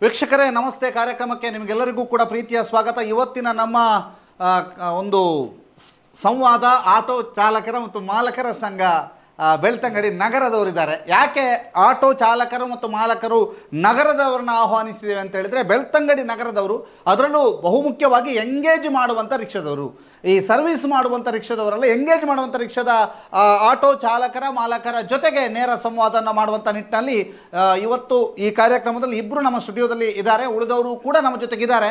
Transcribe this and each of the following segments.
ವೀಕ್ಷಕರೇ ನಮಸ್ತೆ. ಕಾರ್ಯಕ್ರಮಕ್ಕೆ ನಿಮಗೆಲ್ಲರಿಗೂ ಕೂಡ ಪ್ರೀತಿಯ ಸ್ವಾಗತ. ಇವತ್ತಿನ ನಮ್ಮ ಒಂದು ಸಂವಾದ ಆಟೋ ಚಾಲಕರ ಮತ್ತು ಮಾಲಕರ ಸಂಘ ಬೆಳ್ತಂಗಡಿ ನಗರದವರಿದ್ದಾರೆ. ಯಾಕೆ ಆಟೋ ಚಾಲಕರು ಮತ್ತು ಮಾಲಕರು ನಗರದವರನ್ನ ಆಹ್ವಾನಿಸಿದ್ದೇವೆ ಅಂತ ಹೇಳಿದ್ರೆ, ಬೆಳ್ತಂಗಡಿ ನಗರದವರು, ಅದರಲ್ಲೂ ಬಹುಮುಖ್ಯವಾಗಿ ಎಂಗೇಜ್ ಮಾಡುವಂಥ ರಿಕ್ಷಾದವರು, ಈ ಸರ್ವಿಸ್ ಮಾಡುವಂಥ ರಿಕ್ಷಾದವರಲ್ಲ, ಎಂಗೇಜ್ ಮಾಡುವಂಥ ರಿಕ್ಷಾದ ಆಟೋ ಚಾಲಕರ ಮಾಲಕರ ಜೊತೆಗೆ ನೇರ ಸಂವಾದನ ಮಾಡುವಂಥ ನಿಟ್ಟಿನಲ್ಲಿ ಇವತ್ತು ಈ ಕಾರ್ಯಕ್ರಮದಲ್ಲಿ ಇಬ್ಬರು ನಮ್ಮ ಸ್ಟುಡಿಯೋದಲ್ಲಿ ಇದ್ದಾರೆ. ಉಳಿದವರು ಕೂಡ ನಮ್ಮ ಜೊತೆಗಿದ್ದಾರೆ.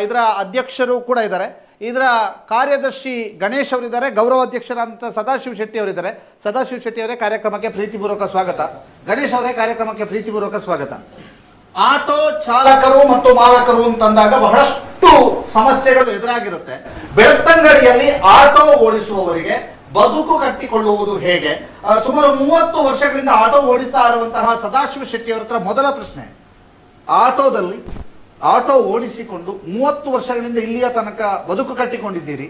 ಇದರ ಅಧ್ಯಕ್ಷರು ಕೂಡ ಇದ್ದಾರೆ. ಇದರ ಕಾರ್ಯದರ್ಶಿ ಗಣೇಶ್ ಅವರಿದ್ದಾರೆ. ಗೌರವ ಅಧ್ಯಕ್ಷರಾದಂಥ ಸದಾಶಿವ ಶೆಟ್ಟಿ ಅವರಿದ್ದಾರೆ. ಸದಾಶಿವ ಶೆಟ್ಟಿ ಅವರೇ, ಕಾರ್ಯಕ್ರಮಕ್ಕೆ ಪ್ರೀತಿಪೂರ್ವಕ ಸ್ವಾಗತ. ಗಣೇಶ್ ಅವರೇ, ಕಾರ್ಯಕ್ರಮಕ್ಕೆ ಪ್ರೀತಿಪೂರ್ವಕ ಸ್ವಾಗತ. ಆಟೋ ಚಾಲಕರು ಮತ್ತು ಮಾಲಕರು ಅಂತಂದಾಗ ಬಹಳಷ್ಟು ಸಮಸ್ಯೆಗಳು ಎದುರಾಗಿರುತ್ತೆ. ಬೆಳ್ತಂಗಡಿಯಲ್ಲಿ ಆಟೋ ಓಡಿಸುವವರಿಗೆ ಬದುಕು ಕಟ್ಟಿಕೊಳ್ಳುವುದು ಹೇಗೆ? ಸುಮಾರು 30 ವರ್ಷಗಳಿಂದ ಆಟೋ ಓಡಿಸ್ತಾ ಇರುವಂತಹ ಸದಾಶಿವ ಶೆಟ್ಟಿ ಅವರ ಹತ್ರ ಮೊದಲ ಪ್ರಶ್ನೆ, ಆಟೋ ಓಡಿಸಿಕೊಂಡು 30 ವರ್ಷಗಳಿಂದ ಇಲ್ಲಿಯ ತನಕ ಬದುಕು ಕಟ್ಟಿಕೊಂಡಿದ್ದೀರಿ,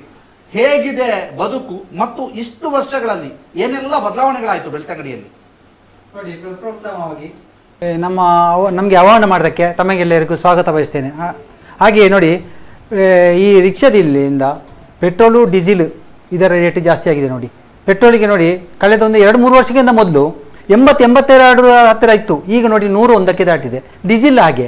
ಹೇಗಿದೆ ಬದುಕು ಮತ್ತು ಇಷ್ಟು ವರ್ಷಗಳಲ್ಲಿ ಏನೆಲ್ಲ ಬದಲಾವಣೆಗಳಾಯಿತು ಬೆಳ್ತಂಗಡಿಯಲ್ಲಿ? ನೋಡಿ, ಪ್ರಪ್ರಥಮವಾಗಿ ನಮಗೆ ಆಹ್ವಾನ ಮಾಡೋದಕ್ಕೆ ತಮಗೆಲ್ಲರಿಗೂ ಸ್ವಾಗತ ಬಯಸ್ತೇನೆ. ಹಾಗೆಯೇ ನೋಡಿ, ಈ ರಿಕ್ಷಾದಿಂದ ಪೆಟ್ರೋಲು ಡೀಸೆಲ್ ಇದರ ರೇಟ್ ಜಾಸ್ತಿ ಆಗಿದೆ. ನೋಡಿ, ಪೆಟ್ರೋಲಿಗೆ ನೋಡಿ ಕಳೆದ ಒಂದು 2-3 ವರ್ಷಕ್ಕಿಂತ ಮೊದಲು 80-82 ಹತ್ತಿರ ಇತ್ತು. ಈಗ ನೋಡಿ 101ಕ್ಕೆ ದಾಟಿದೆ. ಡೀಸೆಲ್ ಹಾಗೆ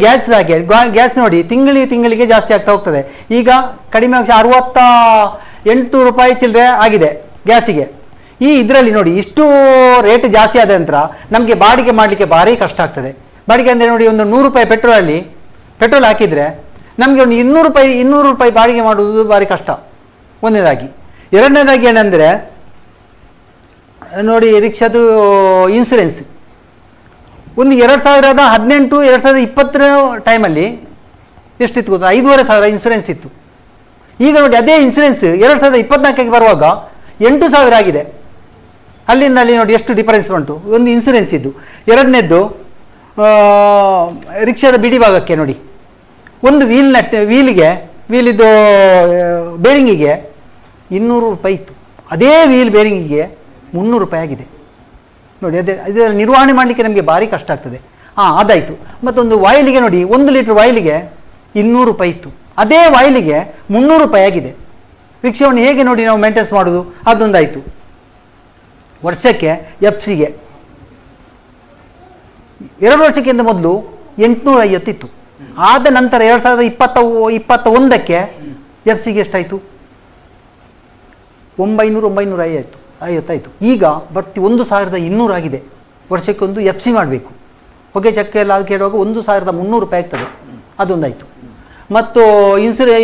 ಗ್ಯಾಸ್ ನೋಡಿ ತಿಂಗಳಿಗೆ ಜಾಸ್ತಿ ಆಗ್ತಾ ಹೋಗ್ತದೆ. ಈಗ ಕಡಿಮೆ 68 ರೂಪಾಯಿ ಚಿಲ್ಲರೆ ಆಗಿದೆ ಗ್ಯಾಸಿಗೆ. ಈ ಇದರಲ್ಲಿ ನೋಡಿ ಇಷ್ಟು ರೇಟ್ ಜಾಸ್ತಿ ಆದ ನಂತರ ನಮಗೆ ಬಾಡಿಗೆ ಮಾಡಲಿಕ್ಕೆ ಭಾರಿ ಕಷ್ಟ ಆಗ್ತದೆ. ಬಾಡಿಗೆ ಅಂದರೆ ನೋಡಿ, ಒಂದು 100 ರೂಪಾಯಿ ಪೆಟ್ರೋಲ್ ಹಾಕಿದರೆ ನಮಗೆ ಒಂದು 200 ರೂಪಾಯಿ ಬಾಡಿಗೆ ಮಾಡುವುದು ಭಾರಿ ಕಷ್ಟ, ಒಂದನೇದಾಗಿ. ಎರಡನೇದಾಗಿ ಏನಂದರೆ ನೋಡಿ, ರಿಕ್ಷಾದು ಇನ್ಸೂರೆನ್ಸ್ ಒಂದು 2018-2020 ಟೈಮಲ್ಲಿ ಎಷ್ಟಿತ್ತು ಗೊತ್ತಾ? 5,500 ಇನ್ಸೂರೆನ್ಸ್ ಇತ್ತು. ಈಗ ನೋಡಿ ಅದೇ ಇನ್ಸೂರೆನ್ಸ್ 2024ಕ್ಕೆ ಬರುವಾಗ 8,000 ಆಗಿದೆ. ಅಲ್ಲಿಂದ ಅಲ್ಲಿ ನೋಡಿ ಎಷ್ಟು ಡಿಫರೆನ್ಸ್ ಉಂಟು ಒಂದು ಇನ್ಸೂರೆನ್ಸ್ ಇದ್ದು. ಎರಡನೇದ್ದು, ರಿಕ್ಷಾದ ಬಿಡಿ ಭಾಗಕ್ಕೆ ನೋಡಿ, ಒಂದು ವೀಲಿದ್ದು ಬೇರಿಂಗಿಗೆ 200 ರೂಪಾಯಿ ಇತ್ತು. ಅದೇ ವೀಲ್ ಬೇರಿಂಗಿಗೆ 300 ರೂಪಾಯಿ ಆಗಿದೆ. ನೋಡಿ, ಇದರಲ್ಲಿ ನಿರ್ವಹಣೆ ಮಾಡಲಿಕ್ಕೆ ನಮಗೆ ಭಾರಿ ಕಷ್ಟ ಆಗ್ತದೆ. ಅದಾಯಿತು. ಮತ್ತೊಂದು ವಾಯಿಲಿಗೆ ನೋಡಿ, 1 ಲೀಟ್ರ್ ವಾಯಿಲಿಗೆ 200 ರೂಪಾಯಿ ಇತ್ತು. ಅದೇ ವಾಯಿಲಿಗೆ 300 ರೂಪಾಯಿ ಆಗಿದೆ. ರಿಕ್ಷಾವನ್ನು ಹೇಗೆ ನೋಡಿ ನಾವು ಮೇಂಟೆನ್ಸ್ ಮಾಡೋದು? ಅದೊಂದಾಯಿತು. ವರ್ಷಕ್ಕೆ ಎಫ್ಸಿಗೆ 2 ವರ್ಷಕ್ಕಿಂತ ಮೊದಲು 850 ಇತ್ತು. ಆದ ನಂತರ 2021ಕ್ಕೆ ಎಫ್ಸಿಗೆ ಎಷ್ಟಾಯಿತು? 950 ಆಯಿತು. ಈಗ ಬರ್ತಿ 1,200 ಆಗಿದೆ. ವರ್ಷಕ್ಕೊಂದು ಎಫ್ಸಿ ಮಾಡಬೇಕು. ಹೊಗೆ ಚಕ್ಕೆ ಎಲ್ಲ ಅದಕ್ಕೆ ಹೇಳುವಾಗ 1,300 ರೂಪಾಯಿ ಆಗ್ತದೆ. ಅದೊಂದಾಯಿತು. ಮತ್ತು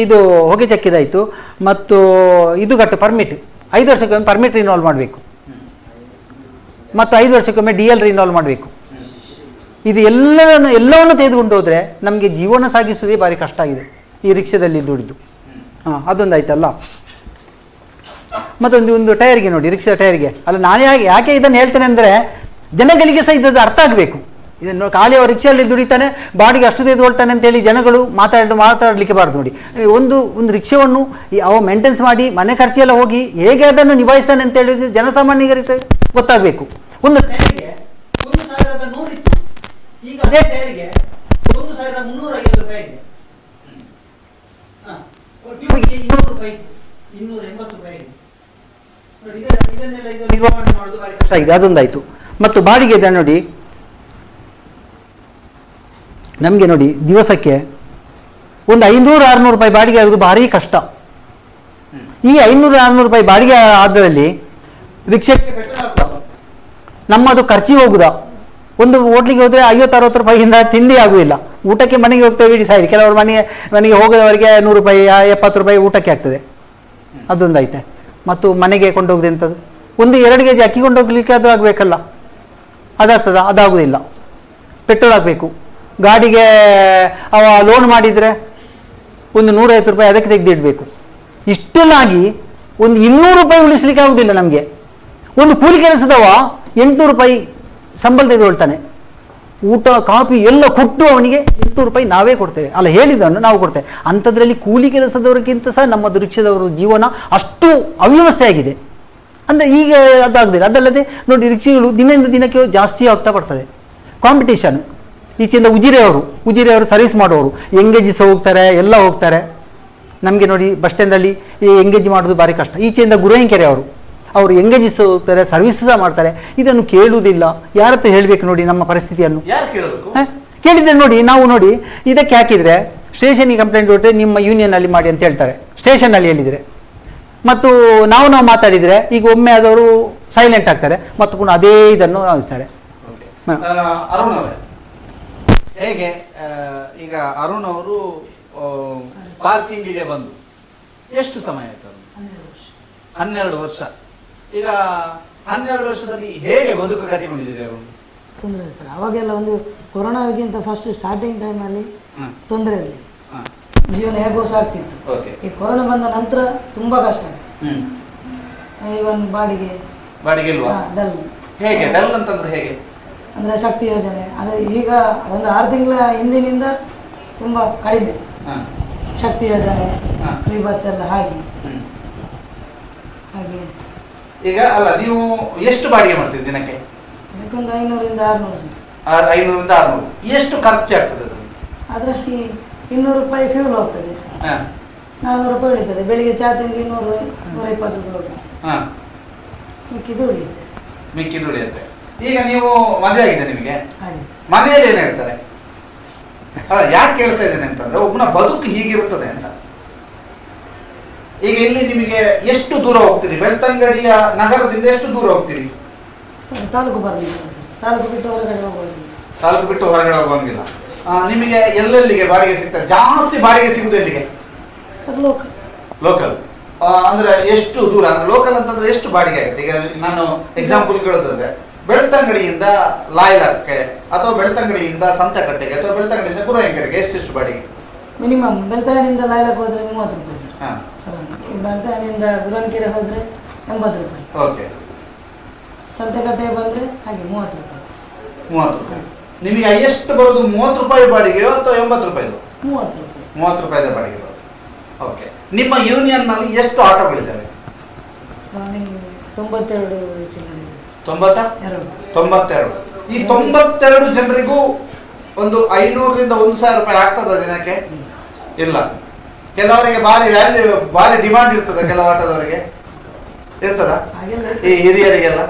ಇದು ಹೊಗೆ ಚಕ್ಕಿದಾಯಿತು. ಮತ್ತು ಇದು ಪರ್ಮಿಟ್ 5 ವರ್ಷಕ್ಕೊಮ್ಮೆ ಪರ್ಮಿಟ್ ರಿನಾಲ್ವ್ ಮಾಡಬೇಕು. ಮತ್ತು 5 ವರ್ಷಕ್ಕೊಮ್ಮೆ DL ರಿನಾಲ್ವ್ ಮಾಡಬೇಕು. ಇದು ಎಲ್ಲವನ್ನು ತೆಗೆದುಕೊಂಡು ಹೋದರೆ ನಮಗೆ ಜೀವನ ಸಾಗಿಸುವುದೇ ಭಾರಿ ಕಷ್ಟ ಆಗಿದೆ ಈ ರಿಕ್ಷಾದಲ್ಲಿ ದುಡಿದು. ಅದೊಂದಾಯ್ತಲ್ಲ. ಮತ್ತೊಂದು ಟೈರ್ಗೆ ನೋಡಿ, ರಿಕ್ಷಾ ಟೈರ್ಗೆ ಅಲ್ಲ, ನಾನು ಯಾಕೆ ಇದನ್ನು ಹೇಳ್ತೇನೆ ಅಂದರೆ, ಜನಗಳಿಗೆ ಸಹ ಇದನ್ನು ಅರ್ಥ ಆಗಬೇಕು. ಇದನ್ನು ಖಾಲಿ ಅವ್ರ ರಿಕ್ಷಾದಲ್ಲಿ ದುಡಿತಾನೆ, ಬಾಡಿಗೆ ಅಷ್ಟು ತೆಗೆದುಕೊಳ್ತಾನೆ ಅಂತೇಳಿ ಜನಗಳು ಮಾತಾಡಲಿಕ್ಕೆ ಬಾರ್ದು. ನೋಡಿ, ಒಂದು ರಿಕ್ಷಾವನ್ನು ಅವ ಮೇಂಟೆನ್ಸ್ ಮಾಡಿ ಮನೆ ಖರ್ಚೆಲ್ಲ ಹೋಗಿ ಹೇಗೆ ಅದನ್ನು ನಿಭಾಯಿಸ್ತಾನೆ ಅಂತ ಹೇಳಿದ್ರೆ ಜನಸಾಮಾನ್ಯರಿಗೆ ಸಹ ಗೊತ್ತಾಗಬೇಕು. ಒಂದು ಟೈರ್ಗೆ 1,100 ಇತ್ತು. ಈಗ ಅದೇ ಟೈರ್ಗೆ 1,350 ರೂಪಾಯಿ ಆಗಿದೆ. 200 ರೂಪಾಯಿ, 280 ರೂಪಾಯಿ ಆಗಿದೆ. ನೋಡಿ, ಇದನ್ನೆಲ್ಲ ನಿರ್ವಹಣೆ ಮಾಡೋದು ಭಾರಿ ಕಷ್ಟ ಆಗಿದೆ. ಅದೊಂದಾಯಿತು. ಮತ್ತು ಬಾಡಿಗೆ ಇದೆ ನೋಡಿ, ನಮಗೆ ನೋಡಿ ದಿವಸಕ್ಕೆ ಒಂದು 500-600 ರೂಪಾಯಿ ಬಾಡಿಗೆ ಆಗೋದು ಭಾರಿ ಕಷ್ಟ. ಈ 500-600 ರೂಪಾಯಿ ಬಾಡಿಗೆ ಆದ್ರಲ್ಲಿ ರಿಕ್ಷಾಕ್ಕೆ ನಮ್ಮದು ಖರ್ಚಿಗೆ ಹೋಗುದಾ? ಒಂದು ಹೋಟ್ಲಿಗೆ ಹೋದರೆ 50-60 ರೂಪಾಯಿಯಿಂದ ತಿಂಡಿ ಆಗುವುದಿಲ್ಲ. ಊಟಕ್ಕೆ ಮನೆಗೆ ಹೋಗ್ತೇವೆ ಇಡೀ ಸಾಯಿರಿ. ಕೆಲವರು ಮನೆಗೆ ಹೋಗೋದವರಿಗೆ 100 ರೂಪಾಯಿ 70 ರೂಪಾಯಿ ಊಟಕ್ಕೆ ಆಗ್ತದೆ. ಅದೊಂದೈತೆ. ಮತ್ತು ಮನೆಗೆ ಕೊಂಡೋಗದೆ ಅಂಥದ್ದು ಒಂದು 2 kg ಅಕ್ಕಿ ಕೊಂಡೋಗ್ಲಿಕ್ಕೆ ಅದು ಆಗಬೇಕಲ್ಲ, ಅದಾಗ್ತದ? ಅದಾಗುವುದಿಲ್ಲ. ಪೆಟ್ರೋಲ್ ಆಗಬೇಕು. ಗಾಡಿಗೆ ಅವ ಲೋನ್ ಮಾಡಿದರೆ ಒಂದು 150 ರೂಪಾಯಿ ಅದಕ್ಕೆ ತೆಗೆದಿಡಬೇಕು. ಇಷ್ಟೆಲ್ಲ ಆಗಿ ಒಂದು 200 ರೂಪಾಯಿ ಉಳಿಸ್ಲಿಕ್ಕೆ ಆಗುವುದಿಲ್ಲ ನಮಗೆ. ಒಂದು ಕೂಲಿ ಕೆಲಸದವ 800 ರೂಪಾಯಿ ಸಂಬಳ ತೆಗೆದುಕೊಳ್ತಾನೆ. ಊಟ ಕಾಫಿ ಎಲ್ಲ ಕೊಟ್ಟು ಅವನಿಗೆ 800 ರೂಪಾಯಿ ನಾವೇ ಕೊಡ್ತೇವೆ, ಅಲ್ಲ ಹೇಳಿದವನ್ನು ನಾವು ಕೊಡ್ತೇವೆ. ಅಂಥದ್ರಲ್ಲಿ ಕೂಲಿ ಕೆಲಸದವರಿಗಿಂತ ಸಹ ನಮ್ಮ ರಿಕ್ಷಾದವರ ಜೀವನ ಅಷ್ಟು ಅವ್ಯವಸ್ಥೆ ಆಗಿದೆ. ಅಂದರೆ ಈಗ ಅದಾಗದಿಲ್ಲ. ಅದಲ್ಲದೆ ನೋಡಿ, ರಿಕ್ಷಾಗಳು ದಿನದಿಂದ ದಿನಕ್ಕೆ ಜಾಸ್ತಿ ಆಗ್ತಾ ಬರ್ತದೆ. ಕಾಂಪಿಟೇಷನ್ ಈಚೆಯಿಂದ ಉಜಿರೆಯವರು ಸರ್ವಿಸ್ ಮಾಡೋರು, ಎಂಗೇಜಿಸ್ ಹೋಗ್ತಾರೆ, ಎಲ್ಲ ಹೋಗ್ತಾರೆ. ನಮಗೆ ನೋಡಿ ಬಸ್ ಸ್ಟ್ಯಾಂಡಲ್ಲಿ ಈ ಎಂಗೇಜ್ ಮಾಡೋದು ಭಾರಿ ಕಷ್ಟ. ಈಚೆಯಿಂದ ಗುರುವೆಂಕೆರೆ ಅವರು ಎಂಗೇಜಿಸ್ ಹೋಗ್ತಾರೆ, ಸರ್ವಿಸ್ ಸಹ ಮಾಡ್ತಾರೆ. ಇದನ್ನು ಕೇಳುವುದಿಲ್ಲ. ಯಾರ ಹತ್ರ ಹೇಳಬೇಕು ನೋಡಿ ನಮ್ಮ ಪರಿಸ್ಥಿತಿಯನ್ನು? ಕೇಳಿದ್ರೆ ನೋಡಿ, ನಾವು ನೋಡಿ ಇದಕ್ಕೆ ಹಾಕಿದರೆ ಸ್ಟೇಷನಿಗೆ ಕಂಪ್ಲೇಂಟ್ ಕೊಟ್ಟರೆ ನಿಮ್ಮ ಯೂನಿಯನ್ನಲ್ಲಿ ಮಾಡಿ ಅಂತ ಹೇಳ್ತಾರೆ, ಸ್ಟೇಷನ್ನಲ್ಲಿ ಹೇಳಿದರೆ. ಮತ್ತು ನಾವು ಮಾತಾಡಿದರೆ ಈಗ ಒಮ್ಮೆ ಆದವರು ಸೈಲೆಂಟ್ ಆಗ್ತಾರೆ, ಮತ್ತು ಪುನಃ ಅದೇ ಇದನ್ನು ಅನಿಸ್ತಾರೆ. ಅರುಣ್ ಅವರೇ, ಹೇಗೆ ಈಗ ಅರುಣ್ ಅವರು ಪಾರ್ಕಿಂಗಿಗೆ ಬಂದು ಎಷ್ಟು ಸಮಯ ಆಯ್ತು? 12 ವರ್ಷ. ಈಗ 12 ವರ್ಷದಲ್ಲಿ ಹೇಗೆ ಬದುಕು ಕಟ್ಟಿಕೊಂಡಿದ್ದೀರಿ ಅವರು? ತೊಂದರೆ ಇಲ್ಲ ಸರ್. ಅವಾಗೆಲ್ಲ ಒಂದು ಕೊರೋನಾಗಿಂತ ಫಸ್ಟ್ ಸ್ಟಾರ್ಟಿಂಗ್ ಟೈಮಲ್ಲಿ ತೊಂದರೆ ಇಲ್ಲ, ಜೀವನ ಹೇಗೋ ಸಾಗ್ತಿತ್ತು. ಈ ಕೊರೋನಾ ಬಂದ ನಂತರ ತುಂಬಾ ಕಷ್ಟ ಆಯ್ತು. ಇವನ್ ಬಾಡಿಗೆ ಡಲ್. ಹೇಗೆ ಡಲ್ ಅಂತಂದ್ರೆ ಹೇಗೆ? ಅಂದ್ರೆ ಶಕ್ತಿ ಯೋಜನೆ ಅಂದ್ರೆ ಈಗ ಒಂದು 6 ತಿಂಗಳ ಹಿಂದಿನಿಂದ ತುಂಬಾ ಕಡಿಮೆ. ಶಕ್ತಿ ಯೋಜನೆ, ಫ್ರೀ ಬಸ್ ಎಲ್ಲ ಹಾಗೆ. ಈಗ ಅಲ್ಲ, ನೀವು ಎಷ್ಟು ಬಾಡಿಗೆ ಮಾಡ್ತೀರಿ ದಿನಕ್ಕೆ? ಒಂದು 500 ರಿಂದ 600. 500 ರಿಂದ 600. ಎಷ್ಟು ಖರ್ಚು ಆಗ್ತದೆ ಅದರಲ್ಲಿ? 200 ರೂಪಾಯಿ ಫ್ಯೂಲ್ ಹೋಗ್ತದೆ, 400 ರೂಪಾಯಿ ಉಳಿತದೆ. ಬೆಳಿಗ್ಗೆ ಚಾ ತಿಂಡಿ 120 ರೂಪಾಯಿ ಮಿಕ್ಕಿದು ಉಳಿಯುತ್ತೆ. ಈಗ ನೀವು ಮದುವೆ ಆಗಿದೆ ನಿಮಗೆ, ಮನೆಯಲ್ಲಿ ಏನ್ ಹೇಳ್ತಾರೆ? ಯಾಕೆ ಕೇಳ್ತಾ ಇದ್ದೇನೆ ಅಂತಂದ್ರೆ, ಒಬ್ಬನ ಬದುಕು ಹೀಗಿರುತ್ತದೆ ಅಂತ. ಈಗ ಇಲ್ಲಿ ನಿಮಗೆ ಎಷ್ಟು ದೂರ ಹೋಗ್ತೀರಿ? ಬೆಳ್ತಂಗಡಿಯ ನಗರದಿಂದ ಎಷ್ಟು ದೂರ ಹೋಗ್ತೀರಿ? ತಾಲೂಕು ಬರಲಿಲ್ಲ ಸರ್, ತಾಲೂಕು ಬಿಟ್ಟು ಹೊರಗಡೆ ಹೋಗೋಂಗಿಲ್ಲ. ನಿಮಗೆ ಎಲ್ಲೆಲ್ಲಿಗೆ ಬಾಡಿಗೆ ಸಿಗ್ತದೆ? ಜಾಸ್ತಿ ಬಾಡಿಗೆ ಸಿಗುದು ಎಲ್ಲಿಗೆ? ಸರ್ ಲೋಕಲ್ ಅಂದ್ರೆ ಎಷ್ಟು ದೂರ? ಅಂದ್ರೆ ಲೋಕಲ್ ಅಂತಂದ್ರೆ ಎಷ್ಟು ಬಾಡಿಗೆ ಆಗುತ್ತೆ? ಈಗ ನಾನು ಎಕ್ಸಾಂಪಲ್ ಕೇಳೋದಾದ್ರೆ, ಬೆಳ್ತಂಗಡಿಯಿಂದ ಲಾಯ್ಲಕ್ಕೆ ಅಥವಾ ಬೆಳ್ತಂಗಡಿಯಿಂದ ಸಂತೆಕಟ್ಟೆಗೆ ಅಥವಾ ಬೆಳ್ತಂಗಡಿಯಿಂದ ಗುರುವೆಂಕೆರೆಗೆ ಎಷ್ಟು ಬಾಡಿಗೆ? ಮಿನಿಮಮ್ ಬೆಳ್ತಂಗಡಿಯಿಂದ ಲಾಯ್ಲಕ್ಕೆ ಹೋದ್ರೆ 30 ರೂಪಾಯಿ ಸರ್. ಬೆಳ್ತಂಗಡಿಯಿಂದ ಗುರುವೆಂಕೆರೆ ಹೋದ್ರೆ 80 ರೂಪಾಯಿ. ಓಕೆ. ಸಂತೆಕಟ್ಟೆ ಬಂದ್ರೆ ಹಾಗೆ 30 ರೂಪಾಯಿ. 30 ರೂಪಾಯಿ. ನಿಮಗೆ ಎಷ್ಟು ಬರೋದು? 30 ರೂಪಾಯಿ ಬಾಡಿಗೆಯೋ ಅಥವಾ 80 ರೂಪಾಯಿದು? 30 ರೂಪಾಯಿ. 30 ರೂಪಾಯಿದ ಬಾಡಿಗೆ ಬರೋದು. ಓಕೆ. ನಿಮ್ಮ ಯೂನಿಯನ್ ನಲ್ಲಿ ಎಷ್ಟು ಆಟೋಗಳಿದ್ದಾವೆ? 92 ಚಿಲ್ಲರೆ. 92. ಈ 92 ಜನರಿಗೂ ಒಂದು 500 ರಿಂದ 1000 ರೂಪಾಯಿ ಆಗ್ತದ ದಿನಕ್ಕೆ? ಇಲ್ಲ. ಕೆಲವರಿಗೆ ಭಾರಿ ಡಿಮಾಂಡ್ ಇರ್ತದ, ಕೆಲವು ಆಟೋದವರಿಗೆ ಇರ್ತದ? ಈ ಹಿರಿಯರಿಗೆಲ್ಲ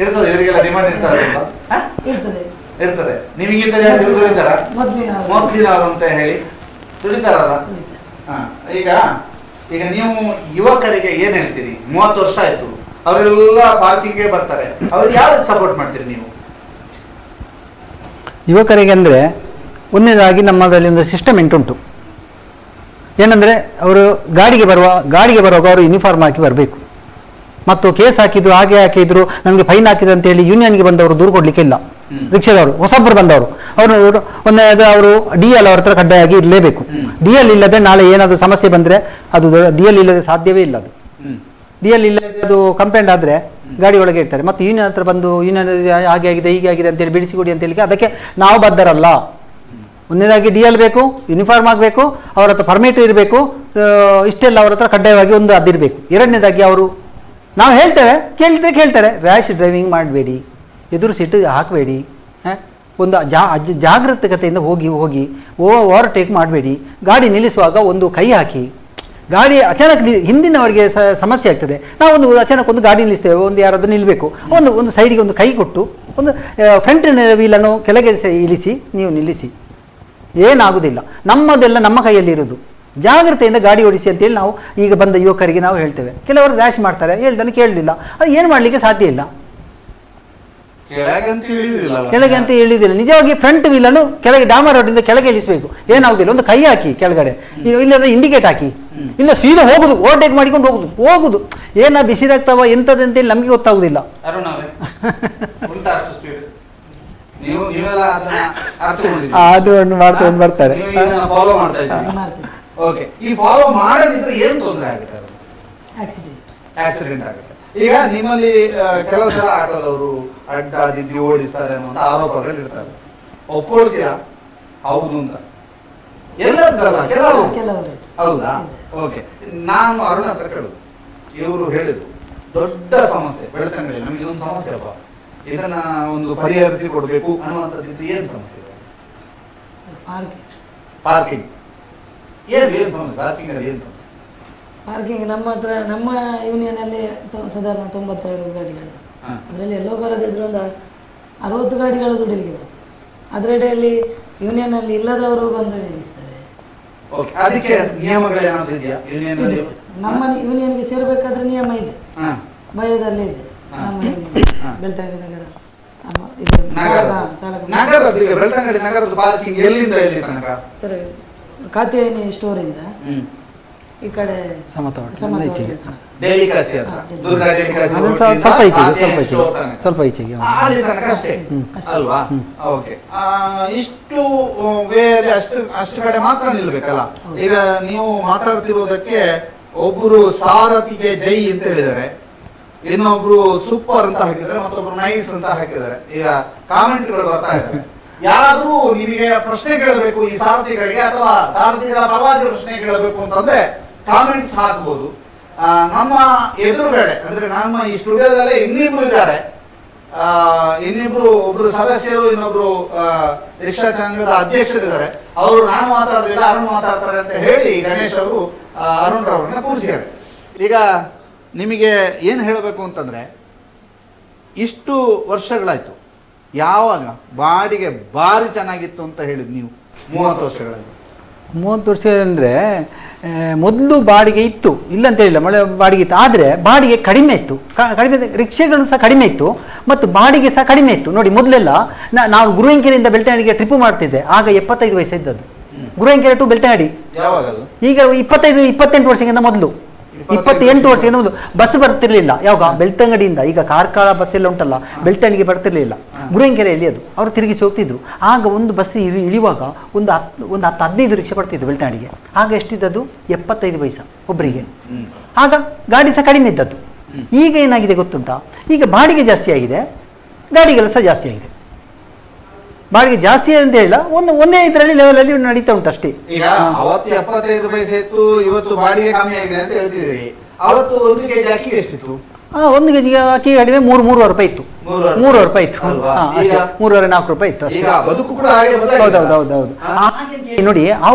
ಇರ್ತದೆ, ಇವರಿಗೆಲ್ಲ ಡಿಮಾಂಡ್ ಇರ್ತದೆ. ನಿಮಗಿಂತ ಜಾಸ್ತಿ ದುಡಿತಾರ? ಮೊದ್ಲಿನವರು ಅಂತ ಹೇಳಿ ದುಡಿತಾರಲ್ಲ. ಈಗ ನೀವು ಯುವಕರಿಗೆ ಏನ್ ಹೇಳ್ತೀರಿ? 30 ವರ್ಷ ಆಯ್ತು, ಅವರೆಲ್ಲ ಪಾರ್ಕಿಂಗ್ಗೆ ಬರ್ತಾರೆ, ಅವ್ರಿಗೆ ಯಾವ್ದು ಸಪೋರ್ಟ್ ಮಾಡ್ತೀರಿ ನೀವು? ಯುವಕರಿಗೆ ಅಂದರೆ ಒಂದನೇದಾಗಿ ನಮ್ಮದಲ್ಲಿ ಒಂದು ಸಿಸ್ಟಮ್ ಉಂಟು. ಏನಂದರೆ ಅವರು ಗಾಡಿಗೆ ಬರುವಾಗ ಅವರು ಯೂನಿಫಾರ್ಮ್ ಹಾಕಿ ಬರಬೇಕು. ಮತ್ತು ಕೇಸ್ ಹಾಕಿದ್ರು, ಹಾಗೆ ಹಾಕಿದ್ರು, ನಮಗೆ ಫೈನ್ ಹಾಕಿದ್ರು ಅಂತೇಳಿ ಯೂನಿಯನ್ಗೆ ಬಂದವರು ದೂರು ಕೊಡಲಿಕ್ಕೆ ಇಲ್ಲ. ರಿಕ್ಷಾದವರು ಹೊಸೊಬ್ಬರು ಬಂದವರು ಅವರು DL ಅವ್ರ ಹತ್ರ ಕಡ್ಡಾಯಾಗಿ ಇರಲೇಬೇಕು. DL ಇಲ್ಲದೆ ನಾಳೆ ಏನಾದರೂ ಸಮಸ್ಯೆ ಬಂದರೆ ಅದು DL ಇಲ್ಲದೆ ಸಾಧ್ಯವೇ ಇಲ್ಲ. ಅದು DL ಇಲ್ಲದೆ ಅದು ಕಂಪ್ಲೇಂಟ್ ಆದರೆ ಗಾಡಿ ಒಳಗೆ ಇರ್ತಾರೆ. ಮತ್ತು ಯೂನಿಯನ್ ಹತ್ರ ಬಂದು ಯೂನಿಯನ್ ಹಾಗೆ ಆಗಿದೆ ಹೀಗೆ ಆಗಿದೆ ಅಂತೇಳಿ ಬಿಡಿಸಿಕೊಡಿ ಅಂತ ಹೇಳಿ ಅದಕ್ಕೆ ನಾವು ಬದ್ಧರಲ್ಲ. ಒಂದನೇದಾಗಿ DL ಬೇಕು, ಯೂನಿಫಾರ್ಮ್ ಆಗಬೇಕು, ಅವ್ರ ಹತ್ರ ಪರ್ಮಿಟ್ ಇರಬೇಕು, ಇಷ್ಟೆಲ್ಲ ಅವ್ರ ಹತ್ರ ಕಡ್ಡಾಯವಾಗಿ ಒಂದು ಅದಿರಬೇಕು. ಎರಡನೇದಾಗಿ ಅವರು ನಾವು ಹೇಳ್ತೇವೆ, ಕೇಳ್ತಾರೆ, ರ್ಯಾಶ್ ಡ್ರೈವಿಂಗ್ ಮಾಡಬೇಡಿ, ಎದುರು ಸೀಟು ಹಾಕಬೇಡಿ, ಒಂದು ಜಾಗೃತಿಕತೆಯಿಂದ ಹೋಗಿ ಓವರ್ಟೇಕ್ ಮಾಡಬೇಡಿ, ಗಾಡಿ ನಿಲ್ಲಿಸುವಾಗ ಒಂದು ಕೈ ಹಾಕಿ. ಗಾಡಿ ಅಚಾನಕ್ ಹಿಂದಿನವರಿಗೆ ಸಮಸ್ಯೆ ಆಗ್ತದೆ. ನಾವೊಂದು ಅಚಾನಕ್ ಒಂದು ಗಾಡಿ ನಿಲ್ಲಿಸ್ತೇವೆ, ಒಂದು ಯಾರಾದರೂ ನಿಲ್ಲಬೇಕು, ಒಂದು ಸೈಡಿಗೆ ಒಂದು ಕೈ ಕೊಟ್ಟು ಒಂದು ಫ್ರಂಟಿನ ವೀಲನ್ನು ಕೆಳಗೆ ಇಳಿಸಿ ನೀವು ನಿಲ್ಲಿಸಿ, ಏನಾಗುವುದಿಲ್ಲ. ನಮ್ಮದೆಲ್ಲ ನಮ್ಮ ಕೈಯಲ್ಲಿ ಇರೋದು. ಜಾಗ್ರತೆಯಿಂದ ಗಾಡಿ ಓಡಿಸಿ ಅಂತೇಳಿ ನಾವು ಈಗ ಬಂದ ಯುವಕರಿಗೆ ನಾವು ಹೇಳ್ತೇವೆ. ಕೆಲವರು ರ್ಯಾಶ್ ಮಾಡ್ತಾರೆ, ಹೇಳ್ತಾನೆ ಕೇಳಲಿಲ್ಲ, ಅದು ಏನು ಮಾಡಲಿಕ್ಕೆ ಸಾಧ್ಯ ಇಲ್ಲ. ಕೆಳಗೆ ಅಂತ ಹೇಳಿದಿಲ್ಲ. ನಿಜವಾಗಿ ಫ್ರಂಟ್ ವೀಲನ್ನು ಕೆಳಗೆ ಡಾಮರ್ ರೋಡಿಂದ ಕೆಳಗೆ ಇಳಿಸಬೇಕು, ಏನಾಗುದಿಲ್ಲ. ಒಂದು ಕೈ ಹಾಕಿ ಕೆಳಗಡೆ, ಇಲ್ಲದ ಇಂಡಿಕೇಟ್ ಹಾಕಿ, ಇಲ್ಲ ಸೀದಾ ಹೋಗುದು, ಓವರ್ಟೇಕ್ ಮಾಡಿಕೊಂಡು ಹೋಗುದು. ಏನ ಬಿಸಿರಾಗ್ತಾವ ಎಂತದಂತೇಳಿ ನಮಗೆ ಗೊತ್ತಾಗುದಿಲ್ಲ. ಅದು ಮಾಡ್ಕೊಂಡು ಬರ್ತಾರೆ. ಈ ಫಾಲೋ ಮಾಡದಿದ್ರೆ ಏನು ತೊಂದರೆ ಆಗುತ್ತೆ? ಆಕ್ಸಿಡೆಂಟ್ ಆಗುತ್ತೆ. ಈಗ ನಿಮ್ಮಲ್ಲಿ ಕೆಲವು ಸಲ ಆಟೋದವರು ಅಡ್ಡ ದಿದ್ದಿ ಓಡಿಸ್ತಾರೆ ಅನ್ನೋ ಆರೋಪಗಳು ಇರ್ತಾರೆ, ಒಪ್ಕೊಳ್ತೀರಾ? ಹೌದು ಅಂತ ಎಲ್ಲರದ್ದಲ್ಲ, ಕೆಲವರು. ಹೌದಾ? ಓಕೆ. ನಾನು ಅರುಣ ಹತ್ರ ಕೇಳುದು, ಇವರು ಹೇಳಿದ್ರು ದೊಡ್ಡ ಸಮಸ್ಯೆ ಬೆಳ್ತಂಗಡಿ, ನಮಗೆ ಒಂದು ಸಮಸ್ಯೆ ಅಪ್ಪ, ಇದನ್ನ ಒಂದು ಪರಿಹರಿಸಿ ಕೊಡ್ಬೇಕು ಅನ್ನುವಂಥದ್ದು. ಏನು ಸಮಸ್ಯೆ? ಪಾರ್ಕಿಂಗ್ ಏನು ಸಮಸ್ಯೆ? ಪಾರ್ಕಿಂಗ್ ಅಲ್ಲಿ ಏನು ಸಮಸ್ಯೆ? ಪಾರ್ಕಿಂಗ್ ನಮ್ಮ ಹತ್ರ ನಮ್ಮ ಯೂನಿಯನಲ್ಲಿ ಸಾಧಾರಣ 92 ಗಾಡಿಗಳು, ಅದರಲ್ಲಿ ಎಲ್ಲೋ ಬರದಿದ್ರು ಒಂದು 60 ಗಾಡಿಗಳು ದುಡಿಲಿಕ್ಕೆ ಬರ್ತದೆ. ಅದರಡೆಯಲ್ಲಿ ಯೂನಿಯನ್ನಲ್ಲಿ ಇಲ್ಲದವರು ಬಂದು ನಿಲ್ಲಿಸ್ತಾರೆ. ಅದಕ್ಕೆ ನಿಯಮಗಳೇನಾದ್ರು ಇದೆಯಾ? ಇದೆ ಸರ್, ನಮ್ಮ ಯೂನಿಯನ್ಗೆ ಸೇರಬೇಕಾದ್ರೆ ನಿಯಮ ಇದೆ, ಬಯೋದಲ್ಲೇ ಇದೆ. ನಮ್ಮ ಬೆಳ್ತಂಗಡಿ ನಗರ ಬೆಳ್ತಂಗಡಿ ನಗರದ ಪಾರ್ಕಿಂಗ್ ಎಲ್ಲಿಂದ ಎಲ್ಲಿ ತನಕ ಸರ್? ಖಾತೆಯನಿ ಸ್ಟೋರಿಂದ ಈ ಕಡೆ ಸ್ವಲ್ಪ ಈಚೆಗೆ ಅಲ್ವಾ? ಓಕೆ, ಇಷ್ಟು ವೇಳೆ ಅಷ್ಟು ಕಡೆ ಮಾತ್ರ ನಿಲ್ಬೇಕಲ್ಲ. ಈಗ ನೀವು ಮಾತಾಡ್ತಿರೋದಕ್ಕೆ ಒಬ್ರು ಸಾರಥಿಗೆ ಜೈ ಅಂತ ಹೇಳಿದ್ದಾರೆ, ಇನ್ನೊಬ್ರು ಸೂಪರ್ ಅಂತ ಹಾಕಿದ್ದಾರೆ, ಮತ್ತೊಬ್ರು ನೈಸ್ ಅಂತ ಹಾಕಿದ್ದಾರೆ. ಈಗ ಕಾಮೆಂಟ್ಗಳು ಬರ್ತಾ ಇದ್ದಾರೆ. ಯಾರಾದ್ರೂ ನಿಮಗೆ ಪ್ರಶ್ನೆ ಕೇಳಬೇಕು ಈ ಸಾರಥಿಗಳಿಗೆ ಅಥವಾ ಸಾರಥಿಗಳ ಪರವಾಗಿ ಪ್ರಶ್ನೆ ಕೇಳಬೇಕು ಅಂತಂದ್ರೆ ಕಾಮೆಂಟ್ಸ್ ಹಾಕ್ಬೋದು. ನಮ್ಮ ಎದುರುಗಡೆ ಅಂದ್ರೆ ನಮ್ಮ ಈ ಸ್ಟುಡಿಯೋದಲ್ಲೇ ಇನ್ನಿಬ್ರು ಇದ್ದಾರೆ, ಒಬ್ರು ಸದಸ್ಯರು, ಇನ್ನೊಬ್ರು ರಿಕ್ಷಾ ಸಂಘದ ಅಧ್ಯಕ್ಷರಿದ್ದಾರೆ. ಅವರು ನಾನು ಮಾತಾಡೋದಿಲ್ಲ, ಅರುಣ್ ಮಾತಾಡ್ತಾರೆ ಅಂತ ಹೇಳಿ ಗಣೇಶ್ ಅವರು ಅರುಣ್ ರವರನ್ನ ಕೂರಿಸಿದ್ದಾರೆ. ಈಗ ನಿಮಗೆ ಏನು ಹೇಳಬೇಕು ಅಂತಂದ್ರೆ, ಇಷ್ಟು ವರ್ಷಗಳಾಯ್ತು, ಯಾವಾಗ ಬಾಡಿಗೆ ಭಾರಿ ಚೆನ್ನಾಗಿತ್ತು ಅಂತ ಹೇಳಿದ್ ನೀವು? 30 ವರ್ಷಗಳಲ್ಲಿ. 30 ವರ್ಷ ಅಂದರೆ ಮೊದಲು ಬಾಡಿಗೆ ಇತ್ತು, ಇಲ್ಲ ಅಂತ ಹೇಳಿಲ್ಲ, ಬಾಡಿಗೆ ಇತ್ತು. ಆದರೆ ಬಾಡಿಗೆ ಕಡಿಮೆ ಇತ್ತು, ಕಡಿಮೆ, ರಿಕ್ಷೆಗಳು ಸಹ ಕಡಿಮೆ ಇತ್ತು ಮತ್ತು ಬಾಡಿಗೆ ಸಹ ಕಡಿಮೆ ಇತ್ತು. ನೋಡಿ, ಮೊದಲೆಲ್ಲ ನಾವು ಗುರುವೆಂಕೆರೆಯಿಂದ ಬೆಳ್ತಂಗಡಿಗೆ ಟ್ರಿಪ್ ಮಾಡ್ತಿದ್ದೆ, ಆಗ 75 ವಯಸ್ಸು ಇದ್ದದ್ದು. ಗುರುವೆಂಕೆರೆ ಟು ಬೆಳ್ತಂಗಡಿ ಈಗ 28 ವರ್ಷಕ್ಕಿಂತ ಮೊದಲು, 28 ವರ್ಷದಿಂದ ಮೊದಲು ಬಸ್ ಬರ್ತಿರ್ಲಿಲ್ಲ. ಯಾವಾಗ? ಬೆಳ್ತಂಗಡಿಯಿಂದ. ಈಗ ಕಾರ್ಕಳ ಬಸ್ ಎಲ್ಲ ಉಂಟಲ್ಲ, ಬೆಳ್ತಂಗಡಿಗೆ ಬರ್ತಿರ್ಲಿಲ್ಲ, ಗುರುವೆಂಕೆರೆಯಲ್ಲಿ ಅದು ಅವರು ತಿರುಗಿಸಿ ಹೋಗ್ತಿದ್ರು. ಆಗ ಒಂದು ಬಸ್ ಇಳಿಯುವಾಗ ಒಂದು 10-15 ರಿಕ್ಷೆ ಬರ್ತಿದ್ರು ಬೆಳ್ತಂಗಡಿಗೆ. ಆಗ ಎಷ್ಟಿದ್ದದ್ದು? 75 ಪೈಸಾ ಒಬ್ಬರಿಗೆ. ಆಗ ಗಾಡಿ ಸಹ ಕಡಿಮೆ ಇದ್ದದ್ದು. ಈಗ ಏನಾಗಿದೆ ಗೊತ್ತುಂಟಾ? ಈಗ ಬಾಡಿಗೆ ಜಾಸ್ತಿ ಆಗಿದೆ, ಗಾಡಿಗೆಲ್ಲ ಸಹ ಜಾಸ್ತಿ ಆಗಿದೆ. ಬಾಡಿಗೆ ಜಾಸ್ತಿ ಅಂತ ಹೇಳಿಲ್ಲ, ಒಂದೇ ಇದರಲ್ಲಿ ಲೆವೆಲಲ್ಲಿ ನಡೀತಾ ಉಂಟು ಅಷ್ಟೇ. ಈಗ ಅವತ್ತು 75 ಪೈಸೆ ಇತ್ತು, ಇವತ್ತು ಬಾಡಿಗೆ ಕಮ್ಮಿ ಆಗಿದೆ ಅಂತ ಹೇಳ್ತಿದ್ದೀರಿ. ಅವತ್ತು 1 ಕೆಜಿ ಅಕ್ಕಿ ಎಷ್ಟಿತ್ತು? 1 ಕೆಜಿಗೆ ಅಕ್ಕಿ ಕಡಿಮೆ 3 ರೂಪಾಯಿ ಇತ್ತು. 3 ರೂಪಾಯಿ ಇತ್ತು, 3-4 ರೂಪಾಯಿ ಇತ್ತು. ಹೌದೌದು. ನೋಡಿ,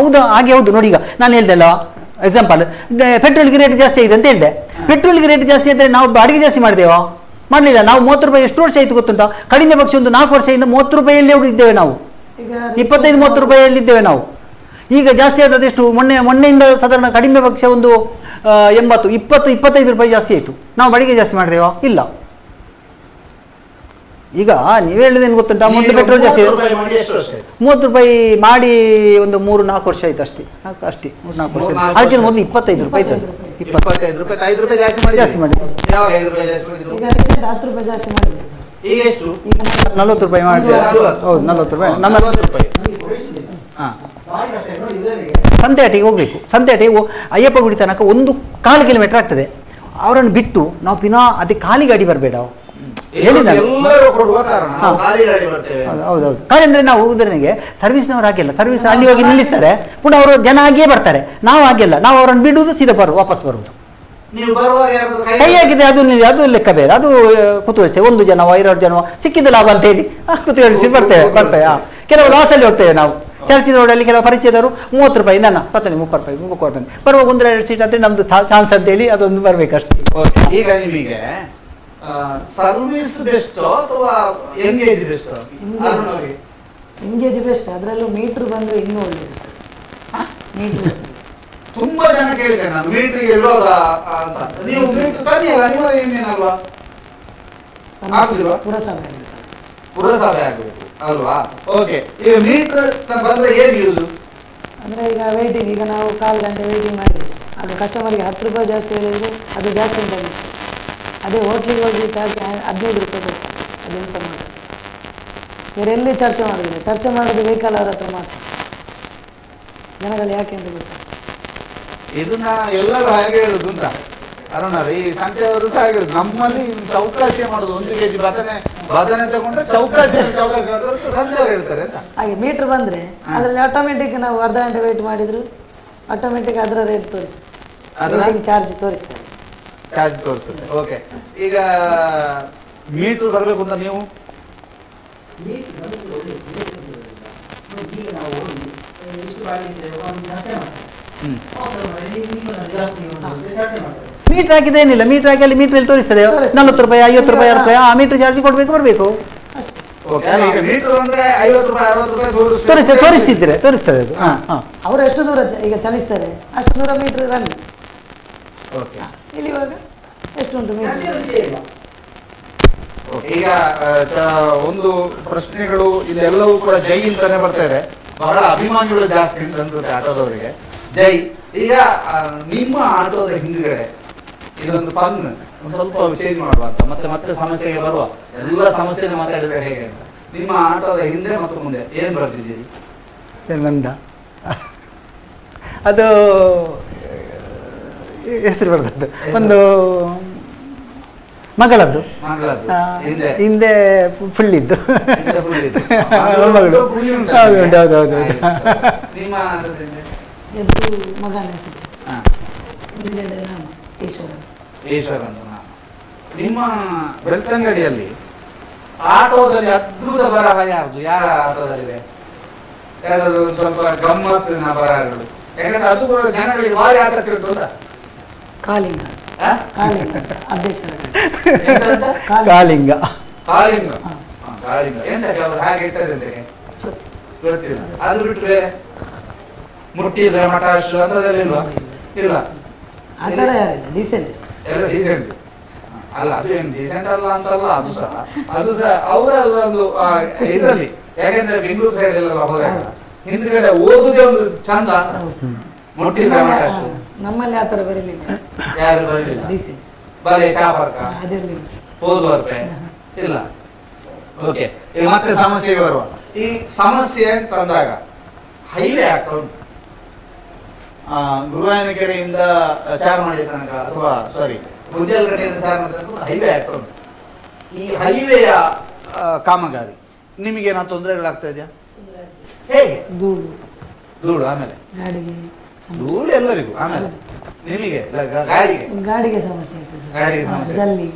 ಹಾಗೆ ಹೌದು. ನೋಡಿ, ಈಗ ನಾನು ಹೇಳ್ದಲ್ಲ ಎಕ್ಸಾಂಪಲ್, ಪೆಟ್ರೋಲ್ಗೆ ರೇಟ್ ಜಾಸ್ತಿ ಆಗಿದೆ ಅಂತ ಹೇಳಿದೆ. ಪೆಟ್ರೋಲ್ಗೆ ರೇಟ್ ಜಾಸ್ತಿ ಆದರೆ ನಾವು ಬಾಡಿಗೆ ಜಾಸ್ತಿ ಮಾಡಿದೆವಾ? ಮಾಡಲಿಲ್ಲ. ನಾವು 30 ರೂಪಾಯಿ ಎಷ್ಟು ವರ್ಷ ಆಯ್ತು ಗೊತ್ತುಂಟಾ? ಕಡಿಮೆ ಪಕ್ಷ ಒಂದು 4 ವರ್ಷದಿಂದ 30 ರೂಪಾಯಿಯಲ್ಲೇ ಇದ್ದೇವೆ ನಾವು, 25-30 ರೂಪಾಯಿಯಲ್ಲಿದ್ದೇವೆ ನಾವು. ಈಗ ಜಾಸ್ತಿ ಆದದೆಷ್ಟು? ಮೊನ್ನೆಯಿಂದ ಸಾಧಾರಣ ಕಡಿಮೆ ಪಕ್ಷ ಒಂದು 80-20-25 ರೂಪಾಯಿ ಜಾಸ್ತಿ ಆಯಿತು. ನಾವು ಬಾಡಿಗೆ ಜಾಸ್ತಿ ಮಾಡಿದೆವಾ? ಇಲ್ಲ. ಈಗ ನೀವು ಹೇಳಿದೇನು ಗೊತ್ತುಂಟಾ? ಮೊದಲು ಪೆಟ್ರೋಲ್ ಜಾಸ್ತಿ 30 ರೂಪಾಯಿ ಮಾಡಿ ಒಂದು 3-4 ವರ್ಷ ಆಯ್ತು ಅಷ್ಟೇ. 3-4 ವರ್ಷ. ಅದಕ್ಕೆ ಮೊದಲು 25 ರೂಪಾಯಿ ಇತ್ತು. 25 ರೂಪಾಯಿ, 5 ರೂಪಾಯಿ ಜಾಸ್ತಿ ಮಾಡಿ. ಯಾವಾಗ 5 ರೂಪಾಯಿ ಜಾಸ್ತಿ ಮಾಡಿದ್ರು? ಈಗ 10 ರೂಪಾಯಿ ಜಾಸ್ತಿ ಮಾಡಿದ್ರು. ಈಗ ಎಷ್ಟು? 40 ರೂಪಾಯಿ ಮಾಡಿದ್ರೆ. ಹೌದು, 40 ರೂಪಾಯಿ. 40 ರೂಪಾಯಿ. ಸಂತೆಹಟ್ಟಿಗೆ ಹೋಗ್ಬೇಕು. ಸಂತೆಹಟ್ಟಿಗೆ ಅಯ್ಯಪ್ಪ ಗುಡಿ ತನಕ 1/4 ಕಿಲೋಮೀಟರ್ ಆಗ್ತದೆ. ಅವರನ್ನು ಬಿಟ್ಟು ನಾವು ಪುನಃ ಅದೇ ಖಾಲಿ ಗಾಡಿ ಬರಬೇಡ ಹೌದೌದು. ಖಾಲಿ ಅಂದ್ರೆ ನಾವು ಉದಾಹರಣೆಗೆ ಸರ್ವಿಸ್ನವ್ರು ಹಾಗೆಲ್ಲ, ಸರ್ವಿಸ್ ಅಲ್ಲಿ ಹೋಗಿ ನಿಲ್ಲಿಸ್ತಾರೆ, ಪುನಃ ಅವರು ಜನ ಆಗಿಯೇ ಬರ್ತಾರೆ. ನಾವು ಹಾಗೆಲ್ಲ, ನಾವು ಅವರನ್ನು ಬಿಡುವುದು, ಸೀದಾ ವಾಪಸ್ ಬರುವುದು. ಕೈ ಹಾಕಿದೆ ಅದು ಲೆಕ್ಕ ಬೇರೆ, ಅದು ಕುತೂಹಲಿಸ್ತೇವೆ. 1 ಜನವ 2 ಜನವ ಸಿಕ್ಕಿದ್ದು ಲಾಭ ಅಂತ ಹೇಳಿ ಕುತೂಹಲಿಸಿ ಬರ್ತೇವೆ. ಕೆಲವು ಲಾಸಲ್ಲಿ ಹೋಗ್ತೇವೆ ನಾವು. ಚರ್ಚ್ ರೋಡಲ್ಲಿ ಕೆಲವು ಪರಿಚಯದವರು 30 ರೂಪಾಯಿ, ನನ್ನ 30 ರೂಪಾಯಿ ಬರುವಾಗ 1-2 ಸೀಟ್ ಅಂತ ನಮ್ದು ಚಾನ್ಸ್ ಅಂತ ಹೇಳಿ ಅದೊಂದು ಬರ್ಬೇಕಷ್ಟೇ. ಈಗ ನಿಮಗೆ ಸರ್ವಿಸ್ ಬೆಸ್ಟ್ ಅಥವಾ ಎಂಗೇಜ್ ಬೆಸ್ಟ್? Engage best. ಅದರಲ್ಲೂ ಮೀಟರ್ ಬಂದ್ರೆ ಇನ್ನೂ ಒಳ್ಳೆಯದು ಸರ್. ಮೀಟರ್ ತುಂಬಾ ಜನ ಕೇಳಿದೆ ನಾನು, ಮೀಟರ್ಗೆ ಇರೋದ ಅಂತ. ನೀವು ಮೀಟರ್ ತನ್ನಿಲ್ಲ, ನಿಮ್ಮ ಏನೇನಲ್ವಾ ಆಗ್ಲಿಲ್ವಾ? ಪುರಸಭೆ ಆಗಬೇಕು ಅಲ್ವಾ? ಓಕೆ. ಈಗ ಮೀಟರ್ ಬಂದ್ರೆ ಏನು ಯೂಸ್? ಅಂದ್ರೆ ಈಗ ವೇಟಿಂಗ್, ಈಗ ನಾವು 1/4 ಗಂಟೆ ವೇಟಿಂಗ್ ಮಾಡಿದ್ವಿ, ಅದು ಕಸ್ಟಮರ್ಗೆ 10 ರೂಪಾಯಿ ಜಾಸ್ತಿ ಹೇಳಿದ್ರೆ ಅದು ಜಾಸ್ತಿ ಅಂತ. ಅದೇ ಹೋಟ್ಲಿಗೆ ಹೋಗಿ 15 ರೂಪಾಯಿ ಕೊಡ್ತಾರೆ. ಅದೆಂತ ಮಾಡಿ ಬೇರೆ ಎಲ್ಲಿ ಚರ್ಚೆ ಮಾಡೋದಿಲ್ಲ. ಚರ್ಚೆ ಮಾಡೋದು ವೆಹಿಕಲ್ ಅವ್ರ ಹತ್ರ ಮಾತ್ರ. ಜನಗಳು ಯಾಕೆ ಅಂತ ಗೊತ್ತಾ? ಇದನ್ನ ಎಲ್ಲರೂ ಹಾಗೆ ಹೇಳುದು ಅಂತ ಅರುಣಾರ, ಈ ಸಂತೆಯವರು ಸಹ ಹೇಳುದು. ನಮ್ಮಲ್ಲಿ ಚೌಕಾಸಿ ಮಾಡೋದು, 1 ಕೆಜಿ ಬದನೆ ತಗೊಂಡ್ರೆ ಚೌಕಾಸಿ ಸಂತೆಯವರು ಹೇಳ್ತಾರೆ ಅಂತ. ಹಾಗೆ ಮೀಟರ್ ಬಂದ್ರೆ ಅದರಲ್ಲಿ ಆಟೋಮೆಟಿಕ್ ನಾವು ಅರ್ಧ ಗಂಟೆ ವೇಟ್ ಮಾಡಿದ್ರು ಆಟೋಮೆಟಿಕ್ ಅದರ ರೇಟ್ ತೋರಿಸಿ, ಚಾರ್ಜ್ ತೋರಿಸ್ತಾರೆ. ಚಾರ್ಜ್ ತೋರಿಸ್ತದೆ. ಓಕೆ. ಈಗ ಮೀಟರ್ ಬರಬೇಕು ಅಂತ ನೀವು ಮೀಟರ್ ಹಾಕಿದ್ರೆ ಏನಿಲ್ಲ, ಮೀಟರ್ ಹಾಕಿ ಅಲ್ಲಿ ಮೀಟರ್ ತೋರಿಸ್ತದೆ 40 ರೂಪಾಯಿ 50 ರೂಪಾಯಿ 60 ರೂಪಾಯಿ, ಆ ಮೀಟರ್ ಚಾರ್ಜ್ ಕೊಡ್ಬೇಕು ಬರಬೇಕು. ತೋರಿಸ್ತದೆ ಅದು. ಅವರು ಎಷ್ಟು ದೂರ ಈಗ ಚಲಿಸ್ತಾರೆ ಅಷ್ಟು ದೂರ ಮೀಟರ್ ರನ್. ಇಲ್ಲಿ ಇವಾಗ ಎಷ್ಟುಂಟು ಮೀಟರ್? ಈಗ ಒಂದು ಪ್ರಶ್ನೆಗಳು ಇಲ್ಲೆಲ್ಲವೂ ಕೂಡ ಜೈ ಅಂತಾನೆ ಬರ್ತಾ ಇದೆ. ಬಹಳ ಅಭಿಮಾನಿಗಳು ಜಾಸ್ತಿ ಅಂತ ಅನ್ಸುತ್ತೆ ಆಟೋದವರಿಗೆ. ಜೈ. ಈಗ ನಿಮ್ಮ ಆಟೋದ ಹಿಂದ್ಗಡೆ ಇದೊಂದು ಫನ್ ಒಂದು ಸ್ವಲ್ಪ ಚೇಂಜ್ ಮಾಡುವ ಅಂತ, ಮತ್ತೆ ಮತ್ತೆ ಸಮಸ್ಯೆಗೆ ಬರುವ ಎಲ್ಲ ಸಮಸ್ಯೆನ ಮಾತಾಡಿದ್ರೆ ಹೇಗೆ ಅಂತ. ನಿಮ್ಮ ಆಟೋದ ಹಿಂದೆ ಮತ್ತು ಮುಂದೆ ಏನ್ ಬರ್ತಿದ್ದೀರಿ? ನಂದ ಅದು ಹೆಸರು ಬರ್ತದ್ದು ಒಂದು ಮಗಳದ್ದು, ಹಿಂದೆ ಫುಲ್ ಇದ್ದು ಮಗಳು. ಹೌದೌದು. ಮಗನ ಈಶ್ವರ ಅಂತ. ನಿಮ್ಮ ಬೆಳ್ತಂಗಡಿಯಲ್ಲಿ ಆಟೋದಲ್ಲಿ ಅದ್ಭುತ ಬರಹ ಯಾರ್ದು? ಯಾರ ಆಟೋದಲ್ಲಿದೆ? ಯಾರಾದ್ರು ಸ್ವಲ್ಪ ಗಮ್ಮತ್ತಿನ ಬರಹಗಳು? ಯಾಕಂದ್ರೆ ಅದು ಕೂಡ ಜನಗಳಿಗೆ ಭಾರಿ ಆಸಕ್ತಿ ಇರ್ತದ. ಕಾಲಿಂಗ ಅಧ್ಯಕ್ಷರ ಕಾಲಿಂಗ ಕಾಲಿಂಗ ಕಾಲಿಂಗ ಎಂತಕ್ಕೆ ಅವರು ಹಾಗೆ ಇಟ್ಟದಂತೆ ಗೊತ್ತಿಲ್ಲ. ಅದು ಬಿಟ್ಟರೆ ಮುಟ್ಟಿದ್ರೆ ಮಟಾಶ್ ಅಂತದೆಲ್ಲ ಇಲ್ವಾ? ಇಲ್ಲ, ಆ ಥರ ಯಾರಿಲ್ಲ, ಡೀಸೆಂಟ್ ಎಲ್ಲ ಡೀಸೆಂಟ್. ಅಲ್ಲ ಅದು ಏನು ಡೀಸೆಂಟ್ ಅಲ್ಲ ಅಂತಲ್ಲ, ಅದು ಸಹ ಅವರ ಒಂದು ಇದರಲ್ಲಿ. ಯಾಕೆಂದ್ರೆ ಬೆಂಗಳೂರು ಸೈಡ್ ಎಲ್ಲ ಹೋದಾಗ ಹಿಂದ್ಗಡೆ ಓದುದೇ ಒಂದು ಚಂದ. ಮುಟ್ಟಿದ್ರೆ ಮಟಾಶ್ ನಮ್ಮಲ್ಲಿ ಆ ಥರ ಬರಲಿಲ್ಲ, ಯಾರು ಬರಲಿಲ್ಲ. ಡೀಸೆಂಟ್ ಬಲೆ ಚಾಪರ್ಕ ಅದಿರಲಿಲ್ಲ, ಓದುವರ್ಪೆ ಇಲ್ಲ. ಓಕೆ, ಈಗ ಮತ್ತೆ ಸಮಸ್ಯೆಗೆ ಬರುವ. ಈ ಸಮಸ್ಯೆ ಅಂತಂದಾಗ ಹೈವೇ ಆಗ್ತಾ ಉಂಟು. ಗುರುವಾಯನಕೆರೆಯಿಂದ ಚಾರ್ಮಾಡಿ ತನಕ, ಅಥವಾ ಸಾರಿ ಗುಂಜಲ್ಗಟ್ಟೆಯಿಂದ ಚಾರ್ಮಾಡಿ ತನಕ ಹೈವೇ ಆಗ್ತಾ ಉಂಟು. ಈ ಹೈವೇಯ ಕಾಮಗಾರಿ ನಿಮಗೇನೋ ತೊಂದರೆಗಳಾಗ್ತಾ ಇದೆಯಾ? ಹೇಗೆ? ಧೂಳು, ಆಮೇಲೆ ಧೂಳು ಎಲ್ಲರಿಗೂ, ಆಮೇಲೆ ನಿಮಗೆ ಗಾಡಿಗೆ ಸಮಸ್ಯೆ ಇರ್ತದೆ, ಜಲ್ಲಿ.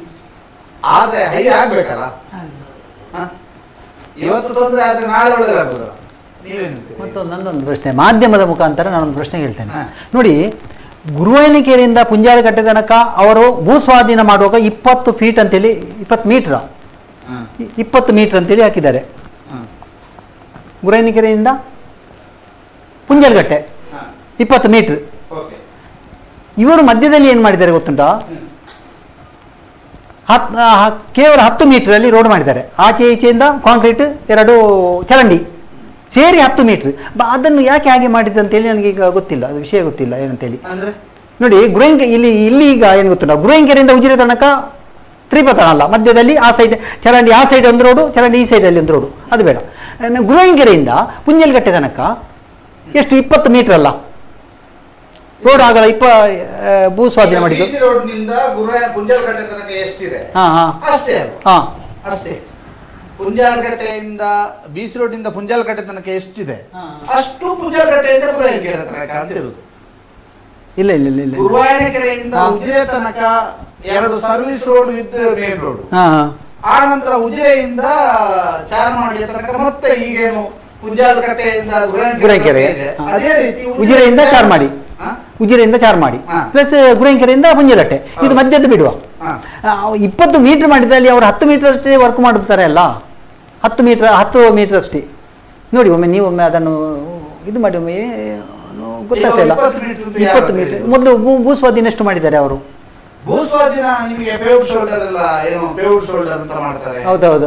ಆದ್ರೆ ಹೈವೇ ಆಗ್ಬೇಕಲ್ಲ. ಇವತ್ತು ತೊಂದರೆ ಆದ್ರೆ ನಾಳೆ ಒಳ್ಳೆದಾಗ್ಬೋದಲ್ಲ. ಮತ್ತೊಂದು ನನ್ನೊಂದು ಪ್ರಶ್ನೆ, ಮಾಧ್ಯಮದ ಮುಖಾಂತರ ನಾನೊಂದು ಪ್ರಶ್ನೆ ಹೇಳ್ತೇನೆ. ನೋಡಿ, ಗುರುವಾಯನಕೆರೆಯಿಂದ ಪುಂಜಾಲಕಟ್ಟೆ ತನಕ ಅವರು ಭೂಸ್ವಾಧೀನ ಮಾಡುವಾಗ 20 ಫೀಟ್ ಅಂತೇಳಿ 20 ಮೀಟರ್ 20 ಮೀಟರ್ ಅಂತೇಳಿ ಹಾಕಿದ್ದಾರೆ. ಗುರುವಾಯನಕೆರೆಯಿಂದ ಪುಂಜಾಲಕಟ್ಟೆ 20 ಮೀಟರ್. ಇವರು ಮಧ್ಯದಲ್ಲಿ ಏನು ಮಾಡಿದ್ದಾರೆ ಗೊತ್ತುಂಟಾ? ಕೇವಲ 10 ಮೀಟರ್ ಅಲ್ಲಿ ರೋಡ್ ಮಾಡಿದ್ದಾರೆ. ಆಚೆ ಈಚೆಯಿಂದ ಕಾಂಕ್ರೀಟ್, 2 ಚರಂಡಿ ಸೇರಿ 10 ಮೀಟರ್. ಅದನ್ನು ಯಾಕೆ ಹಾಗೆ ಮಾಡಿದ್ದು ಅಂತೇಳಿ ನನಗೆ ಈಗ ಗೊತ್ತಿಲ್ಲ, ಅದು ವಿಷಯ ಗೊತ್ತಿಲ್ಲ ಏನಂತೇಳಿ. ನೋಡಿ, ಇಲ್ಲಿ ಈಗ ಏನು ಗೊತ್ತುಂಟ, ಗುರುವಾಯನಕೆರೆಯಿಂದ ಉಜಿರೆ ತನಕ ತ್ರಿಪಥ ಅಲ್ಲ, ಮಧ್ಯದಲ್ಲಿ ಆ ಸೈಡ್ ಚರಂಡಿ, ಆ ಸೈಡ್ ಒಂದು ರೋಡು, ಚರಂಡಿ ಈ ಸೈಡಲ್ಲಿ ಒಂದು ರೋಡು, ಅದು ಬೇಡ. ಗುರುವಾಯನಕೆರೆಯಿಂದ ಪುಂಜಲ್ಗಟ್ಟೆ ತನಕ ಎಷ್ಟು 20 ಮೀಟರ್ ಅಲ್ಲ ರೋಡ್ ಆಗಲ್ಲ. ಭೂ ಸ್ವಾಧೀನ ಮಾಡಿದ್ದು ಪುಂಜಲ್ಗಟ್ಟೆ ತನಕ ಎಷ್ಟಿದೆ ಅಷ್ಟೇ. ಪುಂಜಾಲಕಟ್ಟೆಯಿಂದ BC ರೋಡ್ನಿಂದ ಪುಂಜಾಲಕಟ್ಟೆ ತನಕ ಎಷ್ಟಿದೆ ಅಷ್ಟು ಪುಂಜಾಲಕಟ್ಟೆಯಿಂದ ಗುರುವಾಯನಕೆರೆ ತನಕ ಅಂತ ಇರುವುದು. ಇಲ್ಲ, ಗುರುವಾಯನಕೆರೆಯಿಂದ ಉಜಿರೆ ತನಕ 2 ಸರ್ವಿಸ್ ರೋಡ್ ಇದ್ದ ಮೇನ್ ರೋಡ್. ಆ ನಂತರ ಉಜಿರೆಯಿಂದ ಚಾರ್ಮಾಡಿಯ ತನಕ ಮತ್ತೆ ಈಗೇನು ಪುಂಜಾಲಕಟ್ಟೆಯಿಂದ ಗುರುವಾಯನಕೆರೆ, ಅದೇ ರೀತಿ ಉಜಿರೆಯಿಂದ ಚಾರ್ಮಾಡಿ ಪ್ಲಸ್ ಗುರುವಾಯನಕೆರೆಯಿಂದ ಪುಂಜಲಕಟ್ಟೆ, ಇದು ಮಧ್ಯದ ಬಿಡುವ. 20 ಮೀಟರ್ ಮಾಡಿದಲ್ಲಿ ಅವರು 10 ಮೀಟರ್ ಅಷ್ಟೇ ವರ್ಕ್ ಮಾಡುತ್ತಾರೆ ಅಲ್ಲ, 10 ಮೀಟರ್ ಅಷ್ಟೇ. ನೋಡಿ, ಒಮ್ಮೆ ಅದನ್ನು ಇದು ಮಾಡಿ, ಒಮ್ಮೆ ಗೊತ್ತಾಗ್ತಾ ಇಲ್ಲ. 20 ಮೀಟರ್ ಮೊದಲು ಭೂಸ್ವಾಧೀನ ಎಷ್ಟು ಮಾಡಿದ್ದಾರೆ ಅವರು? ಭೂಸ್ವಾಧೀನ ನಿಮಗೆ ಪೇವ್ಡ್ ಶೋಲ್ಡರ್ ಎಲ್ಲ ಏನೋ ಪೇವ್ಡ್ ಶೋಲ್ಡರ್ ಅಂತ ಮಾಡ್ತಾರೆ. ಹೌದೌದು.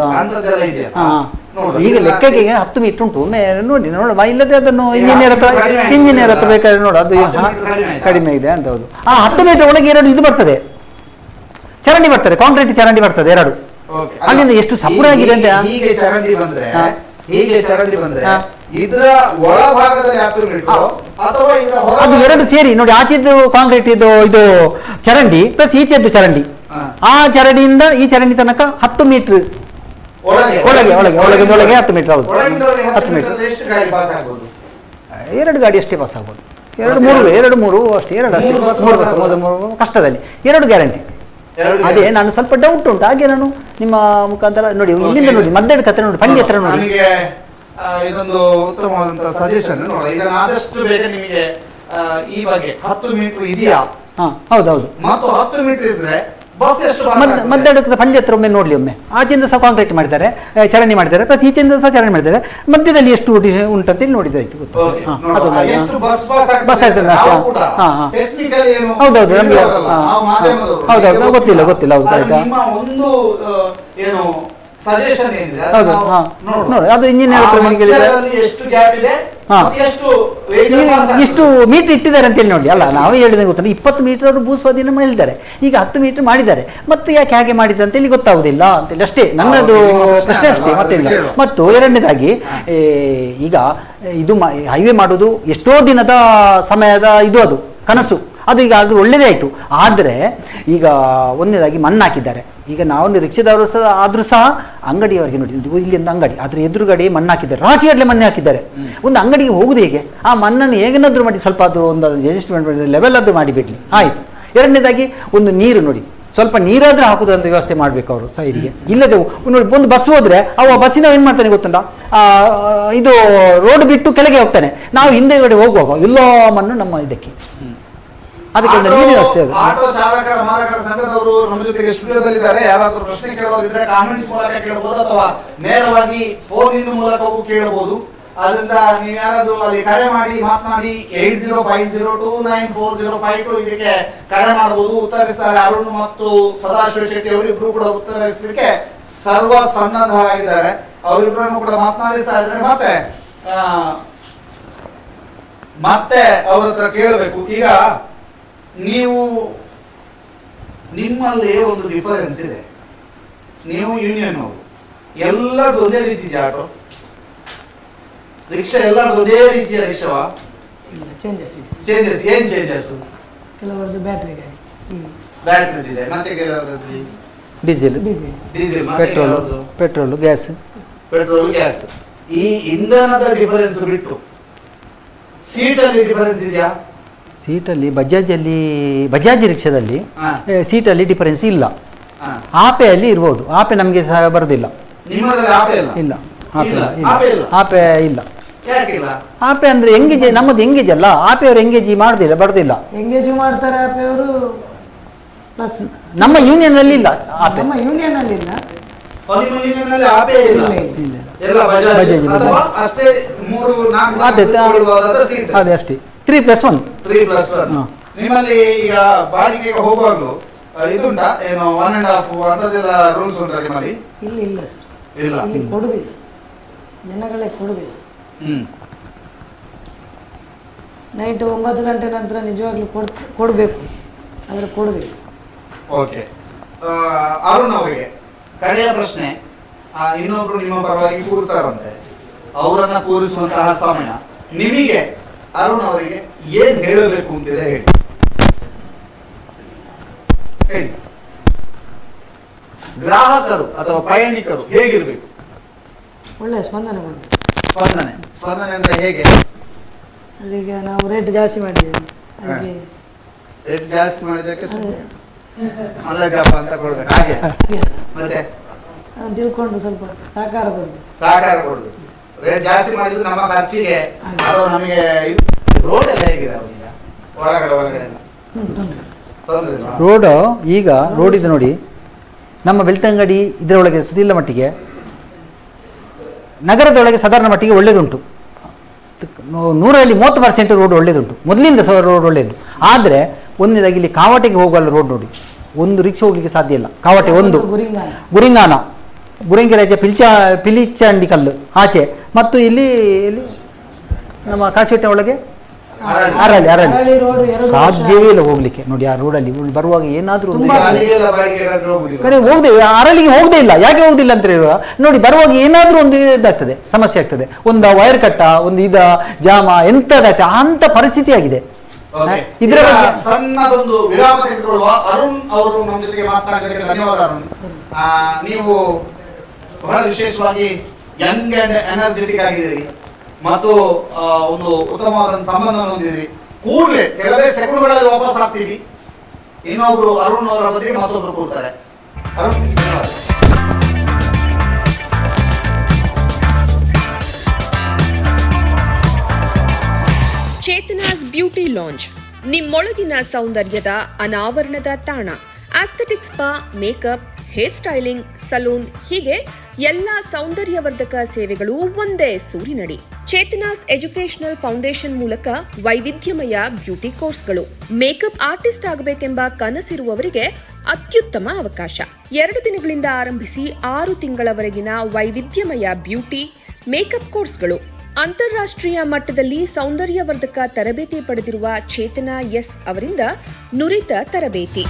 ಈಗ ಲೆಕ್ಕಕ್ಕೆ 10 ಮೀಟರ್ ಉಂಟು. ಒಮ್ಮೆ ನೋಡಿ ಇಲ್ಲದೆ ಅದನ್ನು ಇಂಜಿನಿಯರ್ ಹತ್ರ ಬೇಕಾದ್ರೆ ನೋಡು, ಅದು ಕಡಿಮೆ ಇದೆ ಅಂತ. ಹೌದು. 10 ಮೀಟರ್ ಒಳಗೆ 2 ಇದು ಬರ್ತದೆ, ಚರಂಡಿ ಬರ್ತದೆ, ಕಾಂಕ್ರೀಟ್ ಚರಂಡಿ ಬರ್ತದೆ 2. ಅಲ್ಲಿಂದ ಎಷ್ಟು ಸಪೂರ ಆಗಿದೆ ಅಂತ. ಹೀಗೆ ಚರಂಡಿ ಬಂದ್ರೆ ಇದರ ಒಳಭಾಗದಲ್ಲಿ ಅಥವಾ ಅದು 2 ಸೇರಿ ನೋಡಿ, ಆಚೆದ್ದು ಕಾಂಕ್ರೀಟ್ ಇದು ಚರಂಡಿ ಪ್ಲಸ್ ಈಚೆದ್ದು ಚರಂಡಿ, ಆ ಚರಂಡಿಯಿಂದ ಈ ಚರಂಡಿ ತನಕ 10 ಮೀಟರ್ ಒಳಗೆ 10 ಮೀಟರ್. ಹೌದು, 10 ಮೀಟರ್. 2 ಗಾಡಿ ಅಷ್ಟೇ ಪಾಸ್ ಆಗ್ಬೋದು, 2-3 ಅಷ್ಟೇ, 2 ಅಷ್ಟೇ, 3 ಕಷ್ಟದಲ್ಲಿ 2 ಗ್ಯಾರಂಟಿ. ಅದೇ ನಾನು ಸ್ವಲ್ಪ ಡೌಟ್ ಉಂಟು, ಹಾಗೆ ನಾನು ನಿಮ್ಮ ಮುಖಾಂತರ ನೋಡಿ, ಇಲ್ಲಿಂದ ನೋಡಿ ಮದ್ದೆಡ್ ಕತೆ ನೋಡಿ, ಪಳ್ಳಿ ಹತ್ರ ನೋಡಿ. ಇದೊಂದು ಉತ್ತಮವಾದಂತಹ ಸಜೆಷನ್. ನೋಡ, ಈಗ ಆದಷ್ಟು ಬೇಗ ನಿಮಗೆ ಈ ಬಗ್ಗೆ 10 ಮೀಟರ್ ಇದೆಯಾ? ಹೌದೌದು. ಮತ್ತು 10 ಮೀಟರ್ ಇದ್ರೆ ಬಸ್ ಎಷ್ಟು ಮಧ್ಯದ ಪಲ್ಲಿ ಹತ್ರ ಒಮ್ಮೆ ನೋಡ್ಲಿ, ಒಮ್ಮೆ ಆಚೆಯಿಂದ ಸಹ ಕಾಂಕ್ರೀಟ್ ಮಾಡಿದ್ದಾರೆ, ಚರಂಡಿ ಮಾಡಿದ್ದಾರೆ, ಪ್ಲಸ್ ಈಚೆಯಿಂದ ಸಹ ಚರಂಡಿ ಮಾಡಿದ್ದಾರೆ, ಮಧ್ಯದಲ್ಲಿ ಎಷ್ಟು ಉಂಟಂತ ಹೇಳಿ ನೋಡಿದ್ರೆ ಆಯ್ತು. ಬಸ್ ಆಗ್ತದೆ. ಹೌದೌದು, ನಮ್ಗೆ ಹೌದೌದು, ಗೊತ್ತಿಲ್ಲ ಗೊತ್ತಿಲ್ಲ. ಹೌದು ಆಯ್ತಾ, ಸಜೆಷನ್ ಏನಿದೆ ನೋಡಿ, ಅದು ಇಂಜಿನಿಯರ್ ಹತ್ರ ಎಷ್ಟು ಗ್ಯಾಪ್ ಇದೆ, ಇಷ್ಟು ಮೀಟರ್ ಇಟ್ಟಿದ್ದಾರೆ ಅಂತೇಳಿ ನೋಡಿ. ಅಲ್ಲ, ನಾವು ಹೇಳಿದ್ರೆ ಗೊತ್ತಿಲ್ಲ, 20 ಮೀಟರ್ ಅವರು ಭೂಸ್ವಾಧೀನ ಮಾಡಿದ್ದಾರೆ, ಈಗ 10 ಮೀಟರ್ ಮಾಡಿದ್ದಾರೆ, ಮತ್ತು ಯಾಕೆ ಹಾಗೆ ಮಾಡಿದ್ದಾರೆ ಅಂತೇಳಿ ಗೊತ್ತಾಗುದಿಲ್ಲ ಅಂತೇಳಿ ಅಷ್ಟೇ ನನ್ನದು ಪ್ರಶ್ನೆ ಅಷ್ಟೇ, ಮತ್ತೇನಿಲ್ಲ. ಮತ್ತು ಎರಡನೇದಾಗಿ ಈಗ ಇದು ಹೈವೇ ಮಾಡೋದು ಎಷ್ಟೋ ದಿನದ ಸಮಯದ ಇದು, ಅದು ಕನಸು, ಅದು ಈಗ ಅದು ಒಳ್ಳೆಯದೇ ಆಯಿತು. ಆದರೆ ಈಗ ಒಂದನೇದಾಗಿ ಮಣ್ಣು ಹಾಕಿದ್ದಾರೆ. ಈಗ ನಾವು ರಿಕ್ಷಾದವರು ಸಹ ಆದರೂ ಸಹ ಅಂಗಡಿಯವರಿಗೆ ನೋಡಿ, ಇಲ್ಲಿ ಒಂದು ಅಂಗಡಿ, ಅದರ ಎದುರುಗಡೆ ಮಣ್ಣು ಹಾಕಿದ್ದಾರೆ, ರಾಶಿಗಟ್ಟಲೆ ಮಣ್ಣು ಹಾಕಿದ್ದಾರೆ. ಒಂದು ಅಂಗಡಿಗೆ ಹೋಗುದು ಹೇಗೆ? ಆ ಮಣ್ಣನ್ನು ಹೇಗೇನಾದರೂ ಮಾಡಿ ಸ್ವಲ್ಪ ಅದು ಒಂದು ಅಡ್ಜಸ್ಟ್ಮೆಂಟ್ ಮಾಡಿ ಲೆವೆಲ್ ಆದರೂ ಮಾಡಿಬಿಡಲಿ, ಆಯಿತು. ಎರಡನೇದಾಗಿ ಒಂದು ನೀರು ನೋಡಿ, ಸ್ವಲ್ಪ ನೀರಾದರೂ ಹಾಕುವುದಂತ ವ್ಯವಸ್ಥೆ ಮಾಡಬೇಕು ಅವರು ಸೈಡಿಗೆ. ಇಲ್ಲದೆ ನೋಡಿ, ಒಂದು ಬಸ್ ಹೋದರೆ ಅವ ಬಸ್ಸಿನ ಏನು ಮಾಡ್ತಾನೆ ಗೊತ್ತುಂಟ, ಇದು ರೋಡ್ ಬಿಟ್ಟು ಕೆಳಗೆ ಹೋಗ್ತಾನೆ, ನಾವು ಹಿಂದೆಗಡೆ ಹೋಗುವಾಗ ಎಲ್ಲೋ ಮಣ್ಣು ನಮ್ಮ ಇದಕ್ಕೆ, ಅದಕ್ಕೆ ಒಂದು ನೀರಿನ ವ್ಯವಸ್ಥೆ. ಅದು ಆಟೋ ಚಾಲಕರ ಮಾಲಕರ ಸಂಘದವರು ನಮ್ಮ ಜೊತೆಗೆ ಸ್ಟುಡಿಯೋದಲ್ಲಿದ್ದಾರೆ. ಯಾರಾದರೂ ಪ್ರಶ್ನೆ ಕೇಳೋದಿದ್ರೆ ಕಾಮೆಂಟ್ಸ್ ಮೂಲಕ ಕೇಳಬಹುದು, ಅಥವಾ ನೇರವಾಗಿ ಫೋನಿನ ಮೂಲಕವೂ ಕೇಳಬಹುದು. ಅದರಿಂದ ನೀವು ಯಾರಾದ್ರೂ ಅಲ್ಲಿ ಕರೆ ಮಾಡಿ ಮಾತನಾಡಿ 8050294052 ಇದಕ್ಕೆ ಕರೆ ಮಾಡಬಹುದು. ಉತ್ತರಿಸ್ತಾರೆ ಅರುಣ್ ಮತ್ತು ಸದಾಶಿವ ಶೆಟ್ಟಿ ಅವರು ಇಬ್ರು ಕೂಡ ಉತ್ತರಿಸಲಿಕ್ಕೆ ಸರ್ವ ಸನ್ನದ್ಧರಾಗಿದ್ದಾರೆ. ಅವರಿಬ್ಬರನ್ನು ಕೂಡ ಮಾತನಾಡಿಸ್ತಾ ಇದ್ದಾರೆ. ಮತ್ತೆ ಅವ್ರ ಹತ್ರ ಕೇಳಬೇಕು. ಈಗ ನೀವು ನಿಮ್ಮಲ್ಲಿ ಒಂದು ಡಿಫರೆನ್ಸ್ ಇದೆ, ನೀವು ಯೂನಿಯನ್ ಅವರು, ಎಲ್ಲರದ್ದು ಒಂದೇ ರೀತಿ ಇದೆಯಾ ಆಟೋ ರಿಕ್ಷಾ? ಎಲ್ಲರದ್ದು ಒಂದೇ ರೀತಿಯ ರಿಕ್ಷಾವಾ? ಚೇಂಜಸ್ ಏನ್ ಚೇಂಜಸ್? ಕೆಲವರದ್ದು ಬ್ಯಾಟ್ರಿ ಗಾಡಿ, ಬ್ಯಾಟ್ರಿ ಇದೆ, ಮತ್ತೆ ಕೆಲವರದ್ದು ಡೀಸೆಲ್, ಪೆಟ್ರೋಲ್, ಗ್ಯಾಸ್. ಈ ಇಂಧನದ ಡಿಫರೆನ್ಸ್ ಬಿಟ್ಟು ಸೀಟಲ್ಲಿ ಡಿಫರೆನ್ಸ್ ಇದೆಯಾ? ಸೀಟಲ್ಲಿ ಬಜಾಜ್ ರಿಕ್ಷಾದಲ್ಲಿ ಸೀಟಲ್ಲಿ ಡಿಫರೆನ್ಸ್ ಇಲ್ಲ. ಆಪೆಯಲ್ಲಿ ಇರ್ಬೋದು, ಆಪೆ ನಮಗೆ ಸಹ ಬರೋದಿಲ್ಲ. ಇಲ್ಲ, ಆಪೆ ಇಲ್ಲ. ಆಪೆ ಅಂದ್ರೆ ಎಂಗೇಜ್, ನಮ್ಮದು ಎಂಗೇಜ್ ಅಲ್ಲ, ಆಪೆ ಅವರು ಎಂಗೇಜ್ ಬರೋದಿಲ್ಲ. ಎಂಗೇಜ್ ಮಾಡ್ತಾರೆ ಆಪೆ ಅವರು, ಪ್ಲಸ್ ನಮ್ಮ ಯೂನಿಯನ್ ಅಲ್ಲಿ ಇಲ್ಲ ಆಪೆ. ನಮ್ಮ ಯೂನಿಯನ್ ಅಲ್ಲಿ ಇಲ್ಲ. ಅದೇ ಅಷ್ಟೇ, 3+1. ನಿಮ್ಮಲ್ಲಿ ಈಗ ಬಾಡಿಗೆಗೆ ಹೋಗುವಾಗಲೂ ಇದುಂಟಾ ಏನು 1.5 ಅಂತದೆಲ್ಲ ರೂಲ್ಸ್ ಉಂಟಾ ನಿಮ್ಮಲ್ಲಿ? ಇಲ್ಲ ಸರ್, ಇಲ್ಲ, ಕೊಡುದಿಲ್ಲ, ಜನಗಳೇ ಕೊಡುದಿಲ್ಲ. ನೈಟ್ 9 ಗಂಟೆ ನಂತರ ನಿಜವಾಗ್ಲೂ ಕೊಡಬೇಕು, ಆದರೆ ಕೊಡುದಿಲ್ಲ. ಓಕೆ, ಅರುಣ್ ಅವರಿಗೆ ಕಡೆಯ ಪ್ರಶ್ನೆ. ಇನ್ನೊಬ್ರು ನಿಮ್ಮ ಪರವಾಗಿ ಕೂರ್ತಾರಂತೆ, ಅವರನ್ನ ಕೂರಿಸುವಂತಹ ಸಮಯ ನಿಮಗೆ ಅರುಣ್ ಅವರಿಗೆ ಏನ್ ಹೇಳಬೇಕು ಅಂತಿದೆ ಹೇಳಿ. ಗ್ರಾಹಕರು ಅಥವಾ ಪ್ರಯಾಣಿಕರು ಹೇಗಿರ್ಬೇಕು? ಒಳ್ಳೆ ಸ್ಪಂದನೆ ಕೊಡಬೇಕು. ಸ್ಪಂದನೆ ಅಂದ್ರೆ ಹೇಗೆ? ಈಗ ನಾವು ರೇಟ್ ಜಾಸ್ತಿ ಮಾಡಿದ್ದೇವೆ, ಅದಕ್ಕೆ ರೇಟ್ ಜಾಸ್ತಿ ಮಾಡಿದಕ್ಕೆ ಅಲ್ಲಗಪ್ಪ ಅಂತ ಕೊಡ್ಬೇಕು, ಹಾಗೆ. ಮತ್ತೆ ಅದನ್ನು ತಿಳ್ಕೊಂಡು ಸ್ವಲ್ಪ ಸಹಕಾರ ಕೊಡ್ಬೇಕು. ರೇಟ್ ಜಾಸ್ತಿ ಮಾಡಿದ್ರು ನಮ್ಮ ಖರ್ಚಿಗೆ, ಅದು ನಮಗೆ. ರೋಡ್ ಎಲ್ಲ ಹೇಗಿದೆ ಈಗ? ಒಳಗಡೆ ಎಲ್ಲ ರೋಡ್, ಈಗ ರೋಡ್ ಇದೆ ನೋಡಿ, ನಮ್ಮ ಬೆಳ್ತಂಗಡಿ ಇದರೊಳಗೆ ಸುದಿಲ್ಲ ಮಟ್ಟಿಗೆ, ನಗರದೊಳಗೆ ಸಾಧಾರಣ ಮಟ್ಟಿಗೆ ಒಳ್ಳೇದುಂಟು. 100ರಲ್ಲಿ 30% ರೋಡ್ ಒಳ್ಳೇದುಂಟು, ಮೊದಲಿಂದ ರೋಡ್ ಒಳ್ಳೇದು. ಆದರೆ ಒಂದನೇದಾಗಿ ಇಲ್ಲಿ ಕಾವಟೆಗೆ ಹೋಗುವಲ್ಲ ರೋಡ್ ನೋಡಿ, ಒಂದು ರಿಕ್ಷಾ ಹೋಗ್ಲಿಕ್ಕೆ ಸಾಧ್ಯ ಇಲ್ಲ. ಕಾವಟೆ ಒಂದು, ಗುರಿಂಗಾನ, ಗುರಿಂಗಿರಾಜ ಪಿಲಿಚಂಡಿ ಕಲ್ಲು ಆಚೆ, ಮತ್ತು ಇಲ್ಲಿ ನಮ್ಮ ಕಾಸಿಟ್ಟೆ ಒಳಗೆ ಅರಳಿ ಸಾಧ್ಯವೇ ಇಲ್ಲ ಹೋಗ್ಲಿಕ್ಕೆ ನೋಡಿ. ಆ ರೋಡಲ್ಲಿ ಬರುವಾಗ ಏನಾದ್ರೂ ಹೋಗದೆ, ಅರಳಿಗೆ ಹೋಗದೇ ಇಲ್ಲ. ಯಾಕೆ ಹೋಗುದಿಲ್ಲ ಅಂತ ಹೇಳುವ ನೋಡಿ, ಬರುವಾಗ ಏನಾದ್ರೂ ಒಂದು ಇದಾಗ್ತದೆ, ಸಮಸ್ಯೆ ಆಗ್ತದೆ, ಒಂದು ವೈರ್ ಕಟ್ಟ, ಒಂದು ಜಾಮ ಎಂತದಾಗ್ತದೆ, ಅಂತ ಪರಿಸ್ಥಿತಿ ಆಗಿದೆ. ಇದರ ಬಗ್ಗೆ ಸಣ್ಣದೊಂದು ವಿರಾಮ ತೆಗೆದುಕೊಳ್ಳುವ. ಅರುಣ್ ಅವರು ನಮ್ಮ ಜೊತೆಗೆ ಮಾತನಾಡಿದ್ದಕ್ಕೆ ಧನ್ಯವಾದ ಅರುಣ್. ನೀವು ಬಹಳ ವಿಶೇಷವಾಗಿ ಯಂಗ್ ಅಂಡ್ ಎನರ್ಜೆಟಿಕ್ ಆಗಿದ್ದೀರಿ ಮತ್ತು ಒಂದು ಉತ್ತಮವಾದ ಸಂಬಂಧ ಹೊಂದಿದ್ರಿ. ಕೂಡಲೇ ಕೆಲವೇ ಸೆಕೆಂಡ್ಗಳಲ್ಲಿ ವಾಪಸ್ ಆಗ್ತೀವಿ. ಇನ್ನೊಬ್ರು ಅರುಣ್ ಅವರ ಬದಿಗೆ ಮತ್ತೊಬ್ರು ಕೂರ್ತಾರೆ. ಅರುಣ್ ಚೇತನಾಸ್ ಬ್ಯೂಟಿ ಲಾಂಜ್, ನಿಮ್ಮೊಳಗಿನ ಸೌಂದರ್ಯದ ಅನಾವರಣದ ತಾಣ. Aesthetic spa, makeup, hair styling, salon ಹೀಗೆ ಎಲ್ಲ ಸೌಂದರ್ಯವರ್ಧಕ ಸೇವೆಗಳು ಒಂದೇ ಸೂರಿನಡಿ. ಚೇತನಾಸ್ ಎಜುಕೇಶನಲ್ ಫೌಂಡೇಶನ್ ಮೂಲಕ ವೈವಿಧ್ಯಮಯ ಬ್ಯೂಟಿ ಕೋರ್ಸ್ಗಳು. ಮೇಕಪ್ ಆರ್ಟಿಸ್ಟ್ ಆಗಬೇಕೆಂಬ ಕನಸಿರುವವರಿಗೆ ಅತ್ಯುತ್ತಮ ಅವಕಾಶ. 2 ದಿನಗಳಿಂದ ಆರಂಭಿಸಿ 6 ತಿಂಗಳವರೆಗಿನ ವೈವಿಧ್ಯಮಯ ಬ್ಯೂಟಿ, ಮೇಕಪ್ ಕೋರ್ಸ್ಗಳು. ಅಂತಾರಾಷ್ಟ್ರೀಯ ಮಟ್ಟದಲ್ಲಿ ಸೌಂದರ್ಯವರ್ಧಕ ತರಬೇತಿ ಪಡೆದಿರುವ ಚೇತನಾ ಎಸ್ ಅವರಿಂದ ನುರಿತ ತರಬೇತಿ.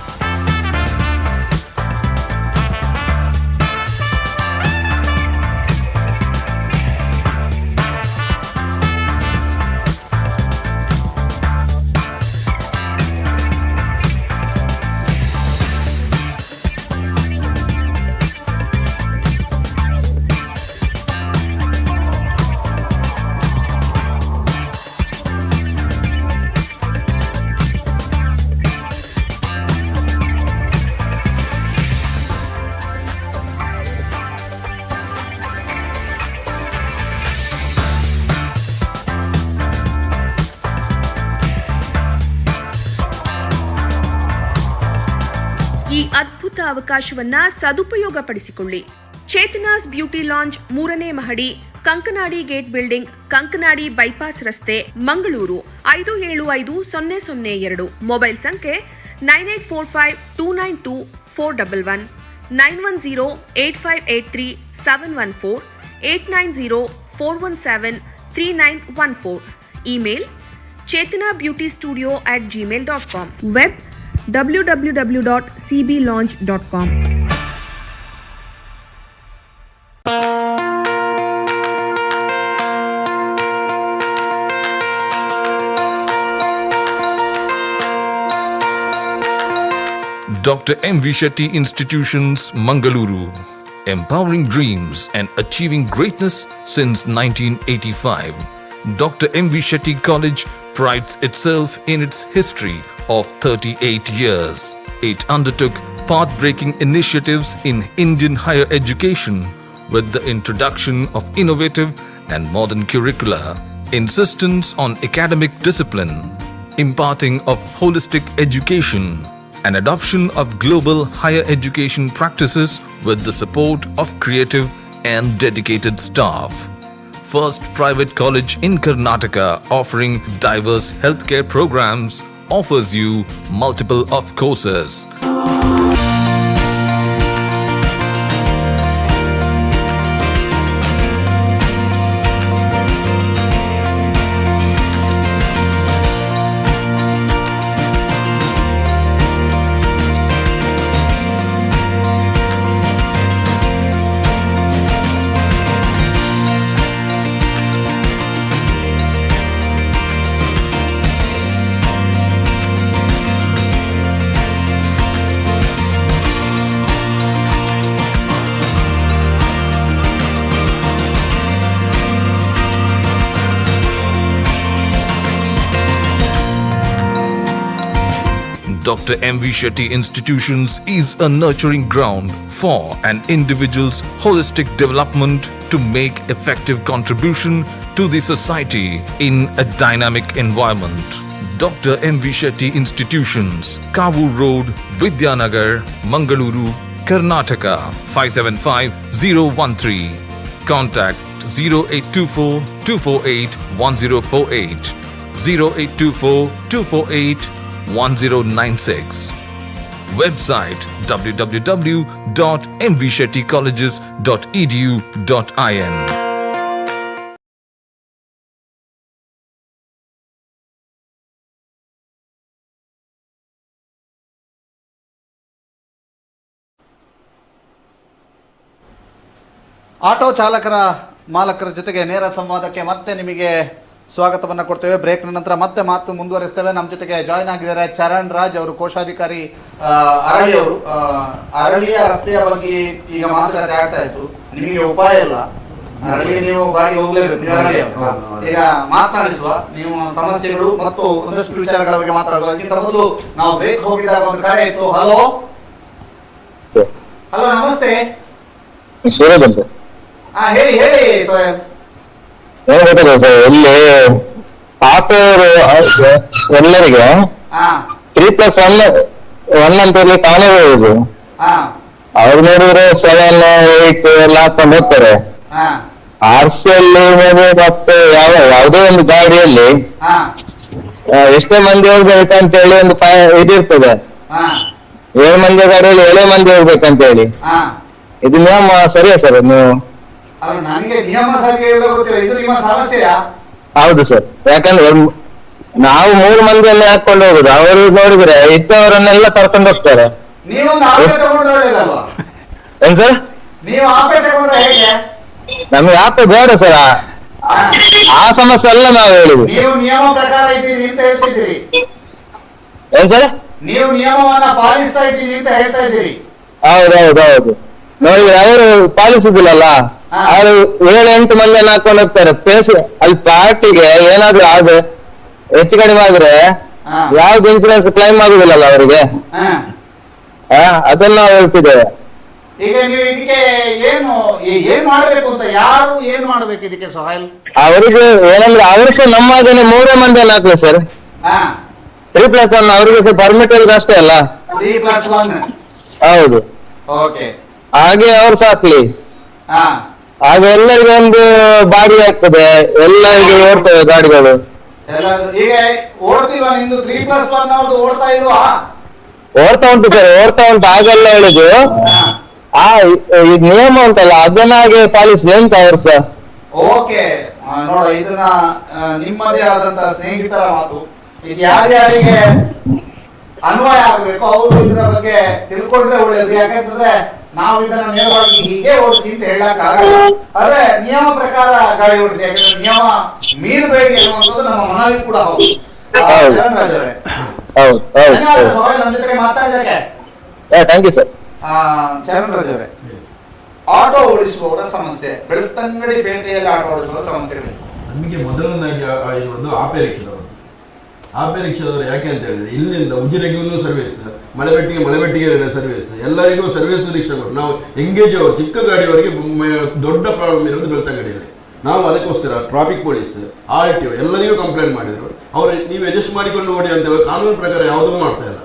ಈ ಅದ್ಭುತ ಅವಕಾಶವನ್ನ ಸದುಪಯೋಗಪಡಿಸಿಕೊಳ್ಳಿ. ಚೇತನಾಸ್ ಬ್ಯೂಟಿ ಲಾಂಜ್ 3ನೇ ಮಹಡಿ, Kankanadi gate building, Kankanadi bypass ರಸ್ತೆ, ಮಂಗಳೂರು 575002. ಮೊಬೈಲ್ ಸಂಖ್ಯೆ 9845292411, 9108583714, 8904173914. Email chetanabeautystudio@gmail.com. Web www.cblaunch.com. Dr. M.V. Shetty Institutions, Mangaluru. Empowering dreams and achieving greatness since 1985. Dr. M.V. Shetty College prides itself in its history of 38 years. It undertook path-breaking initiatives in Indian higher education with the introduction of innovative and modern curricula, insistence on academic discipline, imparting of holistic education, and adoption of global higher education practices with the support of creative and dedicated staff. First private college in Karnataka offering diverse healthcare programs, offers you multiple of courses. Dr. M.V. Shetty Institutions is a nurturing ground for an individual's holistic development to make effective contribution to the society in a dynamic environment. Dr. M.V. Shetty Institutions, Kavu Road, Vidyanagar, Mangaluru, Karnataka 575013. Contact 0824 248 1048, 0824 248 1096. Website www.mvshettycolleges.edu.in. Auto ಚಾಲಕರ ಮಾಲಕರ ಜೊತೆಗೆ ನೇರ ಸಂವಾದಕ್ಕೆ ಮತ್ತೆ ನಿಮಗೆ ಸ್ವಾಗತವನ್ನು ಕೊಡ್ತೇವೆ. ಬ್ರೇಕ್ನ ನಂತರ ಮತ್ತೆ ಮಾತು ಮುಂದುವರಿಸ್ತೇವೆ. ನಮ್ಮ ಜೊತೆಗೆ ಜಾಯ್ನ್ ಆಗಿದ್ದಾರೆ ಚರಣ್ ರಾಜ್ ಅವರು, ಕೋಶಾಧಿಕಾರಿ ಅರಳಿ ಅವರು. ಅರಳಿಯ ರಸ್ತೆಯ ಬಗ್ಗೆ ಈಗ ಮಾತುಕತೆ ಆಗ್ತಾ ಇತ್ತು. ನಿಮಗೆ ಉಪಾಯ ಇಲ್ಲ, ಅರಳಿ ನೀವು ಬಾಡಿಗೆ ಹೋಗ್ಲೇಬೇಕು. ಈಗ ಮಾತನಾಡಿಸುವ ನೀವು ಸಮಸ್ಯೆಗಳು ಮತ್ತು ಒಂದಷ್ಟು ವಿಚಾರಗಳ ಬಗ್ಗೆ ಮಾತಾಡುವ. ಅದಕ್ಕಿಂತ ಮೊದಲು ನಾವು ಬ್ರೇಕ್ ಹೋಗಿದಾಗ ಒಂದು ಕಾರ್ಯ ಇತ್ತು. ಹಲೋ ಹಲೋ, ನಮಸ್ತೆ. ಹೇಳಿ ಹೇಳಿ ಸೋಯಲ್. ಇಲ್ಲಿ ಆಟೋ ಎಲ್ಲರಿಗೆ ಹಾ 3+1 ಅಂತ ಹೇಳಿ ತಾನೇ ಹೇಳುದು. ಹಾ ಅವ್ರು ನೋಡಿದ್ರೆ 7, 8 ಎಲ್ಲ ಹಾಕೊಂಡು ಹೋಗ್ತಾರೆ. ಹಾ ಆರ್ಸಿಯಲ್ಲಿ ಮತ್ತೆ ಯಾವುದೇ ಒಂದು ಗಾಡಿಯಲ್ಲಿ ಹಾ ಎಷ್ಟೇ ಮಂದಿ ಹೋಗ್ಬೇಕಂತ ಹೇಳಿ ಒಂದು ಇದಿರ್ತದೆ. ಹಾ 7 ಮಂದಿ ಗಾಡಿಯಲ್ಲಿ 7 ಮಂದಿ ಹೋಗ್ಬೇಕಂತ ಹೇಳಿ. ಹಾ ಇದು ನಿಯಮ ಸರಿಯಾ ಸರ್? ನೀವು ಅಲ್ಲ, ನನಗೆ ನಿಯಮ ಸರಿ ಎಲ್ಲ ಗೊತ್ತಿಲ್ಲ, ಇದು ನಿಮ್ಮ ಸಮಸ್ಯೆಯಾ? ಹೌದು ಸರ್, ಯಾಕಂದ್ರೆ ನಾವು 3 ಮಂದಿಯನ್ನೇ ಹಾಕೊಂಡು ಹೋಗುದು. ಅವರು ನೋಡಿದ್ರೆ ಇದ್ದವರನ್ನೆಲ್ಲ ಕರ್ಕೊಂಡು ಹೋಗ್ತಾರೆ. ನೀವೊಂದು ಆಪೆ ತಗೊಂಡ್ರೆ ಒಳ್ಳೇದಲ್ವಾ? ಏನ್ ಸರ್? ನೀವು ಆಪೆ ತಗೊಂಡ್ರೆ ಹೇಗೆ? ನಮ್ಗೆ ಆಪೆ ಬೇಡ ಸರ್, ಆ ಸಮಸ್ಯೆ ಎಲ್ಲ ನಾವು ಹೇಳಿದ್ವಿ. ನೀವು ನಿಯಮ ಪ್ರಕಾರ ಇದ್ದೀರಿ ಅಂತ ಹೇಳ್ತಿದ್ದೀರಿ. ಏನ್ ಸರ್? ನೀವು ನಿಯಮವನ್ನ ಪಾಲಿಸ್ತಾ ಇದ್ದೀರಿ ಅಂತ ಹೇಳ್ತಾ ಇದ್ದೀರಿ. ಹೌದೌದೌದು, ನೋಡಿದ್ರೆ ಅವರು ಪಾಲಿಸುದಿಲ್ಲಲ್ಲ. ಅವರು 7-8 ಮಂದಿಯನ್ನು ಹಾಕೊಂಡು ಹೋಗ್ತಾರೆ. ಅಲ್ಲಿ ಪಾರ್ಟಿಗೆ ಏನಾದ್ರು ಆದ್ರೆ ಹೆಚ್ಚು ಕಡಿಮೆ ಆದ್ರೆ ಯಾವ್ದು ಇನ್ಸೂರೆನ್ಸ್ ಕ್ಲೈಮ್ ಆಗುದಿಲ್ಲಲ್ಲ ಅವರಿಗೆ. ಅದನ್ನ ನಾವು ಹೇಳ್ತಿದ್ದೇವೆ. ಈಗ ನೀವು ಇದಕ್ಕೆ ಏನ್ ಮಾಡ್ಬೇಕು ಅಂತ, ಯಾರು ಏನ್ ಮಾಡ್ಬೇಕು ಇದಕ್ಕೆ ಸಹಾಯ್? ಅವರಿಗೆ ಏನಂದ್ರೆ ಅವರು ಸಹ ನಮ್ಮ ಹಾಗೇನೆ 3 ಮಂದಿಯನ್ನು ಹಾಕ್ಲಿ ಸರ್. 3+1 ಅವರಿಗೆ ಸಹ ಪರ್ಮಿಟ್ ಇರೋದು ಅಷ್ಟೇ ಅಲ್ಲ. 3+1 ಹೌದು, ಓಕೆ. ಹಾಗೆ ಅವ್ರು ಸಹ ಹಾಕ್ಲಿ. ಹಾಗೆ ಎಲ್ಲರಿಗೂ ಒಂದು ಬಾಡಿಗೆ ಆಗ್ತದೆ, ಎಲ್ಲರಿಗೆ ಓಡ್ತವೆ ಗಾಡಿಗಳು. ಈಗ ಓಡ್ತಿಲ್ವಾ ನಿಮ್ದು? 3+1 ಅವ್ರದ್ದು ಓಡ್ತಾ ಇಲ್ವಾ? ಓಡ್ತಾ ಉಂಟು ಸರ್, ಓಡ್ತಾ ಉಂಟು. ಹಾಗೆಲ್ಲ ಹೇಳಿದ್ರು ಈ ನಿಯಮ ಉಂಟಲ್ಲ ಅದನ್ನ ಹಾಗೆ ಪಾಲಿಸಿ ಅಂತ ಅವ್ರು ಸಹ. ಓಕೆ, ನೋಡ, ಇದನ್ನ ನಿಮ್ಮದೇ ಆದಂತ ಸ್ನೇಹಿತರ ಮಾತು. ಇದು ಯಾರ್ಯಾರಿಗೆ ಅನ್ವಯ ಆಗ್ಬೇಕು ಅವರು ಇದರ ಬಗ್ಗೆ ತಿಳ್ಕೊಂಡ್ರೆ ಒಳ್ಳೇದು. ಯಾಕಂತಂದ್ರೆ ನಾವು ಇದನ್ನ ನೇರವಾಗಿ ಹೀಗೆ ಓಡಿಸಿ ಅಂತ ಹೇಳಕ್ ಆಗಲ್ಲ. ಆದ್ರೆ ನಿಯಮ ಪ್ರಕಾರ ಗಾಡಿ ಓಡಿಸಿ, ಯಾಕಂದ್ರೆ ನಿಯಮ ಮೀರಬೇಡಿ ಅನ್ನುವಂಥದ್ದು ನಮ್ಮ ಮನವಿ ಕೂಡ ಹೌದು. ಧನ್ಯವಾದ ಸೋಹೆಲ್, ನಮ್ಮ ಜೊತೆಗೆ ಮಾತಾಡಿದಕ್ಕೆ. Thank you sir. ಚರಣರಾಜ್ ಅವರೇ, ಆಟೋ ಓಡಿಸುವವರ ಸಮಸ್ಯೆ, ಬೆಳ್ತಂಗಡಿ ಪೇಟೆಯಲ್ಲಿ ಆಟೋ ಓಡಿಸುವವರ ಸಮಸ್ಯೆಗಳು. ನಮಗೆ ಮೊದಲನಾಗಿ ಒಂದು ಆಪೆ ರಿಕ್ಷಾದವರು ಯಾಕೆ ಅಂತ ಹೇಳಿದ್ರೆ, ಇಲ್ಲಿಂದ ಉಜಿರೆಗೂ ಸರ್ವಿಸ್, ಮಳೆಬೆಟ್ಟಿಗೆ ಸರ್ವಿಸ್, ಎಲ್ಲರಿಗೂ ಸರ್ವಿಸ್ ರಿಕ್ಷಾಗಳು. ನಾವು ಎಂಗೇಜ್ ಅವರು ಚಿಕ್ಕ ಗಾಡಿಯವರಿಗೆ ದೊಡ್ಡ ಪ್ರಾಬ್ಲಮ್ ಇರೋದು ಬೆಳ್ತಂಗಡಿಯಲ್ಲಿ. ನಾವು ಅದಕ್ಕೋಸ್ಕರ ಟ್ರಾಫಿಕ್ ಪೊಲೀಸ್, RTO ಎಲ್ಲರಿಗೂ ಕಂಪ್ಲೇಂಟ್ ಮಾಡಿದ್ರು. ಅವ್ರು ನೀವು ಅಡ್ಜಸ್ಟ್ ಮಾಡಿಕೊಂಡು ಓಡಿ ಅಂತ ಹೇಳಿ ಕಾನೂನು ಪ್ರಕಾರ ಯಾವುದೂ ಮಾಡ್ತಾ ಇಲ್ಲ.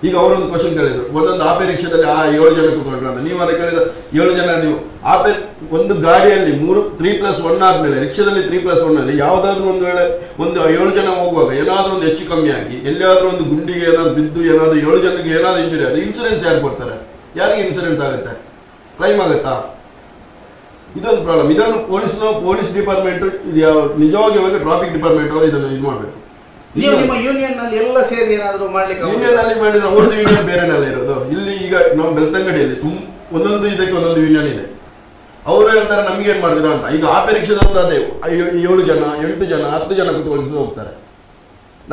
ಈಗ ಅವರೊಂದು ಕ್ವಶನ್ ಕೇಳಿದ್ರು, ಒಂದೊಂದು ಆಪೆ ರಿಕ್ಷಾದಲ್ಲಿ 7 ಜನ ಕೂತ್ಕೊಂಡ್ರು ಅಂತ. ನೀವು ಅದಕ್ಕೆ ಕೇಳಿದ್ರೆ 7 ಜನ ನೀವು ಆಪೆ ಒಂದು ಗಾಡಿಯಲ್ಲಿ 3+1 ಆದ್ಮೇಲೆ ರಿಕ್ಷಾದಲ್ಲಿ 3+1 ಅಲ್ಲಿ ಯಾವುದಾದ್ರೂ ಒಂದು ವೇಳೆ ಒಂದು 7 ಜನ ಹೋಗುವಾಗ ಏನಾದ್ರೂ ಒಂದು ಹೆಚ್ಚು ಕಮ್ಮಿ ಆಗಿ ಎಲ್ಲಿಯಾದ್ರೂ ಒಂದು ಗುಂಡಿಗೆ ಏನಾದ್ರು ಬಿದ್ದು ಏನಾದ್ರು 7 ಜನರಿಗೆ ಏನಾದ್ರು ಇಂಜುರಿ ಆದ್ರೆ ಇನ್ಸೂರೆನ್ಸ್ ಯಾರು ಕೊಡ್ತಾರೆ? ಯಾರಿಗೆ ಇನ್ಸೂರೆನ್ಸ್ ಆಗುತ್ತೆ? ಕ್ಲೈಮ್ ಆಗುತ್ತಾ? ಇದೊಂದು ಪ್ರಾಬ್ಲಮ್. ಇದನ್ನು ಪೊಲೀಸ್ ಡಿಪಾರ್ಟ್ಮೆಂಟ್ ನಿಜವಾಗಿ ಟ್ರಾಫಿಕ್ ಡಿಪಾರ್ಟ್ಮೆಂಟ್ ಅವರು ಇದನ್ನು ಇದು ಮಾಡಬೇಕು. ಯೂನಿಯನ್ ನಲ್ಲಿ ಎಲ್ಲ ಸೇರಿ ಏನಾದ್ರು ಮಾಡ್ಲಿಕ್ಕೆ? ಯೂನಿಯನ್ ಅಲ್ಲಿ ಮಾಡಿದ್ರೆ ಅವ್ರದ್ದು ಯೂನಿಯನ್ ಬೇರೆನೆಲ್ಲ ಇರೋದು. ಇಲ್ಲಿ ಈಗ ನಾವು ಬೆಳ್ತಂಗಡಿಯಲ್ಲಿ ಒಂದೊಂದು ಇದಕ್ಕೆ ಒಂದೊಂದು ಯೂನಿಯನ್ ಇದೆ. ಅವರು ಹೇಳ್ತಾರೆ ನಮ್ಗೆ ಏನ್ ಮಾಡಿದ್ರ ಅಂತ. ಈಗ ಆಪೆ ರಿಕ್ಷಾದವ್ರದ್ದು ಅದೇ 7 ಜನ 8 ಜನ 10 ಜನ ಕೂತ್ಕೊಂಡು ಹೋಗ್ತಾರೆ.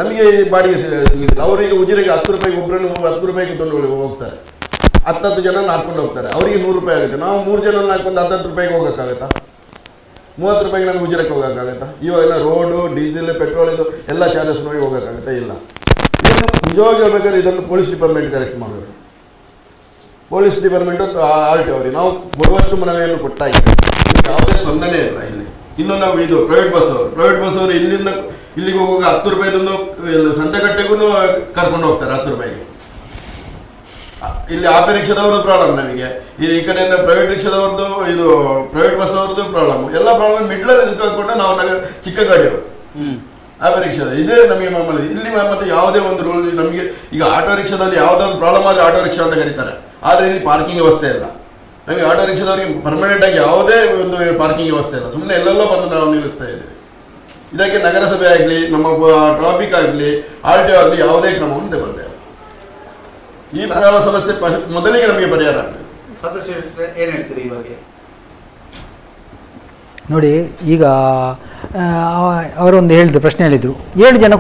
ನಮಗೆ ಬಾಡಿಗೆ ಸಿಗುದಿಲ್ಲ. ಅವರಿಗೆ ಉಜಿರೆಗೆ 10 ರೂಪಾಯಿಗೆ ಒಬ್ಬರನ್ನು 10 ರೂಪಾಯಿಗೆ ತೊಗೊಂಡು ಹೋಗ್ತಾರೆ. 10 ಜನ ಹಾಕೊಂಡು ಹೋಗ್ತಾರೆ. ಅವರಿಗೆ 100 ರೂಪಾಯಿ ಆಗುತ್ತೆ. ನಾವು 3 ಜನ ಹಾಕೊಂಡು 10 ರೂಪಾಯಿಗೆ ಹೋಗೋಕ್ಕಾಗತ್ತಾ? 30 ರೂಪಾಯಿಗೆ ನಮ್ಗೆ ಉಜಿರಕ್ಕೆ ಹೋಗೋಕ್ಕಾಗತ್ತಾ? ಇವಾಗೆಲ್ಲ ರೋಡು, ಡೀಸೆಲ್, ಪೆಟ್ರೋಲ್ ಇದು ಎಲ್ಲ ಚಾರ್ಜಸ್ ನೋಡಿ ಹೋಗೋಕ್ಕಾಗತ್ತಾ? ಇಲ್ಲ. ನಿಜವಾಗಿ ಹೇಳ್ಬೇಕಾದ್ರೆ ಇದನ್ನು ಪೊಲೀಸ್ ಡಿಪಾರ್ಟ್ಮೆಂಟ್ ಕರೆಕ್ಟ್ ಮಾಡಬೇಕು. ಪೊಲೀಸ್ ಡಿಪಾರ್ಟ್ಮೆಂಟ್ RTO ಅವರಿಗೆ ನಾವು ಕೊಡುವಷ್ಟು ಮನವಿಯನ್ನು ಕೊಟ್ಟಾಗಿ ಯಾವುದೇ ಸ್ಪಂದನೆ ಇಲ್ಲ ಇಲ್ಲಿ. ಇನ್ನು ನಾವು ಇದು ಪ್ರೈವೇಟ್ ಬಸ್ ಅವರು ಇಲ್ಲಿಂದ ಇಲ್ಲಿಗೆ ಹೋಗುವಾಗ 10 ರೂಪಾಯಿದನ್ನು ಸಂತೆಕಟ್ಟೆಗೂ ಕರ್ಕೊಂಡು ಹೋಗ್ತಾರೆ 10 ರೂಪಾಯಿಗೆ. ಇಲ್ಲಿ ಆಪೆ ರಿಕ್ಷಾದವ್ರದ್ದು ಪ್ರಾಬ್ಲಮ್ ನಮಗೆ. ಈ ಕಡೆಯಿಂದ ಪ್ರೈವೇಟ್ ರಿಕ್ಷಾದವ್ರದ್ದು, ಇದು ಪ್ರೈವೇಟ್ ಬಸ್ ಅವ್ರದ್ದು ಪ್ರಾಬ್ಲಮ್. ಎಲ್ಲ ಪ್ರಾಬ್ಲಮ್ ಮಿಡ್ಲಲ್ಲಿ ಹಾಕೊಂಡು ನಾವು ಚಿಕ್ಕ ಗಾಡಿಯವರು ಆಪೆ ರಿಕ್ಷಾದ ಇದೇ ನಮಗೆ ಮಾಮೂಲಿ. ಇಲ್ಲಿ ಮತ್ತೆ ಯಾವುದೇ ಒಂದು ರೂಲ್ ನಮಗೆ. ಈಗ ಆಟೋ ರಿಕ್ಷಾದಲ್ಲಿ ಯಾವುದಾದ್ರು ಪ್ರಾಬ್ಲಮ್ ಆದರೆ ಆಟೋ ರಿಕ್ಷಾ ಅಂತ ಕರೀತಾರೆ. ಆದರೆ ಇಲ್ಲಿ ಪಾರ್ಕಿಂಗ್ ವ್ಯವಸ್ಥೆ ಇಲ್ಲ. ನಮಗೆ ಆಟೋ ರಿಕ್ಷಾದವರಿಗೆ ಪರ್ಮನೆಂಟ್ ಆಗಿ ಯಾವುದೇ ಒಂದು ಪಾರ್ಕಿಂಗ್ ವ್ಯವಸ್ಥೆ ಇಲ್ಲ. ಸುಮ್ಮನೆ ಎಲ್ಲೆಲ್ಲೋ ಬಂದು ನಾವು ನಿಲ್ಲಿಸ್ತಾ ಇದ್ದೇವೆ. ಇದಕ್ಕೆ ನಗರಸಭೆ ಆಗಲಿ, ನಮ್ಮ ಟ್ರಾಫಿಕ್ ಆಗಲಿ, RTO ಆಗಲಿ ಯಾವುದೇ ಕ್ರಮವನ್ನು ತಗೊಳ್ತೇವೆ. ಈ ಸಮಸ್ಯೆ ಮೊದಲಿಗೆ ನಮಗೆ ಪರಿಹಾರ ಆಗ್ತದೆ. ಏನ್ ಹೇಳ್ತೀರಿ ಈ ಬಗ್ಗೆ? ನೋಡಿ, ಈಗ ಅವರೊಂದು ಹೇಳಿದ್ರು, ಪ್ರಶ್ನೆ ಹೇಳಿದ್ರು, 7 ಜನ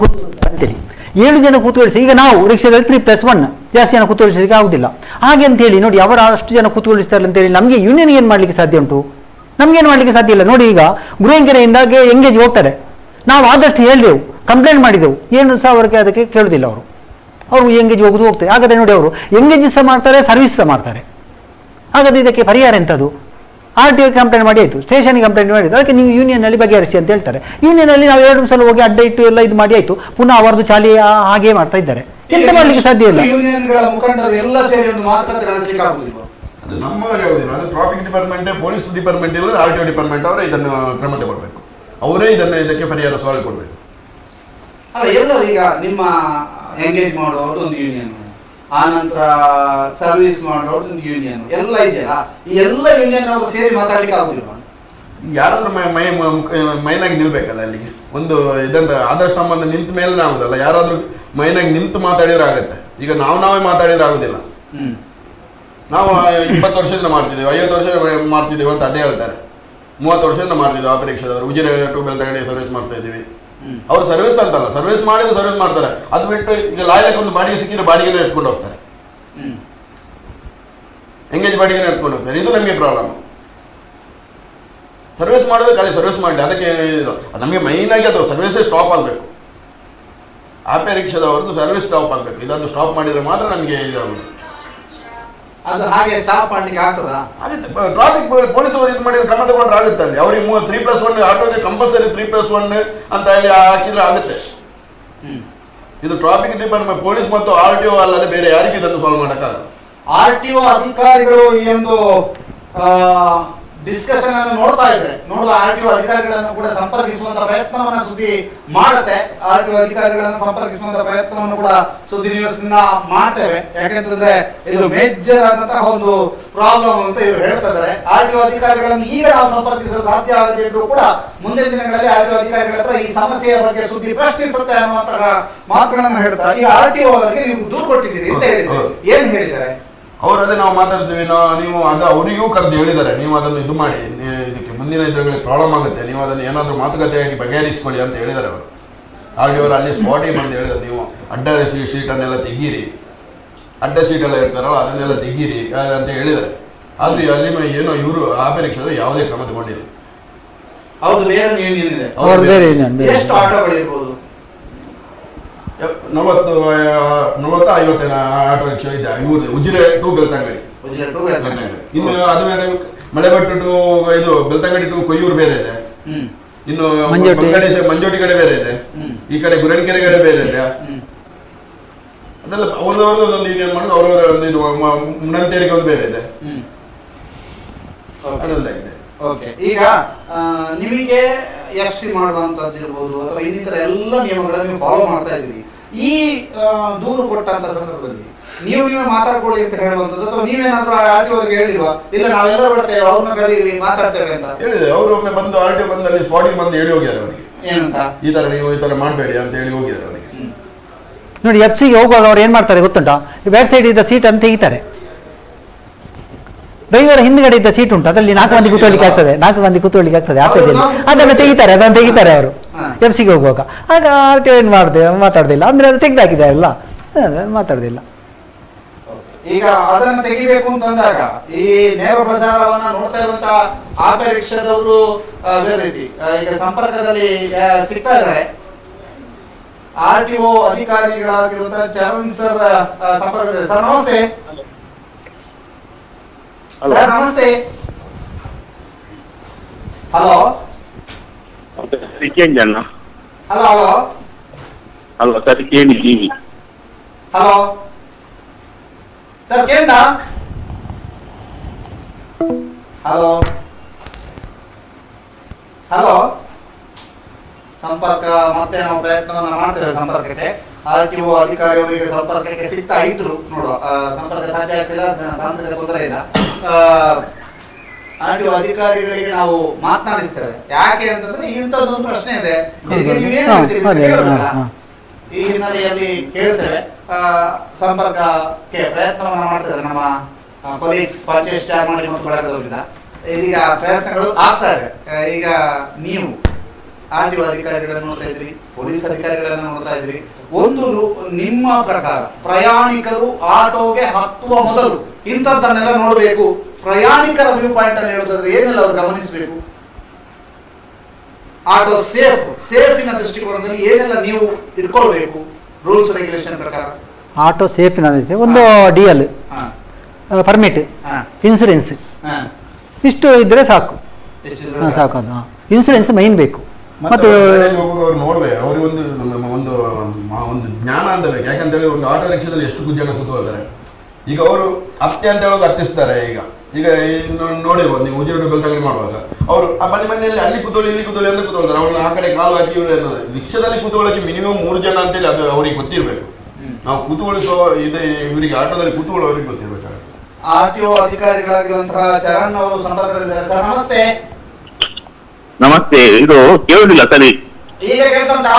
ಅಂತೇಳಿ. 7 ಜನ ಕೂತ್ಕೊಳಿಸಿ. ಈಗ ನಾವು ರಿಕ್ಷಾದಲ್ಲಿ 3+1 ಜಾಸ್ತಿ ಜನ ಕೂತ್ಕೊಳಿಸಲಿಕ್ಕೆ ಆಗುದಿಲ್ಲ. ಹಾಗೆ ಅಂತ ಹೇಳಿ ನೋಡಿ, ಅವರು ಅಷ್ಟು ಜನ ಕೂತ್ಕೊಳಿಸ್ತಾರೆ ಅಂತೇಳಿ ನಮಗೆ ಯೂನಿಯನ್ ಏನು ಮಾಡಲಿಕ್ಕೆ ಸಾಧ್ಯ ಉಂಟು? ನಮಗೇನು ಮಾಡಲಿಕ್ಕೆ ಸಾಧ್ಯ ಇಲ್ಲ. ನೋಡಿ, ಈಗ ಗೃಹಂಕೆರೆಯಿಂದಾಗೆ ಎಂಗೇಜ್ ಹೋಗ್ತಾರೆ. ನಾವು ಆದಷ್ಟು ಹೇಳಿದೆವು, ಕಂಪ್ಲೇಂಟ್ ಮಾಡಿದೆವು, ಏನು ಸಹ ಅವರಿಗೆ ಅದಕ್ಕೆ ಕೇಳೋದಿಲ್ಲ. ಅವರು ಎಂಗೇಜ್ ಹೋಗ್ತದೆ. ಹಾಗಾದರೆ ನೋಡಿ, ಅವರು ಎಂಗೇಜ್ ಸಹ ಮಾಡ್ತಾರೆ, ಸರ್ವಿಸ್ ಸಹ ಮಾಡ್ತಾರೆ. ಹಾಗಾದರೆ ಇದಕ್ಕೆ ಪರಿಹಾರ ಎಂಥದ್ದು? RTO ಕಂಪ್ಲೇಂಟ್ ಮಾಡಿ ಆಯಿತು, ಸ್ಟೇಷನ್ಗೆ ಕಂಪ್ಲೇಂಟ್ ಮಾಡಿದ್ದು, ಅದಕ್ಕೆ ನೀವು ಯೂನಿಯನ್ನಲ್ಲಿ ಬಗೆಹರಿಸಿ ಅಂತ ಹೇಳ್ತಾರೆ. ಯೂನಿಯನ್ನಲ್ಲಿ ನಾವು 2 ಸಲ ಹೋಗಿ ಅಡ್ಡ ಇಟ್ಟು ಎಲ್ಲ ಇದು ಮಾಡಿ ಆಯಿತು, ಪುನಃ ಅವರದ್ದು ಚಾಲಿ ಹಾಗೆ ಮಾಡ್ತಾ ಇದ್ದಾರೆ. ಎಂತ ಮಾಡಲಿಕ್ಕೆ ಸಾಧ್ಯ ಇಲ್ಲ. ಯೂನಿಯನ್ಗಳ ಮುಖಂಡರು ಎಲ್ಲ ಸೇರಿ ಒಂದು ಮಾತುಕತೆ ನಡೆಸಲಿಕ್ಕೆ ಆಗುದಿಲ್ಲ. ಅದು ನಮ್ಮವರಿಗೆ ಆಗುದಿಲ್ಲ. ಅದು ಟ್ರಾಫಿಕ್ ಡಿಪಾರ್ಟ್ಮೆಂಟ್, ಪೊಲೀಸ್ ಡಿಪಾರ್ಟ್ಮೆಂಟ್ ಇಲ್ಲ, RTO ಡಿಪಾರ್ಟ್ಮೆಂಟ್ ಅವರೇ ಇದನ್ನು ಕ್ರಮ ತಗೊಳ್ಬೇಕು. ಅವರೇ ಇದಕ್ಕೆ ಪರಿಹಾರ ಸಾಲ್ವ್ ಕೊಡಬೇಕು. ಅಲ್ಲ, ಎಲ್ಲರೂ ಈಗ ನಿಮ್ಮ ಎಂಗೇಜ್ ಮಾಡುವವ್ರದ್ದು ಒಂದು ಯೂನಿಯನ್, ಆನಂತರ ಸರ್ವಿಸ್ ಮಾಡೋದು ಒಂದು ಯೂನಿಯನ್ ಎಲ್ಲ ಇದೆಯಲ್ಲ, ಈ ಎಲ್ಲ ಯೂನಿಯನ್ ಅವರು ಸೇರಿ ಮಾತಾಡ್ಲಿಕ್ಕೆ ಆಗುದಿಲ್ಲ. ಯಾರಾದ್ರೂ ಮೈನಾಗಿ ನಿಲ್ಬೇಕಲ್ಲ ಅಲ್ಲಿಗೆ. ಒಂದು ಇದಂತ ಆದರ್ಶ ಸಂಬಂಧ ನಿಂತ ಮೇಲೆ ಆಗುದಲ್ಲ, ಯಾರಾದ್ರೂ ಮೈನಾಗಿ ನಿಂತು ಮಾತಾಡಿದ್ರೆ ಆಗತ್ತೆ. ಈಗ ನಾವೇ ಮಾತಾಡಿದ್ರೆ ಆಗುದಿಲ್ಲ. ನಾವು 20 ವರ್ಷದಿಂದ ಮಾಡ್ತಿದ್ದೀವಿ, 50 ವರ್ಷ ಮಾಡ್ತಿದ್ದೀವಿ ಅಂತ ಅದೇ ಹೇಳ್ತಾರೆ. 30 ವರ್ಷದಿಂದ ಮಾಡ್ತಿದ್ವಿ ಅಪರೀಕ್ಷದವರು. ಉಜಿರೆ ಟು ಬೆಳ್ತಂಗಡಿ ಸರ್ವಿಸ್ ಮಾಡ್ತಾ ಇದ್ದೀವಿ. ಅವ್ರು ಸರ್ವಿಸ್ ಅಂತಲ್ಲ, ಸರ್ವಿಸ್ ಮಾಡಿದ್ರೆ ಸರ್ವಿಸ್ ಮಾಡ್ತಾರೆ. ಅದು ಬಿಟ್ಟು ಈಗ ಲಾಯಕ್ಕೆ ಒಂದು ಬಾಡಿಗೆ ಸಿಕ್ಕಿದ್ರೆ ಬಾಡಿಗೆನೇ ಎತ್ಕೊಂಡು ಹೋಗ್ತಾರೆ, ಎಂಗೇಜ್ ಬಾಡಿಗೆನೇ ಎತ್ಕೊಂಡು ಹೋಗ್ತಾರೆ. ಇದು ನಮಗೆ ಪ್ರಾಬ್ಲಮ್. ಸರ್ವಿಸ್ ಮಾಡಿದ್ರೆ ಖಾಲಿ ಸರ್ವಿಸ್ ಮಾಡಲಿ, ಅದಕ್ಕೆ ನಮಗೆ ಮೈನ್ ಆಗಿ ಅದು ಸರ್ವಿಸೇ ಸ್ಟಾಪ್ ಆಗಬೇಕು. ಆಪೆ ರಿಕ್ಷಾದವ್ರದ್ದು ಸರ್ವಿಸ್ ಸ್ಟಾಪ್ ಆಗಬೇಕು. ಇದನ್ನು ಸ್ಟಾಪ್ ಮಾಡಿದ್ರೆ ಮಾತ್ರ ನಮಗೆ ಇದಾಗುದು. ಅದು ಹಾಗೆ ಸ್ಟಾಪ್ ಮಾಡ್ಲಿಕ್ಕೆ ಆಗ್ತದಾ? ಆಗುತ್ತೆ. ಟ್ರಾಫಿಕ್ ಪೊಲೀಸ್ ಅವರು ಇದು ಮಾಡಿದ್ರೆ ಕ್ರಮ ತಗೊಂಡ್ರೆ ಆಗುತ್ತೆ. ಅಲ್ಲಿ ಅವ್ರಿಗೆ 3+1 ಆಟೋಗೆ ಕಂಪಲ್ಸರಿ 3+1 ಅಂತ ಹೇಳಿ ಹಾಕಿದ್ರೆ ಆಗುತ್ತೆ. ಇದು ಟ್ರಾಫಿಕ್ ಡಿಪಾರ್ಟ್ಮೆಂಟ್, ಪೊಲೀಸ್ ಮತ್ತು RTO ಅಲ್ಲದೆ ಬೇರೆ ಯಾರಿಗೂ ಇದನ್ನು ಸಾಲ್ವ್ ಮಾಡೋಕ್ಕಾಗಲ್ಲ. RTO ಅಧಿಕಾರಿಗಳು ಈ ಒಂದು ಡಿಸ್ಕಷನ್ ಅನ್ನು ನೋಡುವ RTO ಅಧಿಕಾರಿಗಳನ್ನು ಕೂಡ ಸಂಪರ್ಕಿಸುವಂತ ಪ್ರಯತ್ನವನ್ನ ಸುದ್ದಿ ಮಾಡುತ್ತೆ. RTO ಅಧಿಕಾರಿಗಳನ್ನು ಸಂಪರ್ಕಿಸುವಂತ ಪ್ರಯತ್ನವನ್ನು ಕೂಡ ಸುದ್ದಿ ನ್ಯೂಸ್ ನಿಂದ ಮಾಡ್ತೇವೆ. ಯಾಕೆಂತಂದ್ರೆ ಇದು ಮೇಜರ್ ಆದಂತಹ ಒಂದು ಪ್ರಾಬ್ಲಮ್ ಅಂತ ಇವರು ಹೇಳ್ತಾ ಇದ್ದಾರೆ. RTO ಅಧಿಕಾರಿಗಳನ್ನು ಈಗ ನಾವು ಸಂಪರ್ಕಿಸಲು ಸಾಧ್ಯ ಆಗದೇ ಇದ್ರೂ ಕೂಡ ಮುಂದಿನ ದಿನಗಳಲ್ಲಿ RTO ಅಧಿಕಾರಿಗಳ ಹತ್ರ ಈ ಸಮಸ್ಯೆಯ ಬಗ್ಗೆ ಸುದ್ದಿ ಪ್ರಶ್ನಿಸುತ್ತೆ ಅನ್ನುವಂತಹ ಮಾತುಗಳನ್ನು ಹೇಳ್ತಾರೆ. ಈಗ RTO ಅವರಿಗೆ ನೀವು ದೂರು ಕೊಟ್ಟಿದ್ದೀರಿ ಅಂತ ಹೇಳಿದ್ರು, ಏನ್ ಹೇಳಿದ್ದಾರೆ? ಅವ್ರು ಅದೇ ನಾವು ಮಾತಾಡ್ತೀವಿ, ನೀವು ಅದು ಅವರಿಗೂ ಕರೆದು ಹೇಳಿದ್ದಾರೆ, ನೀವು ಅದನ್ನು ಇದು ಮಾಡಿ, ಇದಕ್ಕೆ ಮುಂದಿನ ಇದರಲ್ಲಿ ಪ್ರಾಬ್ಲಮ್ ಆಗುತ್ತೆ, ನೀವು ಅದನ್ನು ಏನಾದರೂ ಮಾತುಕತೆಯಾಗಿ ಬಗೆಹರಿಸ್ಕೊಳ್ಳಿ ಅಂತ ಹೇಳಿದ್ದಾರೆ ಅವರು. RTO ಅವರು ಅಲ್ಲಿ ಸ್ಪಾಟಿಗೆ ಬಂದು ಹೇಳಿದ್ದಾರೆ, ನೀವು ಅಡ್ಡ ಸೀಟನ್ನೆಲ್ಲ ತೆಗೀರಿ, ಅಡ್ಡ ಸೀಟೆಲ್ಲ ಇರ್ತಾರಲ್ಲ ಅದನ್ನೆಲ್ಲ ತೆಗೀರಿ ಅಂತ ಹೇಳಿದ್ದಾರೆ. ಆದ್ರೆ ಅಲ್ಲಿ ಏನೋ ಇವರು ಆಪೆ ರಿಕ್ಷಾದವರು ಯಾವುದೇ ಕ್ರಮ ತಗೊಂಡಿಲ್ಲ. ಅವ್ರದ್ದು ಬೇರೆ ಯೂನಿಯನ್ ಇದೆ, ಎಷ್ಟು ಆಟೋಗಳಿರ್ಬೋದು? 40-50 ಆಟೋ ರಿಕ್ಷಾ ಇದೆ ಇವ್ರದ್ದು. ಉಜಿರೆ ಟು ಬೆಳ್ತಂಗಡಿ. ಇನ್ನು ಅದು ಬೇರೆ, ಮಳೆಬಟ್ಟು ಟು ಇದು ಬೆಳ್ತಂಗಡಿ ಟು ಕೊಯ್ಯೂರು ಬೇರೆ ಇದೆ. ಇನ್ನು ಮಂಜೋಟಿ ಕಡೆ ಬೇರೆ ಇದೆ, ಈ ಕಡೆ ಗುರಣಿಕೆರೆ ಕಡೆ ಬೇರೆ ಇದೆ. ಅದೆಲ್ಲ ಅವ್ರವ್ರದ್ದು ಒಂದೊಂದು ಯೂನಿಯನ್ ಮಾಡೋದು, ಅವ್ರವ್ರ ಒಂದು ಇದು ಮುನ್ನಂತೇರಿಗೆ ಒಂದು ಬೇರೆ ಇದೆ. ಅದೆಲ್ಲ ಇದೆ. ಈಗ ನಿಮಗೆ FC ಮಾಡುವಂತದ್ದು ಇರ್ಬೋದು ಅಥವಾ ಇನ್ನಿತರ ಎಲ್ಲ ನಿಯಮಗಳನ್ನು ನೀವು ಫಾಲೋ ಮಾಡ್ತಾ ಇದ್ದೀರಿ. ಈ ದೂರು ಕೊಟ್ಟಂತ ಸಂದರ್ಭದಲ್ಲಿ ನೀವು ಮಾತಾಡ್ಕೊಳ್ಳಿ ಅಂತ ಹೇಳುವಂಥದ್ದು, ಅಥವಾ ನೀವೇನಾದ್ರೂ RTO ಅವರಿಗೆ ಹೇಳಿಲ್ವಾ, ಇಲ್ಲ ನಾವೆಲ್ಲ ಬಿಡ್ತೇವೆ ಅವ್ರನ್ನ ಕರೀರಿ ಮಾತಾಡ್ತೇವೆ ಅಂತ ಹೇಳಿದೆ? ಅವರು ಒಮ್ಮೆ ಬಂದು RTO ಬಂದಲ್ಲಿ ಸ್ಪಾಟಿಗೆ ಬಂದು ಹೇಳಿ ಹೋಗಿದ್ದಾರೆ ಅವರಿಗೆ, ಏನಂತ ಈ ತರ ನೀವು ಈ ತರ ಮಾಡಬೇಡಿ ಅಂತ ಹೇಳಿ ಹೋಗಿದ್ದಾರೆ ಅವರಿಗೆ. ನೋಡಿ, FC ಗೆ ಹೋಗುವಾಗ ಅವ್ರು ಏನು ಮಾಡ್ತಾರೆ ಗೊತ್ತುಂಟಾ? ಬ್ಯಾಕ್ ಸೈಡ್ ಇದ್ದ ಸೀಟ್ ಅಂತ ತೆಗಿತಾರೆ. ಡ್ರೈವರ್ ಹಿಂದ್ಗಡೆ ಇದ್ದ ಸೀಟ್ ಉಂಟು, ಅದರಲ್ಲಿ 4 ಮಂದಿ ಕೂತ್ಕೊಳ್ಳಿಕ್ಕೆ ಆಗ್ತದೆ, 4 ಮಂದಿ ಕೂತ್ಕೊಳ್ಳಿಕ್ಕೆ ಆಗ್ತದೆ ಆಪೇದಲ್ಲಿ. ಅದನ್ನು ತೆಗಿತಾರೆ ಅವರು FC ಗೆ ಹೋಗುವಾಗ. ಆಗ RTO ಏನು ಮಾತಾಡ್ದಿಲ್ಲ, ಅಂದ್ರೆ ಅದು ತೆಗೆದಾಕಿದಾರಲ್ಲ, ಮಾತಾಡ್ದಿಲ್ಲ. ಈಗ ಅದನ್ನು ತೆಗಿಬೇಕು ಅಂತಂದಾಗ ಈ ನೇರ ಪ್ರಸಾರವನ್ನ ನೋಡ್ತಾ ಇರುವಂತಹ ಆಪೆ ರಿಕ್ಷಾದವರು ಬೇರೆ ರೀತಿ ಈಗ ಸಂಪರ್ಕದಲ್ಲಿ ಸಿಗ್ತಾ ಇದ್ದಾರೆ. RTO ಅಧಿಕಾರಿಗಳಾಗಿರುವಂತಹ ಚರಣ್ ಸರ್ ಸಂಪರ್ಕದಲ್ಲಿ. ಸರ್ ನಮಸ್ತೆ. ಸರ್ ನಮಸ್ತೆ. ಹಲೋ ಹಲೋ ಹಲೋ ಸರ್, ಕೇಳಿದ್ದೀವಿ. ಹಲೋ ಸರ್, ಕೇಳ್ತಾ? ಹಲೋ ಹಲೋ ಸಂಪರ್ಕ ಮತ್ತೆ ನಾವು ಪ್ರಯತ್ನವನ್ನ ಮಾಡ್ತೇವೆ ಸಂಪರ್ಕಕ್ಕೆ. RTO ಅಧಿಕಾರಿಯವರಿಗೆ ಸಂಪರ್ಕಕ್ಕೆ ಸಿಗ್ತಾ ಇದ್ರು, ನೋಡುವ ಸಂಪರ್ಕ ಸಾಧ್ಯ ಆಗ್ತಿಲ್ಲ, ತಾಂತ್ರಿಕ ತೊಂದರೆ ಇಲ್ಲ. RTO ಅಧಿಕಾರಿಗಳಿಗೆ ನಾವು ಮಾತನಾಡಿಸ್ತೇವೆ. ಯಾಕೆ ಅಂತಂದ್ರೆ ಇಂಥದ್ದೊಂದು ಪ್ರಶ್ನೆ ಇದೆ, ಈ ಹಿನ್ನೆಲೆಯಲ್ಲಿ ಕೇಳ್ತೇವೆ. ಸಂಪರ್ಕಕ್ಕೆ ಪ್ರಯತ್ನವನ್ನ ಮಾಡ್ತೇವೆ ನಮ್ಮ ಕೊಲೀಗ್ಸ್ ಪರ್ಚೇಸ್ ಸ್ಟಾರ್ ಮಾಡಿ ಮತ್ತು ಬಳಗದವರಿಂದ. ಈಗ ಪ್ರಯತ್ನಗಳು ಆಗ್ತಾ ಇದೆ. ಈಗ ನೀವು RTO ಅಧಿಕಾರಿಗಳನ್ನು ನೋಡ್ತಾ ಇದ್ರಿ, ಪೊಲೀಸ್ ಅಧಿಕಾರಿಗಳನ್ನು ನೋಡ್ತಾ ಇದ್ರಿ. ಒಂದು ನಿಮ್ಮ ಪ್ರಕಾರ ಪ್ರಯಾಣಿಕರು ಆಟೋಗೆ ಹತ್ತುವ ಮೊದಲು ಇಂಥದ್ದನ್ನೆಲ್ಲ ನೋಡಬೇಕು, ಪ್ರಯಾಣಿಕರ ವ್ಯೂ ಪಾಯಿಂಟ್ ಅಲ್ಲಿ ಹೇಳೋದಾದ್ರೆ ಏನೆಲ್ಲ ಅವರು ಗಮನಿಸಬೇಕು? ಆಟೋ ಸೇಫಿನ ದೃಷ್ಟಿಕೋನದಲ್ಲಿ ಏನೆಲ್ಲ ನೀವು ಇಟ್ಕೊಳ್ಬೇಕು ರೂಲ್ಸ್ ರೆಗ್ಯುಲೇಷನ್ ಪ್ರಕಾರ? ಆಟೋ ಸೇಫಿನ ಒಂದು DL, ಪರ್ಮಿಟ್, ಇನ್ಸೂರೆನ್ಸ್, ಇಷ್ಟು ಇದ್ರೆ ಸಾಕು. ಸಾಕು. ಅದು ಇನ್ಸೂರೆನ್ಸ್ ಮೈನ್ ಬೇಕು. ಮತ್ತು ಅವ್ರು ನೋಡ್ಬೇಕು, ಅವ್ರಿಗೆ ಒಂದು ಒಂದು ಜ್ಞಾನ ಅಂತ ಬೇಕು. ಯಾಕಂತೇಳಿ ಒಂದು ಆಟೋ ರಿಕ್ಷಾದಲ್ಲಿ ಎಷ್ಟು ಜನ ಕೂತ್ಕೊಳ್ತಾರೆ. ಈಗ ಅವರು ಹತ್ತಿ ಅಂತ ಹೇಳೋದು ಹತ್ತಿಸ್ತಾರೆ. ಈಗ ನೋಡಿರ್ಬೋದು ನೀವು ಉಜಿರೆ ಬೆಳ್ತಂಗಡಿ ಮಾಡುವಾಗ ಅವರು ಆ ಮನೆಯಲ್ಲಿ ಅಲ್ಲಿ ಕೂತ್ಕೊಳ್ಳಿ ಇಲ್ಲಿ ಕೂತ್ಕೊಳ್ಳಿ ಅಂತ ಕೂತ್ಕೊಳ್ತಾರೆ. ಅವ್ರನ್ನ ಆ ಕಡೆ ಕಾಲು ಹಾಕಿ ರಿಕ್ಷಾದಲ್ಲಿ ಕೂತ್ಕೊಳ್ಳೋಕೆ ಮಿನಿಮಮ್ 3 ಜನ ಅಂತೇಳಿ ಅದು ಅವ್ರಿಗೆ ಗೊತ್ತಿರಬೇಕು. ನಾವು ಕೂತ್ಕೊಳ್ಳಿಸೋ ಇದೆ ಇವರಿಗೆ ಆಟೋದಲ್ಲಿ ಕೂತ್ಕೊಳ್ಳೋರಿಗೆ ಗೊತ್ತಿರ್ಬೇಕಾಗುತ್ತೆ. ಆರ್ಟಿಒ ಅಧಿಕಾರಿಗಳಾಗಿರುವಂತಹ ಚರಣ್ ಅವರು ಸಂಪರ್ಕದಲ್ಲಿದ್ದಾರೆ. ಸರ್ ನಮಸ್ತೆ. ನಮಸ್ತೆ. ಇದು ಕೇಳುದಿಲ್ಲ ಸರಿ. ಈಗ ಕೇಳ್ತಾ ಉಂಟಾ?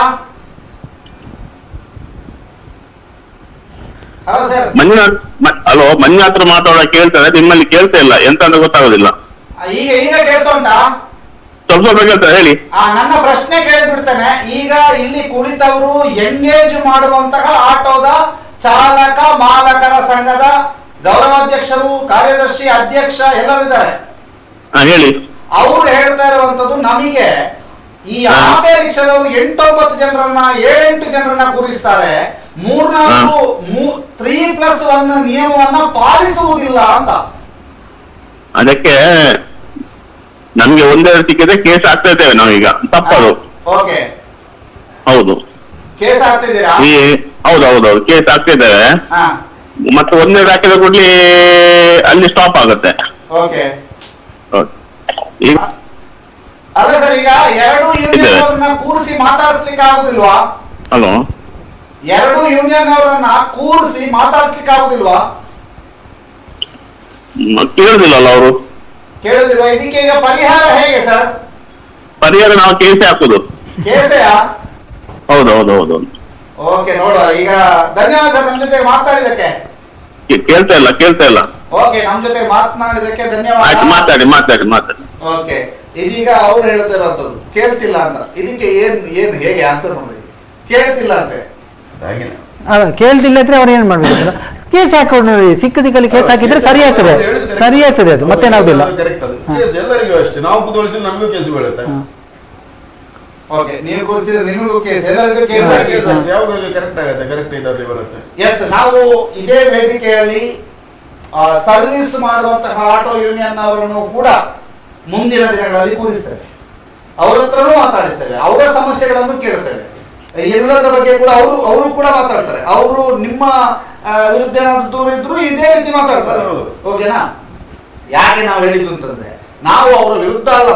Hello sir. ಹಲೋ, ಮಂಜುನಾಥ್ ಮಾತಾಡೋ ಕೇಳ್ತಾರೆ, ನಿಮ್ಮಲ್ಲಿ ಕೇಳ್ತಾ ಇಲ್ಲ, ಎಂತ ಅಂತ ಗೊತ್ತಾಗೋದಿಲ್ಲ. ಈಗ ಕೇಳ್ತಾ ಉಂಟಾ? ಸ್ವಲ್ಪ ಕೇಳ್ತಾರೆ, ಹೇಳಿ. ನನ್ನ ಪ್ರಶ್ನೆ ಕೇಳಿಬಿಡ್ತೇನೆ. ಈಗ ಇಲ್ಲಿ ಕುಳಿತವರು ಎಂಗೇಜ್ ಮಾಡುವಂತಹ ಆಟೋದ ಚಾಲಕ ಮಾಲಕರ ಸಂಘದ ಗೌರವಾಧ್ಯಕ್ಷರು, ಕಾರ್ಯದರ್ಶಿ, ಅಧ್ಯಕ್ಷ ಎಲ್ಲರಿದ್ದಾರೆ. ಹೇಳಿ. ಅವರು ಹೇಳ್ತಾ ಇರುವಂತದ್ದು, ನಮಗೆ ಈ ಆಟೋ ರಿಕ್ಷಾದವರು 8-9 ಜನರನ್ನ 7-8 ಜನರನ್ನ ಕೂರಿಸ್ತಾರೆ, 3+1 ನಿಯಮವನ್ನ ಪಾಲಿಸುವುದಿಲ್ಲ ಅಂತ. ಅದಕ್ಕೆ ನಮ್ಗೆ ಒಂದೆರಡು ಸಿಕ್ಕಿದ್ರೆ ಕೇಸ್ ಆಗ್ತಾ ಇದ್ದೇವೆ ನಾವೀಗ. ತಪ್ಪದು. ಓಕೆ, ಹೌದು, ಕೇಸ್ ಆಗ್ತಿದ್ದೀರಾ? ಹೌದೌದು, ಕೇಸ್ ಆಗ್ತಿದ್ದೇವೆ. ಮತ್ತೆ ಒಂದೆರಡು ಹಾಕಿದ ಕೂಡಲೇ ಅಲ್ಲಿ ಸ್ಟಾಪ್ ಆಗುತ್ತೆ. ಓಕೆ. ಅಲ್ಲ ಸರ್, ಈಗ 2 ಯೂನಿಯನ್ ಅವರನ್ನ ಕೂರಿಸಿ ಮಾತಾಡಿಸ್ಲಿಕ್ಕೆ ಆಗುದಿಲ್ವಾ? ಹಲೋ, 2 ಯೂನಿಯನ್ ಅವರನ್ನ ಕೂರಿಸಿ ಮಾತಾಡಿಸ್ಲಿಕ್ಕೆ ಆಗುದಿಲ್ವಾ? ಕೇಳುದಿಲ್ಲಲ್ಲ ಅವರು. ಕೇಳುದಿಲ್ವಾ? ಇದಕ್ಕೆ ಈಗ ಪರಿಹಾರ ಹೇಗೆ ಸರ್? ಪರಿಹಾರ ನಾವು ಕೇಸೇ ಹಾಕುದು. ಕೇಸೆಯಾ? ಹೌದು. ಓಕೆ, ನೋಡುವ. ಈಗ ಧನ್ಯವಾದ ಸರ್ ನಮ್ಮ ಜೊತೆ ಮಾತಾಡಿದಕ್ಕೆ. ಕೇಳ್ತಾ ಇಲ್ಲ. ಓಕೆ, ನಮ್ಮ ಜೊತೆ ಮಾತನಾಡಿದಕ್ಕೆ ಧನ್ಯವಾದ. ಆಯ್ತು, ಮಾತಾಡಿ. ಓಕೆ, ಇದೀಗ ಅವ್ರು ಹೇಳ್ತಾ ಇರುವಂತದ್ದು ಕೇಳ್ತಿಲ್ಲ ಅಂತ. ಇದಕ್ಕೆ ಏನ್ ಹೇಗೆ ಆನ್ಸರ್ ಮಾಡ್ಬೇಕು? ಕೇಳ್ತಿಲ್ಲ ಅಂತೆ. ಕೇಳ್ತಿಲ್ಲ ಇದ್ರೆ ಅವ್ರು ಏನ್ ಮಾಡ್ಬೇಕು? ಕೇಸ್ ಹಾಕೊಂಡು ಸಿಕ್ಕಲ್ಲಿ ಕೇಸ್ ಹಾಕಿದ್ರೆ ಸರಿ ಆಗ್ತದೆ ಅದು ಮತ್ತೇನಾಗುದಿಲ್ಲ. ಎಲ್ಲರಿಗೂ ಅಷ್ಟೇ, ನಾವು ಕೂತ್ಕೊಳಿಸಿ ನಮಗೂ ಕೇಸ್ ಬೀಳುತ್ತೆ. ಓಕೆ, ನೀವು ಕೂರಿಸಿದ್ರೆ ನಿಮಗೂ ಕೇಸ್, ಎಲ್ಲರಿಗೂ ಕೇಸ್ ಹಾಕಿ ಯಾವಾಗ ಕರೆಕ್ಟ್ ಆಗುತ್ತೆ, ಕರೆಕ್ಟ್ ಇದರಲ್ಲಿ ಬರುತ್ತೆ. ಎಸ್, ನಾವು ಇದೇ ವೇದಿಕೆಯಲ್ಲಿ ಸರ್ವಿಸ್ ಮಾಡುವಂತಹ ಆಟೋ ಯೂನಿಯನ್ ಅವರನ್ನು ಕೂಡ ಮುಂದಿನ ದಿನಗಳಲ್ಲಿ ಕೂರಿಸ್ತೇವೆ. ಅವರ ಹತ್ರನೂ ಮಾತಾಡಿಸ್ತೇವೆ, ಅವರ ಸಮಸ್ಯೆಗಳನ್ನು ಕೇಳ್ತೇವೆ. ಎಲ್ಲದರ ಬಗ್ಗೆ ಕೂಡ ಅವರು ಕೂಡ ಮಾತಾಡ್ತಾರೆ. ಅವರು ನಿಮ್ಮ ವಿರುದ್ಧ ಏನಾದ್ರು ದೂರ ಇದ್ರು ಇದೇ ರೀತಿ ಮಾತಾಡ್ತಾರೆ. ಓಕೆನಾ? ಯಾಕೆ ನಾವು ಹೇಳಿದ್ದು ಅಂತಂದ್ರೆ, ನಾವು ಅವರ ವಿರುದ್ಧ ಅಲ್ಲ,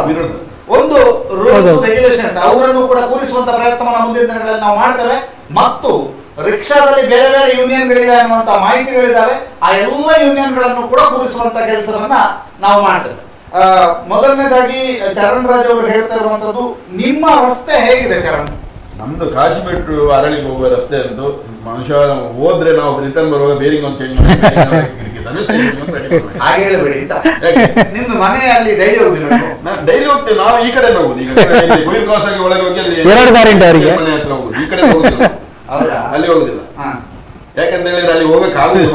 ಒಂದು ರೂಲ್ಸ್ ರೆಗ್ಯುಲೇಷನ್ ಅಂತ ಅವರನ್ನು ಕೂಡ ಕೂರಿಸುವಂತ ಪ್ರಯತ್ನವನ್ನು ಮುಂದಿನ ದಿನಗಳಲ್ಲಿ ನಾವು ಮಾಡ್ತೇವೆ. ಮತ್ತು ರಿಕ್ಷಾದಲ್ಲಿ ಬೇರೆ ಬೇರೆ ಯೂನಿಯನ್ಗಳಿವೆ ಅನ್ನುವಂತ ಮಾಹಿತಿಗಳಿದ್ದಾವೆ. ಆ ಎಲ್ಲ ಯೂನಿಯನ್ಗಳನ್ನು ಕೂಡ ಕೂರಿಸುವಂತ ಕೆಲಸವನ್ನ ನಾವು ಮಾಡ್ತೇವೆ. ಮೊದಲನೇದಾಗಿ ಚರಣ್ ರಾಜ್ ಅವರು ಹೇಳ್ತಾ ಇರುವಂತದ್ದು, ನಿಮ್ಮ ರಸ್ತೆ ಹೇಗಿದೆ ಚರಣ್? ನಮ್ದು ಕಾಶಿಬೆಟ್ಟು ಅರಳಿಗೆ ಹೋಗುವ ರಸ್ತೆ ಅಂತೂ ಮನುಷ್ಯ ಹೋದ್ರೆ ನಾವು ರಿಟರ್ನ್ ಬರುವಾಗ ಬೇರಿಂಗ್ ಒಂದು ಚೇಂಜ್ ಹಾಗೆ ಹೇಳಬೇಡಿ ಅಂತ. ನಿಮ್ದು ಮನೆಯಲ್ಲಿ ಡೈಲಿ ಹೋಗುದಿಲ್ಲ? ಡೈಲಿ ಹೋಗ್ತೇವೆ ನಾವು. ಈ ಕಡೆ ಹೋಗುದು, ಈಗ ಗುಯಿರ್ ಕ್ರಾಸ್ ಆಗಿ ಒಳಗೆ ಹೋಗಿ ಅಲ್ಲಿ ಮನೆ ಹತ್ರ ಹೋಗುದು. ಈ ಕಡೆ ಹೋಗುದಿಲ್ಲ, ಅಲ್ಲಿ ಹೋಗುದಿಲ್ಲ. ಯಾಕಂತ ಹೇಳಿದ್ರೆ ಅಲ್ಲಿ ಹೋಗಕ್ಕೆ ಆಗುದಿಲ್ಲ.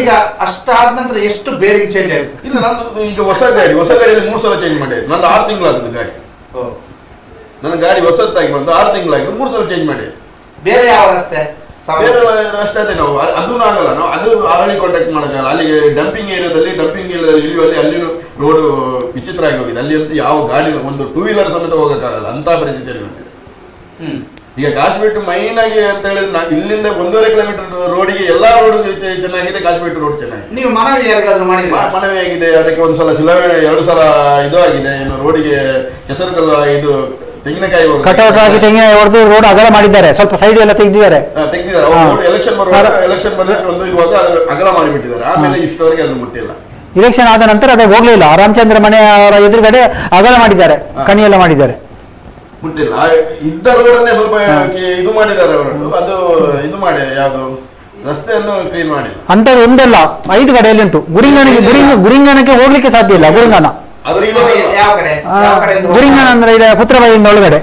ಈಗ ಅಷ್ಟಾದ ನಂತರ ಎಷ್ಟು ಬೇರಿಂಗ್ ಚೇಂಜ್ ಆಯ್ತು? ಇಲ್ಲ, ನಂದು ಈಗ ಹೊಸ ಗಾಡಿಯಲ್ಲಿ 3 ಸಲ ಚೇಂಜ್ ಮಾಡಿ ಆಯ್ತು. ನಂದು 6 ತಿಂಗಳಾಗುದು ಗಾಡಿ. ನನ್ನ ಗಾಡಿ ಹೊಸತ್ತಾಗಿ ಬಂದು 6 ತಿಂಗಳಾಗಿ 3 ಸಲ ಚೇಂಜ್ ಮಾಡಿ. ಬೇರೆ ಯಾವ ರಸ್ತೆ? ಬೇರೆ ರಸ್ತೆ ಅದೇ ನಾವು ಅದೂ ಆಗಲ್ಲ. ನಾವು ಅದು ಅರಳಿ ಕಾಂಟ್ಯಾಕ್ಟ್ ಮಾಡೋಕ್ಕಲ್ಲ. ಅಲ್ಲಿಗೆ ಡಂಪಿಂಗ್ ಏರಿಯಾದಲ್ಲಿ ಇಳಿಯುವಲ್ಲಿ ಅಲ್ಲಿನೂ ರೋಡ್ ವಿಚಿತ್ರ ಆಗಿ ಹೋಗಿದೆ. ಅಲ್ಲಿ ಅಂತೂ ಯಾವ ಗಾಡಿ ಒಂದು 2 ವೀಲರ್ ಸಮೇತ ಹೋಗಕ್ಕಾಗಲ್ಲ, ಅಂತ ಪರಿಸ್ಥಿತಿಯಲ್ಲಿ ಬಂದಿದೆ. ಈಗ ಕಾಶ್ಮೀರ್ ಮೈನ್ ಆಗಿ ಅಂತ ಹೇಳಿದ್ರೆ ಇಲ್ಲಿಂದ 1.5 ಕಿಲೋಮೀಟರ್ ರೋಡಿಗೆ ಎಲ್ಲಾ ರೋಡ್ ಚೆನ್ನಾಗಿದೆ, ಕಾಶ್ಮೀರ್ ರೋಡ್ ಚೆನ್ನಾಗಿದೆ. ನೀವು ಮನವಿ ಯಾರಿಗಾದ್ರೂ ಮಾಡಿದ್ರೆ? ಮನವಿ ಆಗಿದೆ. ಅದಕ್ಕೆ ಒಂದ್ಸಲ ಶಿಲವೇ 2 ಸಲ ಇದು ಆಗಿದೆ. ಏನು ರೋಡಿಗೆ ಕೆಸರು ಕಲ್ಲು ಇದು ತೆಂಗಿನಕಾಯಿ ಕಟೌಟ್ ಆಗಿ ತೆಂಗಿನ ಹೊಡೆದು ರೋಡ್ ಅಗಲ ಮಾಡಿದ್ದಾರೆ, ಸ್ವಲ್ಪ ಸೈಡ್ ಎಲ್ಲ ತೆಗೆದಿದ್ದಾರೆ. ಎಲೆಕ್ಷನ್ ಬರ್ಲಿಕ್ಕೆ ಒಂದು ಇವಾಗ ಅಗಲ ಮಾಡಿಬಿಟ್ಟಿದ್ದಾರೆ. ಆಮೇಲೆ ಇಷ್ಟವರೆಗೆ ಅದನ್ನು ಮುಟ್ಟಿಲ್ಲ. ಇಲೆಕ್ಷನ್ ಆದ ನಂತರ ಅದೇ ಹೋಗ್ಲಿಲ್ಲ. ರಾಮಚಂದ್ರ ಮನೆ ಅವರ ಎದುರುಗಡೆ ಅಗಲ ಮಾಡಿದ್ದಾರೆ, ಕಣಿ ಎಲ್ಲ ಮಾಡಿದ್ದಾರೆ, ಮುಟ್ಟಿಲ್ಲ. ಇದ್ದ ರೋಡನ್ನೇ ಸ್ವಲ್ಪ ಇದು ಮಾಡಿದ್ದಾರೆ ಅವರು. ಅದು ಇದು ಮಾಡಿ ಯಾವುದು ರಸ್ತೆಯನ್ನು ಕ್ಲೀನ್ ಮಾಡಿ ಅಂತ ಒಂದಲ್ಲ 5 ಕಡೆಯಲ್ಲಿ ಉಂಟು. ಗುರಿಂಗಾನಕ್ಕೆ ಹೋಗ್ಲಿಕ್ಕೆ ಸಾಧ್ಯ ಇಲ್ಲ. ಗುರಿಂಗಾನ ಅಂದ್ರೆ ಇದೆ ಪುತ್ರಬಾಯಿಯಿಂದ ಒಳಗಡೆ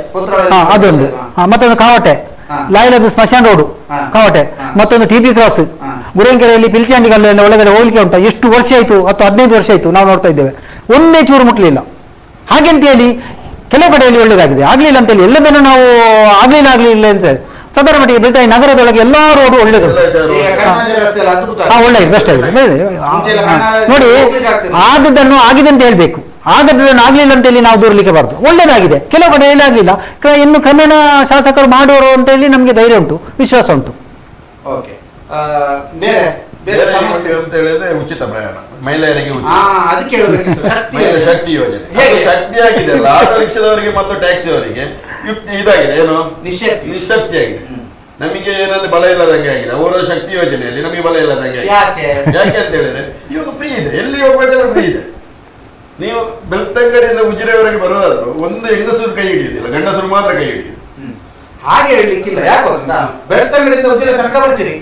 ಅದೊಂದು, ಮತ್ತೊಂದು ಕಾವಟೆ ಲಾಯ್ಲದ ಸ್ಮಶಾನ ರೋಡು ಕಾವಟೆ, ಮತ್ತೊಂದು TB ಕ್ರಾಸ್ ಗುರೇಂಕೆರೆಯಲ್ಲಿ ಪಿಲ್ಚಾಂಡಿಗಲ್ಲೆಲ್ಲ ಒಳಗಡೆ ಹೋಗ್ಲಿಕ್ಕೆ ಉಂಟು. ಎಷ್ಟು ವರ್ಷ ಆಯ್ತು? 10-15 ವರ್ಷ ಆಯ್ತು ನಾವು ನೋಡ್ತಾ ಇದ್ದೇವೆ. ಒಂದೇ ಚೂರು ಮುಟ್ಲಿಲ್ಲ. ಹಾಗೆಂತ ಹೇಳಿ ಕೆಲವು ಕಡೆಯಲ್ಲಿ ಒಳ್ಳೇದಾಗಿದೆ, ಆಗ್ಲಿಲ್ಲ ಅಂತ ಹೇಳಿ ಎಲ್ಲದನ್ನು ನಾವು ಆಗ್ಲಿಲ್ಲ ಅಂತ ಸದರ ಮಟ್ಟಿಗೆ ಬೆಳ್ತಾಯಿ ನಗರದೊಳಗೆ ಎಲ್ಲಾ ರೋಡು ಒಳ್ಳೇದು, ಒಳ್ಳೆ ಬೆಸ್ಟ್ ಆಗಿದೆ. ನೋಡಿ, ಆದದ್ದನ್ನು ಆಗಿದೆ ಅಂತ ಹೇಳ್ಬೇಕು, ಆಗದ್ರೇನು ಆಗ್ಲಿಲ್ಲ ಅಂತೇಳಿ ನಾವು ದೂರಲಿಕ್ಕೆ ಬಾರ್ದು. ಒಳ್ಳೇದಾಗಿದೆ, ಕೆಲವು ಕಡೆಯಲ್ಲಿ ಆಗಲಿಲ್ಲ, ಇನ್ನು ಕ್ರಮೇಣ ಶಾಸಕರು ಮಾಡುವರು ಅಂತ ಹೇಳಿ ನಮಗೆ ಧೈರ್ಯ ಉಂಟು, ವಿಶ್ವಾಸ ಉಂಟು. ಓಕೆ, ಬೇರೆ ಬೇರೆ ಸಮಸ್ಯೆ ಅಂತ ಹೇಳಿದ್ರೆ ಉಚಿತ ಪ್ರಯಾಣ ಮಹಿಳೆಯರಿಗೆ ಅದಕ್ಕೆ ಶಕ್ತಿ ಯೋಜನೆ ಶಕ್ತಿ ಆಗಿದೆ ಅಲ್ಲ, ಆಟೋ ರಿಕ್ಷಾದವರಿಗೆ ಮತ್ತು ಟ್ಯಾಕ್ಸಿ ಅವರಿಗೆ ಇದಾಗಿದೆ, ಏನು ನಿಶಕ್ತಿ ಆಗಿದೆ. ನಮಗೆ ಏನಂದ್ರೆ ಬಲ ಇಲ್ಲದಂಗೆ ಆಗಿದೆ. ಅವರ ಶಕ್ತಿ ಯೋಜನೆಯಲ್ಲಿ ನಮಗೆ ಬಲ ಇಲ್ಲದಂಗೆ ಆಗಿದೆ. ಯಾಕೆ ಅಂತ ಹೇಳಿದ್ರೆ ಇವಾಗ ಫ್ರೀ ಇದೆ, ಎಲ್ಲಿ ಹೋಗ್ಬೇಕಾದ್ರೆ ಫ್ರೀ ಇದೆ. ನೀವು ಬೆಳ್ತಂಗಡಿಯಿಂದ ಉಜಿರೆವರೆಗೆ ಬರೋದಾದ್ರು ಒಂದು ಹೆಂಗಸರು ಕೈ ಹಿಡಿಯುದಿಲ್ಲ, ಗಂಡಸರು ಮಾತ್ರ ಕೈ ಹಿಡಿಯುದು. ಹಾಗೆ ಹೇಳಲಿಕ್ಕಿಲ್ಲ. ಯಾಕೆ ಗೊತ್ತಾ, ಬೆಳ್ತಂಗಡಿಯಿಂದ ಉಜಿರೆ ತನಕ ಬರ್ತೀರಿ,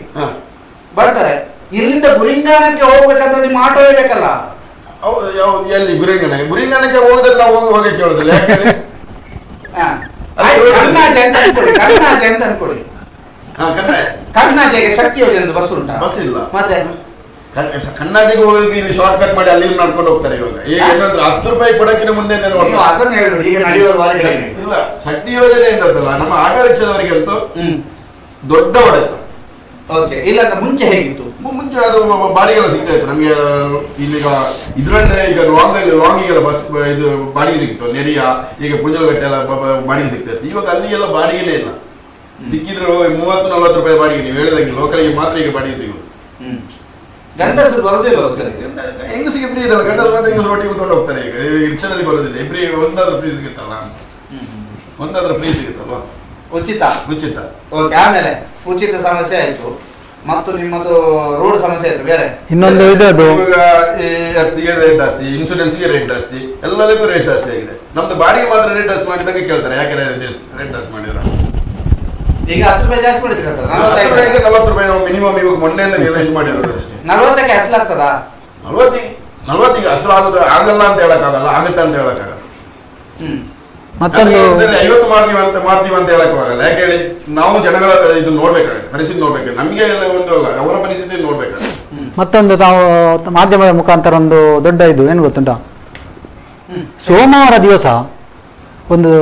ಬರ್ತಾರೆ. ಇಲ್ಲಿಂದ ಗುರಿಂಗಾನಕ್ಕೆ ಹೋಗ್ಬೇಕಂದ್ರೆ ನಿಮ್ಮ ಆಟೋ ಇರ್ಬೇಕಲ್ಲ. ಎಲ್ಲಿ ಗುರಿಂಗಾನಕ್ಕೆ ಹೋದ್ರೆ ನಾವು ಹೋಗಕ್ಕೆ ಹೇಳುದಿಲ್ಲ. ಯಾಕೆ ಕಣ್ಣಾಜೆಗೆ ಶಕ್ತಿ ಯೋಜನೆ ಬಸ್ ಉಂಟಾ? ಬಸ್ ಇಲ್ಲ. ಮತ್ತೆ ಕಣ್ಣಾದಿಗೆ ಹೋಗಿ ಇಲ್ಲಿ ಶಾರ್ಟ್ ಕಟ್ ಮಾಡಿ ಅಲ್ಲಿ ನಡ್ಕೊಂಡು ಹೋಗ್ತಾರೆ. ಇವಾಗ ಈಗ ಏನಂದ್ರೆ 10 ರೂಪಾಯಿ ಕೊಡಕ್ಕಿನ ಮುಂದೆ ಅದನ್ನ ಹೇಳಿ ಇಲ್ಲ. ಶಕ್ತಿ ಯೋಜನೆ ಎಂತಲ್ಲ ನಮ್ಮ ಆಟೋ ರಿಕ್ಷಾದವರಿಗೆ ಅಂತೂ ದೊಡ್ಡ ಹೊಡೆತ. ಓಕೆ, ಇಲ್ಲ ಮುಂಚೆ ಹೇಗಿತ್ತು? ಮುಂಚೆ ಅದು ಬಾಡಿಗೆಲ್ಲ ಸಿಗ್ತಾ ಇತ್ತು ನಮ್ಗೆ. ಇಲ್ಲಿಗ ಇದ್ರಲ್ಲೇ ಈಗ ಲಾಂಗಿಗೆಲ್ಲ ಬಸ್ ಇದು ಬಾಡಿಗೆ ಸಿಕ್ತು. ನೆರಿಯ ಈಗ ಪುಂಜಲಗಟ್ಟೆ ಎಲ್ಲ ಬಾಡಿಗೆ ಸಿಗ್ತಾ ಇತ್ತು. ಇವಾಗ ಅಲ್ಲಿಗೆಲ್ಲ ಬಾಡಿಗೆನೇ ಇಲ್ಲ. ಸಿಕ್ಕಿದ್ರೆ 30-40 ರೂಪಾಯಿ ಬಾಡಿಗೆ. ನೀವು ಹೇಳಿದಂಗೆ ಲೋಕಲ್ಗೆ ಮಾತ್ರ ಈಗ ಬಾಡಿಗೆ ಸಿಗುದು. ಗಂಡಸರು ಬರೋದಿಲ್ಲ ಸರಿ, ಹೆಂಗಸಿಗೆ ಫ್ರೀ ಇದಲ್ಲ. ಗಂಡಸರು ಮಾತ್ರ ಹೆಂಗಸರು ಒಟ್ಟಿಗೆ ಕುತ್ಕೊಂಡು ಹೋಗ್ತಾರೆ. ಈಗ ರಿಕ್ಷಾದಲ್ಲಿ ಬರೋದಿಲ್ಲ. ಇಬ್ಬರಿ ಒಂದಾದ್ರೂ ಫ್ರೀ ಸಿಗುತ್ತಲ್ಲ, ಉಚಿತ. ಓಕೆ, ಆಮೇಲೆ ಉಚಿತ ಸಮಸ್ಯೆ ಆಯ್ತು, ಮತ್ತು ನಿಮ್ಮದು ರೋಡ್ ಸಮಸ್ಯೆ ಆಯ್ತು. ಬೇರೆ ಇನ್ನೊಂದು ಇದು ಇವಾಗ ರೇಟ್ ಜಾಸ್ತಿ, ಇನ್ಶೂರೆನ್ಸ್ಗೆ ರೇಟ್ ಜಾಸ್ತಿ, ಎಲ್ಲದಕ್ಕೂ ರೇಟ್ ಜಾಸ್ತಿ ಆಗಿದೆ. ನಮ್ದು ಬಾಡಿಗೆ ಮಾತ್ರ ರೇಟ್ ಜಾಸ್ತಿ ಮಾಡಿದಾಗ ಕೇಳ್ತಾರೆ, ಯಾಕೆ ರೇಟ್ ಜಾಸ್ತಿ ಮಾಡಿದ್ರ? ಈಗ 10 ರೂಪಾಯಿ ಜಾಸ್ತಿ ಮಾಡಿದ್ರೆ 40 ರೂಪಾಯಿ ನಾವು ಮಿನಿಮಮ್ ಇವಾಗ ಮೊನ್ನೆಯಿಂದ ನೀವು ಇದು ಮಾಡಿರೋದು ಅಷ್ಟೇ. 40ಕ್ಕೆ ಅಸಲಾಗ್ತದಾ? 40ಗೆ ಅಸಲು ಆಗಲ್ಲ ಅಂತ ಹೇಳಕ್ಕಾಗಲ್ಲ, ಆಗುತ್ತೆ ಅಂತ ಹೇಳಕ್ಕಾಗಲ್ಲ. ಮತ್ತೊಂದು 50 ಮಾಡ್ತೀವಿ ಅಂತ ಹೇಳಕ್ಕಾಗಲ್ಲ. ಯಾಕೆ ಹೇಳಿ, ನಾವು ಜನಗಳ ಇದು ನೋಡ್ಬೇಕಾಗುತ್ತೆ, ಪರಿಸ್ಥಿತಿ ನೋಡ್ಬೇಕು. ನಮಗೆ ಎಲ್ಲ ಒಂದು ಅಲ್ಲ, ಅವರ ಪರಿಸ್ಥಿತಿ ನೋಡ್ಬೇಕಾಗುತ್ತೆ. ಮತ್ತೊಂದು ತಾವು ಮಾಧ್ಯಮದ ಮುಖಾಂತರ ಒಂದು ದೊಡ್ಡ ಇದು ಏನು ಗೊತ್ತುಂಟ, ಸೋಮವಾರ ದಿವಸ ಒಂದು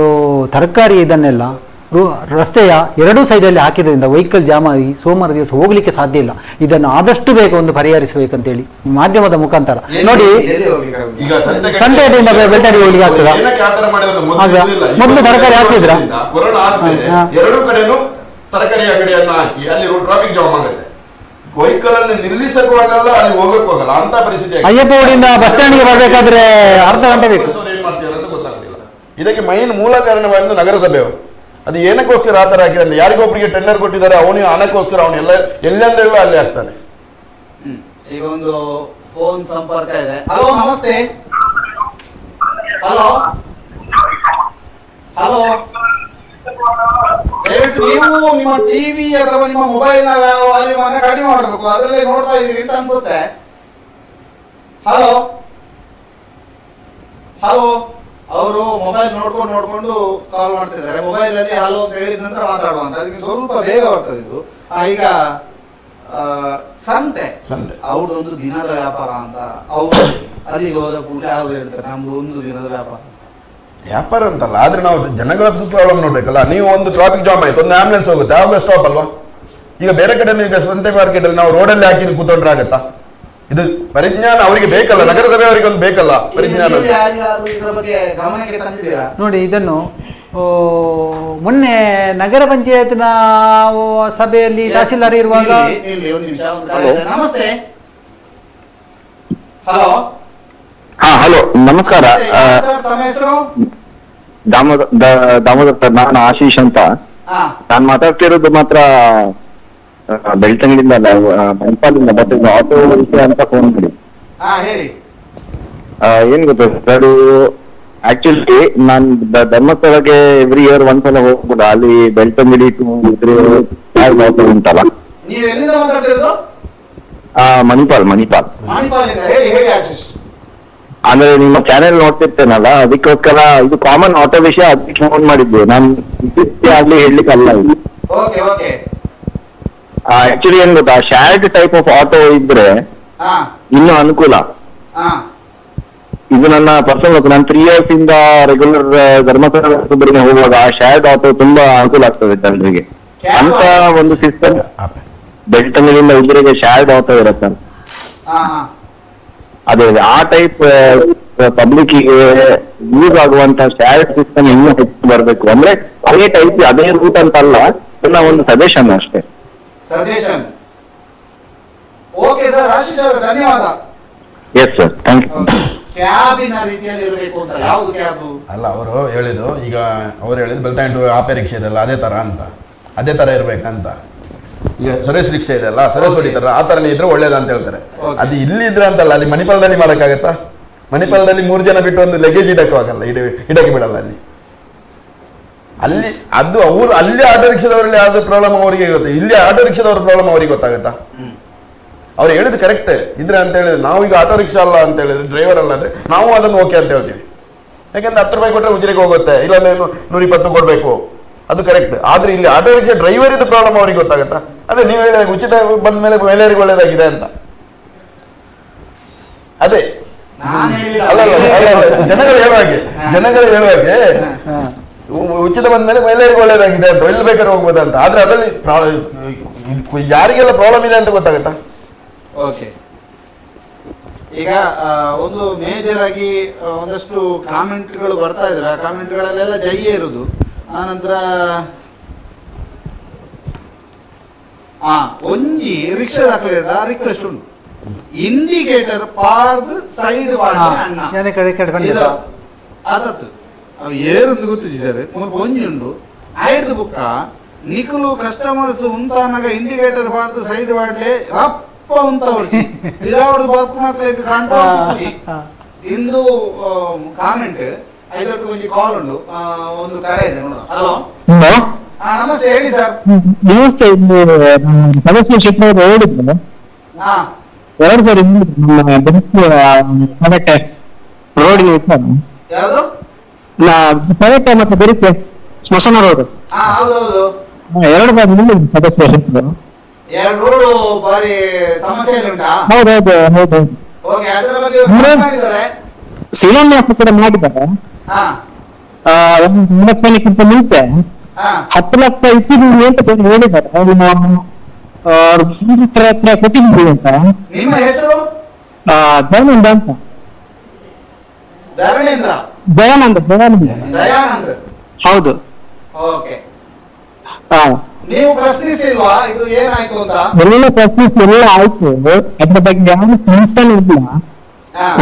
ತರಕಾರಿ ಇದನ್ನೆಲ್ಲ ರಸ್ತೆಯ ಎರಡೂ ಸೈಡಲ್ಲಿ ಹಾಕಿದ್ರಿಂದ ವೆಹಿಕಲ್ ಜಾಮ್ ಆಗಿ ಸೋಮವಾರ ದಿವಸ ಹೋಗ್ಲಿಕ್ಕೆ ಸಾಧ್ಯ ಇಲ್ಲ. ಇದನ್ನು ಆದಷ್ಟು ಬೇಗ ಒಂದು ಪರಿಹರಿಸಬೇಕಂತೇಳಿ ಮಾಧ್ಯಮದ ಮುಖಾಂತರ ನೋಡಿ. ಸಂತೆಯಿಂದ ಬೆಳ್ತಂಗಡಿ ಹೋಗ್ಲಿಕ್ಕೆ ಆಗ್ತದ? ಮೊದಲು ತರಕಾರಿ ಹಾಕಿದ್ರ ಕೊರೋನಾ ಆದ್ಮೇಲೆ ಎರಡೂ ಕಡೆನೂ ತರಕಾರಿ ಅಂಗಡಿಯನ್ನ ಹಾಕಿ ಅಲ್ಲಿ ಟ್ರಾಫಿಕ್ ಜಾಮ್ ಆಗುತ್ತೆ. ವೆಹಿಕಲ್ ಅನ್ನು ನಿಲ್ಲಿಸಕ್ಕೂ ಆಗಲ್ಲ, ಅಲ್ಲಿ ಹೋಗಕ್ಕೂ ಆಗಲ್ಲ ಅಂತ ಪರಿಸ್ಥಿತಿ. ಅಯ್ಯಪ್ಪ ಊರಿಂದ ಬಸ್ ಸ್ಟ್ಯಾಂಡ್ಗೆ ಬರ್ಬೇಕಾದ್ರೆ ಅರ್ಧ ಗಂಟೆ ಬೇಕು. ಏನ್ ಮಾಡ್ತಾರೆ ಅಂತ ಗೊತ್ತಾಗ್ತಿಲ್ಲ. ಇದಕ್ಕೆ ಮೈನ್ ಮೂಲ ಕಾರಣವನ್ನು ನಗರಸಭೆಯವರು ಅದು ಏನಕ್ಕೋಸ್ಕರ ಆ ತರ ಹಾಕಿದ್ರೆ, ಯಾರಿಗೊಬ್ಬರಿಗೆ ಟೆಂಡರ್ ಕೊಟ್ಟಿದ್ದಾರೆ, ಅವನಿಗೆ ಹಣಕ್ಕೋಸ್ಕರ ಅವನು ಎಲ್ಲೆಂದೇಳು ಅಲ್ಲಿ ಆಗ್ತಾನೆ. ಈಗ ಒಂದು ಫೋನ್ ಸಂಪರ್ಕ ಇದೆ. ಹಲೋ, ನಮಸ್ತೆ. ಹಲೋ, ದಯವಿಟ್ಟು ನೀವು ನಿಮ್ಮ ಟಿವಿ ಅಥವಾ ನಿಮ್ಮ ಮೊಬೈಲ್ ನ ವಾಲ್ಯೂಮ್ ಕಡಿಮೆ ಮಾಡಬೇಕು. ಅದರಲ್ಲೇ ನೋಡ್ತಾ ಇದ್ದೀರಿ ಅಂತ ಅನ್ಸುತ್ತೆ. ಹಲೋ, ಅವರು ಮೊಬೈಲ್ ನೋಡ್ಕೊಂಡು ಕಾಲ್ ಮಾಡ್ತಿದ್ದಾರೆ. ಮೊಬೈಲ್ ಅಲ್ಲಿ ಹಲೋ ಅಂತ ಹೇಳಿದ ನಂತರ ಮಾತಾಡುವಂತ, ಅದಕ್ಕೆ ಸ್ವಲ್ಪ ಬೇಗ ಬರ್ತದೆ ಇದು. ಈಗ ಸಂತೆ ಅವ್ರದೊಂದು ದಿನದ ವ್ಯಾಪಾರ ಅಂತ, ಅವ್ರು ಅಲ್ಲಿಗೆ ಹೋದ ಕೂಡಲೇ ಅವ್ರು ಹೇಳ್ತಾರೆ ನಮ್ದು ಒಂದು ದಿನದ ವ್ಯಾಪಾರ ಅಂತಲ್ಲ. ಆದ್ರೆ ನಾವು ಜನಗಳ ಪ್ರಾಬ್ಲಮ್ ನೋಡ್ಬೇಕಲ್ಲ. ನೀವು ಒಂದು ಟ್ರಾಫಿಕ್ ಜಾಮ್ ಆಯ್ತು, ಒಂದು ಆಂಬುಲೆನ್ಸ್ ಹೋಗುತ್ತೆ, ಆವಾಗ ಸ್ಟಾಪ್ ಅಲ್ವಾ? ಈಗ ಬೇರೆ ಕಡೆ ಈಗ ಸಂತೆ ಮಾರ್ಕೆಟ್ ಅಲ್ಲಿ ನಾವು ರೋಡಲ್ಲಿ ಹಾಕಿ ಕೂತ್ಕೊಂಡ್ರೆ ಆಗತ್ತಾ? ಇದು ಪರಿಜ್ಞಾನ ಅವರಿಗೆ ಬೇಕಲ್ಲ, ನಗರಸಭೆ ಅವರಿಗೆ ಒಂದು ಬೇಕಲ್ಲ ಪರಿಜ್ಞಾನ. ನೋಡಿ, ಇದನ್ನು ಮೊನ್ನೆ ನಗರ ಪಂಚಾಯತ್ನ ಸಭೆಯಲ್ಲಿ ತಹಶೀಲ್ದಾರ್ ಇರುವಾಗ. ನಮಸ್ತೆ. ಹಲೋ, ನಮಸ್ಕಾರ. ತಮ್ಮ ಹೆಸರು? ದಾಮೋದರ್ ಸರ್, ನಾನು ಆಶೀಶ್ ಅಂತ. ನಾನು ಮಾತಾಡ್ತಿರೋದು ಮಾತ್ರ ಬೆಳ್ತಂಗಡಿಯಿಂದ ಮಣಿಪಾಲಿಂದ. ಬಟ್ ಆಟೋ ವಿಷಯ ಅಂತ ಫೋನ್ ಮಾಡಿ. ಏನ್ ಗೊತ್ತ ಸರ್, ಆಕ್ಚುಲಿ ನಾನ್ ಧರ್ಮಸ್ಥಳಕ್ಕೆ ಎವ್ರಿ ಇಯರ್ ಒಂದ್ಸಲ ಹೋಗ್ಬೋದು. ಅಲ್ಲಿ ಬೆಳ್ತಂಗಡಿ ಟು ಆಟೋ ಉಂಟಲ್ಲ. ಮಣಿಪಾಲ್. ಅಂದ್ರೆ ನಿಮ್ಮ ಚಾನೆಲ್ ನೋಡ್ತಿರ್ತೇನಲ್ಲ, ಅದಕ್ಕೋಸ್ಕರ ಇದು ಕಾಮನ್ ಆಟೋ ವಿಷಯ, ಅದಕ್ಕೆ ಫೋನ್ ಮಾಡಿದ್ದೆ. ನಾನು ಆಗ್ಲಿ ಹೇಳಲಿಕ್ಕೆ ಅಲ್ಲ. ಆಕ್ಚುಲಿ ಏನ್ ಗೊತ್ತಾ, ಶಾರ್ಟ್ ಟೈಪ್ ಆಫ್ ಆಟೋ ಇದ್ರೆ ಇನ್ನೂ ಅನುಕೂಲ. ಇದು ನನ್ನ ಪರ್ಸನಲ್, ನಾನು 3 years ಇಂದ ರೆಗ್ಯುಲರ್ ಧರ್ಮಸ್ಥಳ ಹೋಗುವಾಗ ಶಾರ್ಟ್ ಆಟೋ ತುಂಬಾ ಅನುಕೂಲ ಆಗ್ತದೆ ಜನರಿಗೆ. ಅಂತ ಒಂದು ಸಿಸ್ಟಮ್ ಬೆಳ್ತಂಗಡಿಯಿಂದ ಉಜಿರೆಗೆ ಶಾರ್ಟ್ ಆಟೋ ಇರುತ್ತೆ. ಅದೇ ಆ ಟೈಪ್ ಪಬ್ಲಿಕ್ಕಿಗೆ ಯೂಸ್ ಆಗುವಂತ ಶಾರ್ಟ್ ಸಿಸ್ಟಮ್ ಇನ್ನೂ ಹೆಚ್ಚು ಬರಬೇಕು. ಅಂದ್ರೆ ಅದೇ ಟೈಪ್ ಅದೇ ರೂಟ್ ಅಂತ ಅಲ್ಲ, ಒಂದು ಸಜೆಷನ್ ಅಷ್ಟೇ. ಸಜೆಷನ್. ಓಕೆ ಸರ್, ಆಶೀಶ್ ಅವರೇ ಧನ್ಯವಾದ. Yes sir, thank you. ಕ್ಯಾಬಿನ ರೀತಿಯಲ್ಲಿ ಇರಬೇಕು ಅಂತ. ಯಾವುದು ಕ್ಯಾಬ್ ಅಲ್ಲ, ಅವರು ಹೇಳಿದ್ದು ಈಗ ಅವ್ರು ಹೇಳಿದ್ದು ಬೆಳ್ತಂಗಡಿ ಆಪೆ ರಿಕ್ಷೆ ಇದೆಲ್ಲ ಅದೇ ತರ ಅಂತ, ಅದೇ ತರ ಇರ್ಬೇಕಂತ. ಈಗ ಸರೇಸ್ ರಿಕ್ಷೆ ಇದೆ ಅಲ್ಲ, ಸರೇಸ್ ಹೊಡಿತಾರ ಆ ತರನೇ ಇದ್ರೆ ಒಳ್ಳೇದ ಅಂತ ಹೇಳ್ತಾರೆ. ಅದು ಇಲ್ಲಿ ಇದ್ರೆ ಅಂತಲ್ಲ, ಅಲ್ಲಿ ಮಣಿಪಾಲದಲ್ಲಿ ಮಾಡಕ್ಕಾಗತ್ತಾ? ಮಣಿಪಾಲದಲ್ಲಿ 3 ಜನ ಬಿಟ್ಟು ಒಂದು ಲಗೇಜ್ ಇಡಕ್ಕೂ ಆಗಲ್ಲ, ಇಡಕ್ಕೆ ಬಿಡಲ್ಲ ಅಲ್ಲಿ. ಅಲ್ಲಿ ಅದು ಅವರು ಅಲ್ಲಿ ಆಟೋ ರಿಕ್ಷಾದವರಲ್ಲಿ ಆದ ಪ್ರಾಬ್ಲಮ್ ಅವರಿಗೆ ಗೊತ್ತ, ಇಲ್ಲಿ ಆಟೋ ರಿಕ್ಷಾದವ್ರ ಪ್ರಾಬ್ಲಮ್ ಅವರಿಗೆ ಗೊತ್ತಾಗತ್ತಾ? ಅವ್ರು ಹೇಳಿದ್ದು ಕರೆಕ್ಟ್ ಇದ್ರೆ ಅಂತ ಹೇಳಿದ್ರೆ, ನಾವು ಈಗ ಆಟೋ ರಿಕ್ಷಾ ಅಲ್ಲ ಅಂತ ಹೇಳಿದ್ರೆ, ಡ್ರೈವರ್ ಅಲ್ಲ ಅಂದ್ರೆ ನಾವು ಅದನ್ನು ಓಕೆ ಅಂತ ಹೇಳ್ತೀವಿ. ಯಾಕಂದ್ರೆ 10 ರೂಪಾಯಿ ಕೊಟ್ಟರೆ ಉಜಿರೆಗೆ ಹೋಗುತ್ತೆ, ಇಲ್ಲಾಂದ್ರೆ 120 ಕೊಡ್ಬೇಕು, ಅದು ಕರೆಕ್ಟ್. ಆದ್ರೆ ಇಲ್ಲಿ ಆಟೋ ರಿಕ್ಷಾ ಡ್ರೈವರ್ ಇದು ಪ್ರಾಬ್ಲಮ್ ಅವ್ರಿಗೆ ಗೊತ್ತಾಗತ್ತಾ? ಅದೇ ನೀವು ಹೇಳಿದಾಗ ಉಚಿತ ಬಂದ ಮೇಲೆ ಮಹಿಳೆಯರಿಗೆ ಒಳ್ಳೇದಾಗಿದೆ ಅಂತ. ಅದೇ ಜನಗಳು ಹೇಳುವಾಗೆ ಉಚಿತ ಬಂದ ಮೇಲೆ ಮಹಿಳೆಯರಿಗೆ ಒಳ್ಳೇದಾಗಿದೆ ಅಂತ, ಎಲ್ಲಿ ಬೇಕಾದ್ರೆ ಹೋಗ್ಬೋದಂತ. ಆದ್ರೆ ಅದರಲ್ಲಿ ಯಾರಿಗೆಲ್ಲ ಪ್ರಾಬ್ಲಮ್ ಇದೆ ಅಂತ ಗೊತ್ತಾಗತ್ತಾ? ಓಕೆ, ಈಗ ಒಂದು ಮೇಜರ್ ಆಗಿ ಒಂದಷ್ಟು ಕಾಮೆಂಟ್ಗಳು ಬರ್ತಾ ಇದ್ರೆ, ಆ ಕಾಮೆಂಟ್ಗಳಲ್ಲೆಲ್ಲ ಜೈಯೇ ಇರುವುದು. ಆನಂತರ ಒಂಜಿ ರಿಕ್ಷಾ ದಾಖಲೆ ರಿಕ್ವೆಸ್ಟ್ ಉಂಟು, ಇಂಡಿಕೇಟರ್ ಪಾರ್ದು ಸೈಡ್ ಅದತ್ತು ಅವು ಏರುಂದು ಗೊತ್ತಿದೆ ಸರ್. ಒಂಜಿ ಉಂಡು ಆಯ್ದು ಬುಕ್ಕ ನಿಖಲು ಕಸ್ಟಮರ್ಸ್ ಉಂತಾನಾಗ ಇಂಡಿಕೇಟರ್ ಪಾರ್ದು ಸೈಡ್ ಮಾಡ್ಲೆ ರಪ್ಪ ಉಂತ ಇರಾವಡು ಬರ್ಪುನಕ್ಲೆಗ್ ಕಾಣ್ತಾ ಇಂದು ಕಾಮೆಂಟ್ ಐದೊಟ್ಟು ಒಂಜಿ ಕಾಲ್ ಉಂಡು, ಒಂದು ಕರೆ ಇದೆ ನೋಡು. ಹಲೋ, ನಮಸ್ತೆ, ಹೇಳಿ ಸರ್. ನಮಸ್ತೆ, ಸದಸ್ಯ ಶಿಕ್ಷಕರು ಹೇಳಿದ್ರು 2 ಸರಿ ರೋಡ್ ಯಾವುದು ಪೇಟೆ ಮತ್ತೆ ಬೆರಿಕೆ ಸ್ಮಶಾನ ರೋಡ್ ಹೌದೌದು 2 ಬಾರಿ ನಿಲ್ಲಿದ್ರು ಸದಸ್ಯ ಶಿಕ್ಷಕರು. 2 ರೋಡು ಬಾರಿ ಸಮಸ್ಯೆ ಉಂಟಾ? ಹೌದೌದು ಹೌದು. ಓಕೆ, ಅದರ ಬಗ್ಗೆ ಮಾಡಿದ್ದಾರೆ, ಶಿಲಾನ್ಯಾಸ ಕೂಡ ಮಾಡಿದ್ದಾರೆ. 1 ಲಕ್ಷಕ್ಕಿಂತ ಮುಂಚೆ 10 ಲಕ್ಷ ಇಟ್ಟಿದ್ದೀವಿ ಅಂತ ಹೇಳಿದ್ದಾರೆ. ಹತ್ರ ಕೊಟ್ಟಿದ್ದೀವಿ ಅಂತ. ನಿಮ್ಮ ಹೆಸರು? ದಯಾನಂದ ಅಂತ. ಜಯಾನಂದ ಹೌದು. ಓಕೆ, ನೀವು ಪ್ರಶ್ನಿಸಿಲ್ವಾ ಇದು ಏನಾಯ್ತು ಅಂತ? ಎಲ್ಲ ಪ್ರಶ್ನಿಸಿ ಎಲ್ಲ ಆಯ್ತು, ಅದ್ರ ಬಗ್ಗೆ ಯಾವ ಸಂಸ್ಥೆನೂ ಇಲ್ಲ.